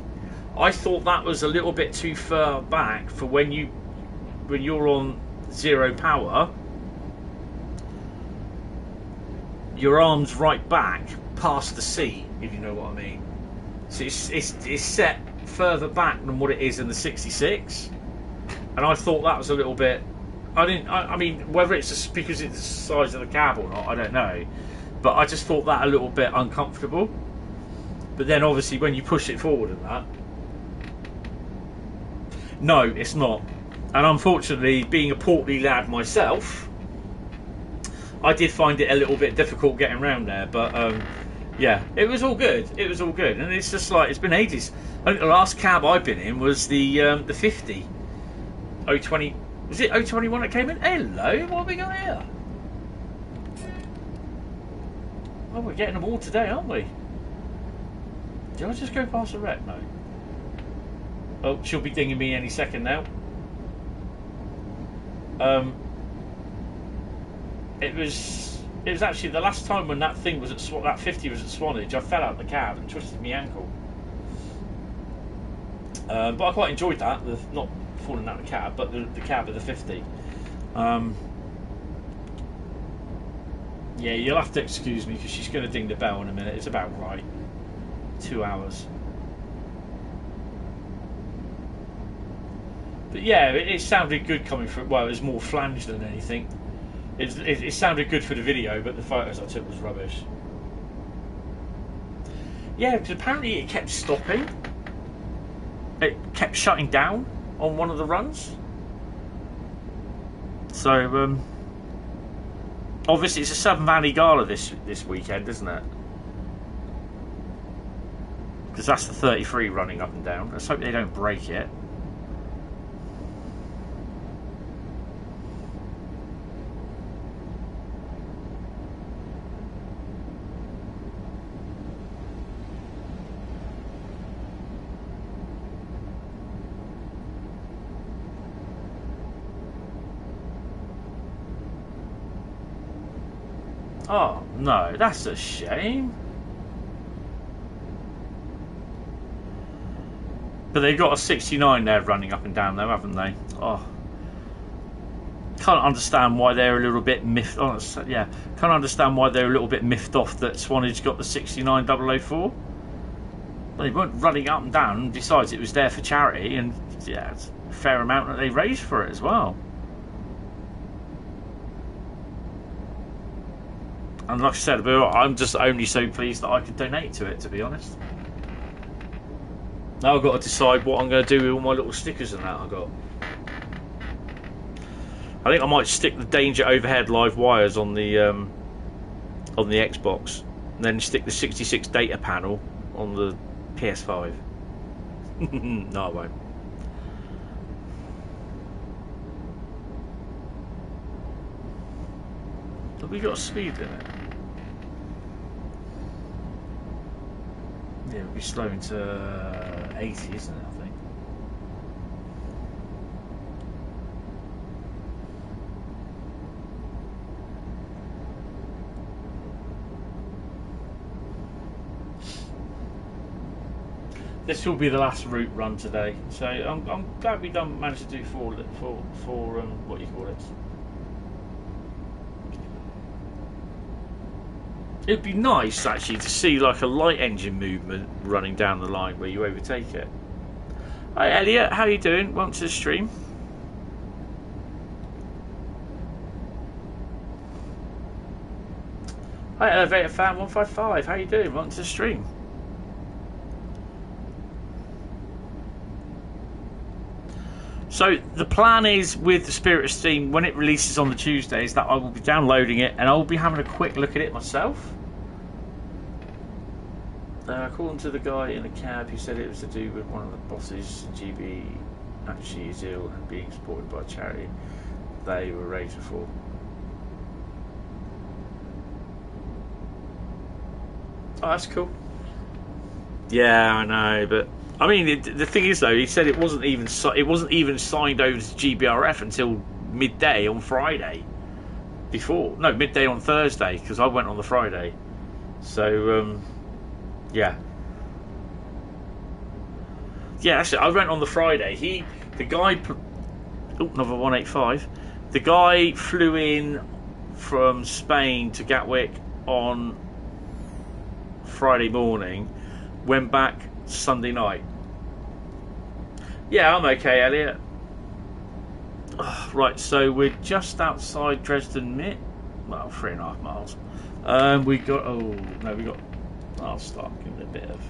S1: I thought that was a little bit too far back for when you're on zero power. Your arm's right back past the seat, if you know what I mean. So it's set further back than what it is in the 66, and I thought that was a little bit. I mean, whether it's just because it's the size of the cab or not, I don't know. But I just thought that a little bit uncomfortable. But then obviously when you push it forward and that, no, it's not. And unfortunately, being a portly lad myself, I did find it a little bit difficult getting around there. But yeah, it was all good. It was all good. And it's just like, it's been ages. I think the last cab I've been in was the 50. 020. Was it 021 that came in? Hello, what have we got here? Oh, we're getting them all today, aren't we? Did I just go past the wreck? No. Oh, she'll be dinging me any second now. It was actually the last time when that thing was at that 50 was at Swanage. I fell out of the cab and twisted my ankle. But I quite enjoyed that. Not falling out of the cab, but the cab of the 50. Yeah, you'll have to excuse me because she's going to ding the bell in a minute. It's about right. 2 hours. But yeah, it sounded good coming from. Well, it was more flange than anything. It sounded good for the video, but the photos I took was rubbish. Yeah, because apparently it kept stopping. It kept shutting down on one of the runs. So obviously it's a Southern Valley Gala this weekend, isn't it? Because that's the 33 running up and down. Let's hope they don't break it. Oh no, that's a shame. But they've got a 69 there running up and down though, haven't they? Oh, can't understand why they're a little bit miffed. Oh, yeah, can't understand why they're a little bit miffed off that Swanage got the 69004. Well, they weren't running up and down. Besides, it was there for charity, and yeah, it's a fair amount that they raised for it as well. And like I said, I'm just only so pleased that I could donate to it, to be honest. Now I've got to decide what I'm going to do with all my little stickers and that I got. I think I might stick the Danger Overhead live wires on the Xbox, and then stick the 66 data panel on the PS5. No, I won't. Have we got a speed limit? Yeah, we'll be slowing to 80, isn't it, I think? This will be the last route run today, so I'm glad we managed to do four what you call it. It'd be nice actually to see like a light engine movement running down the line where you overtake it. Hi Elliot, how you doing? Welcome to the stream. Hi, Elevator Fan 155. How you doing? Welcome to the stream. So the plan is with the Spirit of Steam, when it releases on the Tuesdays, that I will be downloading it and I will be having a quick look at it myself. According to the guy in the cab, he said it was to do with one of the bosses, GB, actually is ill and being supported by a charity they were raised for. Oh, that's cool. Yeah, I know, but I mean, the thing is though, he said it wasn't even signed over to GBRF until midday on Friday. Midday on Thursday, because I went on the Friday. So, yeah. Yeah, actually, I went on the Friday. Another 185. The guy flew in from Spain to Gatwick on Friday morning, went back Sunday night. Yeah, I'm okay, Elliot. Right, so we're just outside Dresden Mit. Well, 3.5 miles. I'll start giving it a bit of.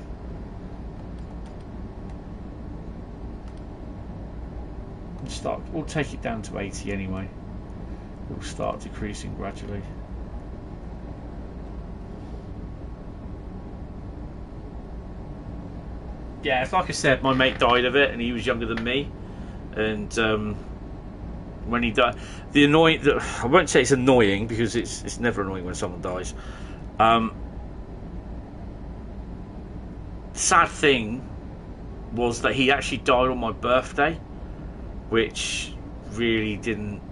S1: We'll take it down to 80 anyway. We'll start decreasing gradually. Yeah, it's like I said, my mate died of it, and he was younger than me. And when he died, I won't say it's annoying because it's never annoying when someone dies. Sad thing was that he actually died on my birthday, which really didn't.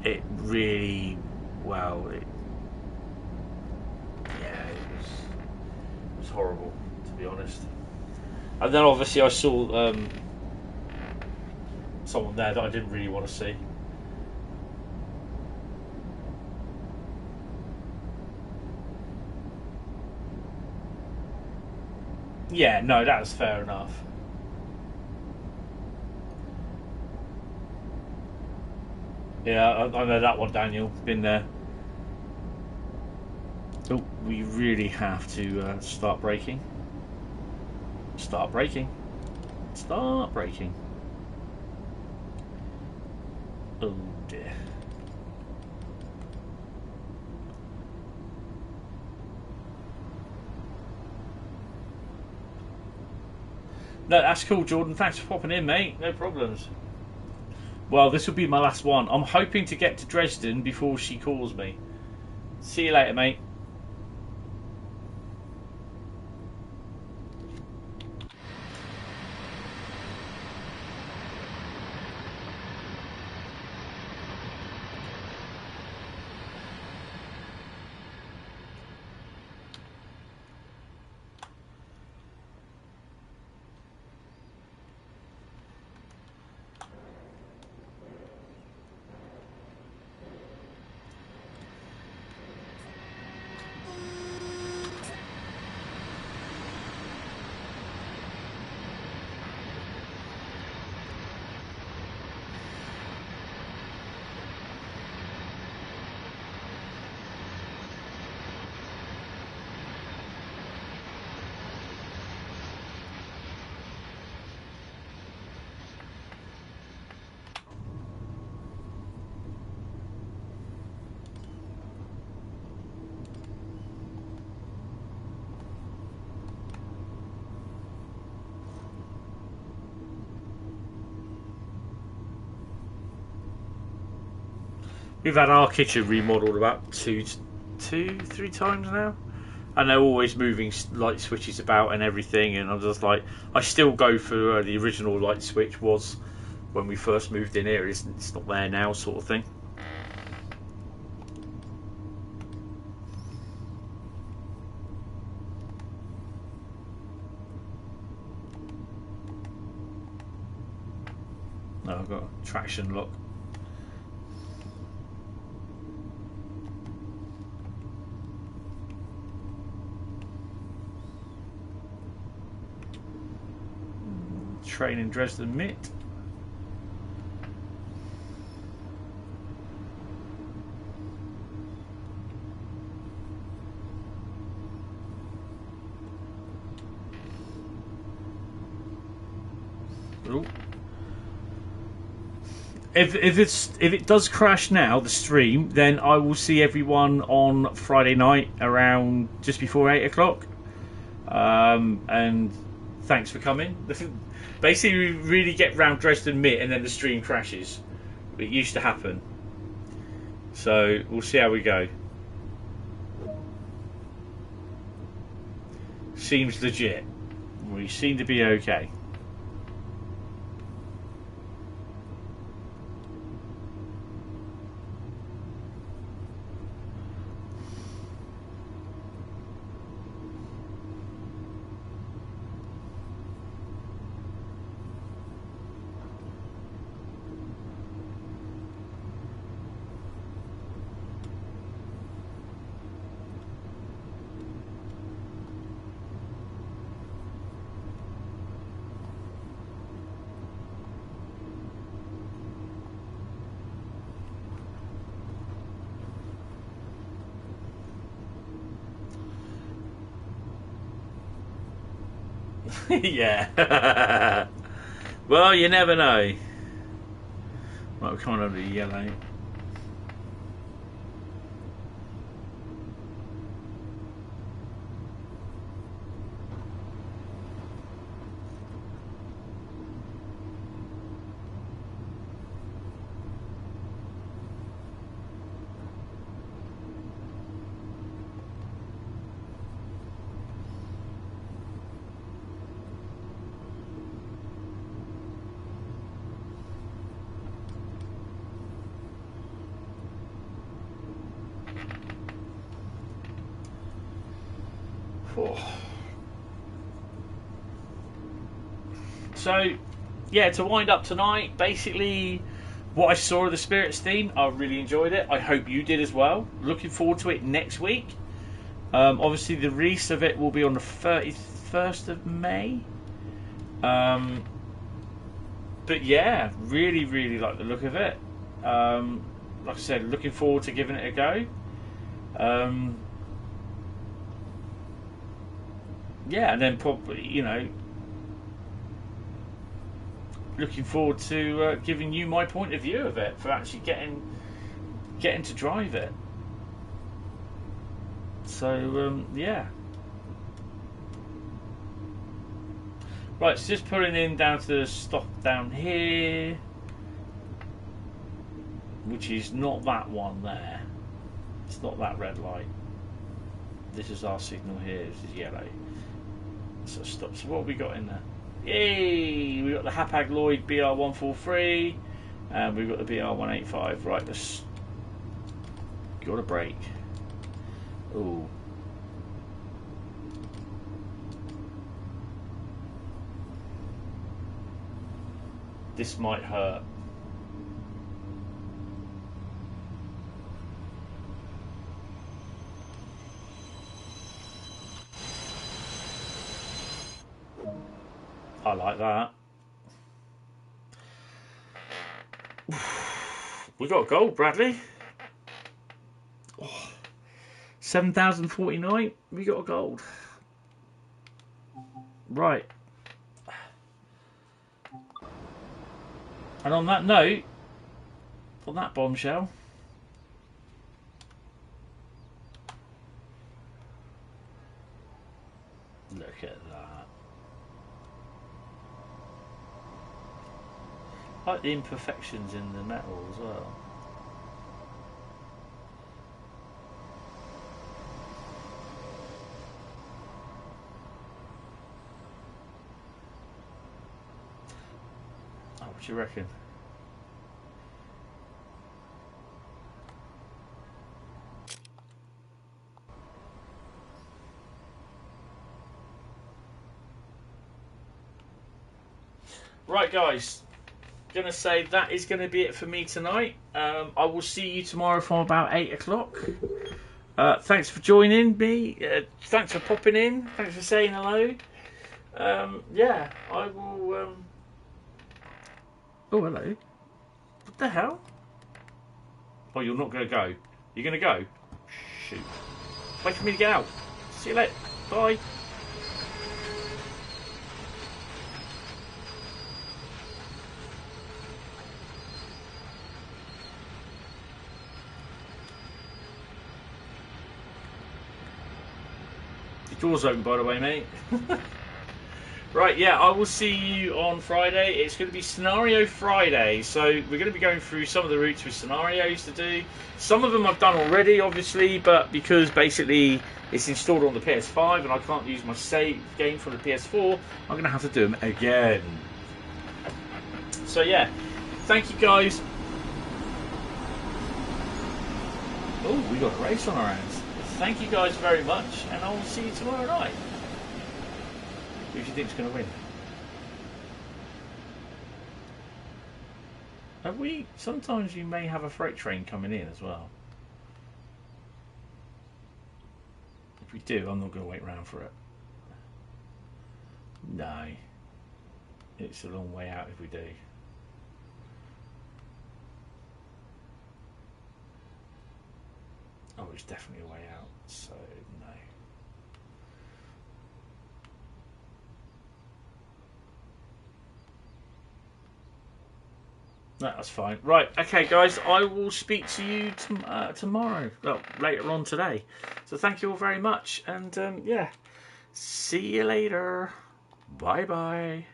S1: It really, well, it was horrible, to be honest. And then obviously I saw someone there that I didn't really want to see. Yeah, no, that's fair enough. Yeah, I know that one, Daniel. Been there. Oh, we really have to start braking. Start braking. Start braking. Oh dear. No, that's cool, Jordan. Thanks for popping in, mate. No problems. Well, this will be my last one. I'm hoping to get to Dresden before she calls me. See you later, mate. We've had our kitchen remodeled about two, 3 times now, and they're always moving light switches about and everything. And I'm just like, I still go for the original light switch was when we first moved in here. It's not there now, sort of thing. No, I've got traction lock. Train in Dresden Mit. Ooh. If it does crash now, the stream, then I will see everyone on Friday night around just before 8 o'clock. And thanks for coming. Basically, we really get round Dresden Mitt and then the stream crashes. It used to happen. So we'll see how we go. Seems legit. We seem to be okay. Yeah. Well, you never know. Right, we're coming over to yellow. So, yeah, to wind up tonight, basically what I saw of the Spirits theme, I really enjoyed it. I hope you did as well. Looking forward to it next week. Obviously, the release of it will be on the 31st of May. But yeah, really, really like the look of it. Like I said, looking forward to giving it a go. Yeah, and then probably, you know, looking forward to giving you my point of view of it, for actually getting to drive it. So yeah. Right, so just pulling in down to the stop down here, which is not that one there. It's not that red light. This is our signal here. This is yellow. So stop. So what have we got in there? Yay! We got the Hapag Lloyd BR143, and we've got the BR185. Right, let's got a break. Ooh. This might hurt. I like that. We got gold, Bradley. Oh, 7,049. We got a gold. Right. And on that note, on that bombshell, look at that. I like the imperfections in the metal as well. Oh, what do you reckon? Right, guys, gonna say that is gonna be it for me tonight. I will see you tomorrow from about 8 o'clock. Thanks for joining me. Thanks for popping in. Thanks for saying hello. Yeah, I will. Oh, hello. What the hell? Oh, you're not gonna go. You're gonna go? Shoot. Wait for me to get out. See you later. Bye. The door's open, by the way, mate. Right, yeah, I will see you on Friday. It's going to be Scenario Friday, so we're going to be going through some of the routes with scenarios to do. Some of them I've done already, obviously, but because basically it's installed on the PS5 and I can't use my save game from the PS4, I'm going to have to do them again. So yeah, thank you guys. Oh, we got a race on our hands. Thank you guys very much, and I will see you tomorrow night. Who do you think's going to win? Have we? Sometimes you may have a freight train coming in as well. If we do, I'm not going to wait around for it. No. It's a long way out if we do. Oh, it's definitely a way out, so no. No, that's fine. Right, okay, guys, I will speak to you tomorrow. Well, later on today. So thank you all very much, and yeah, see you later. Bye-bye.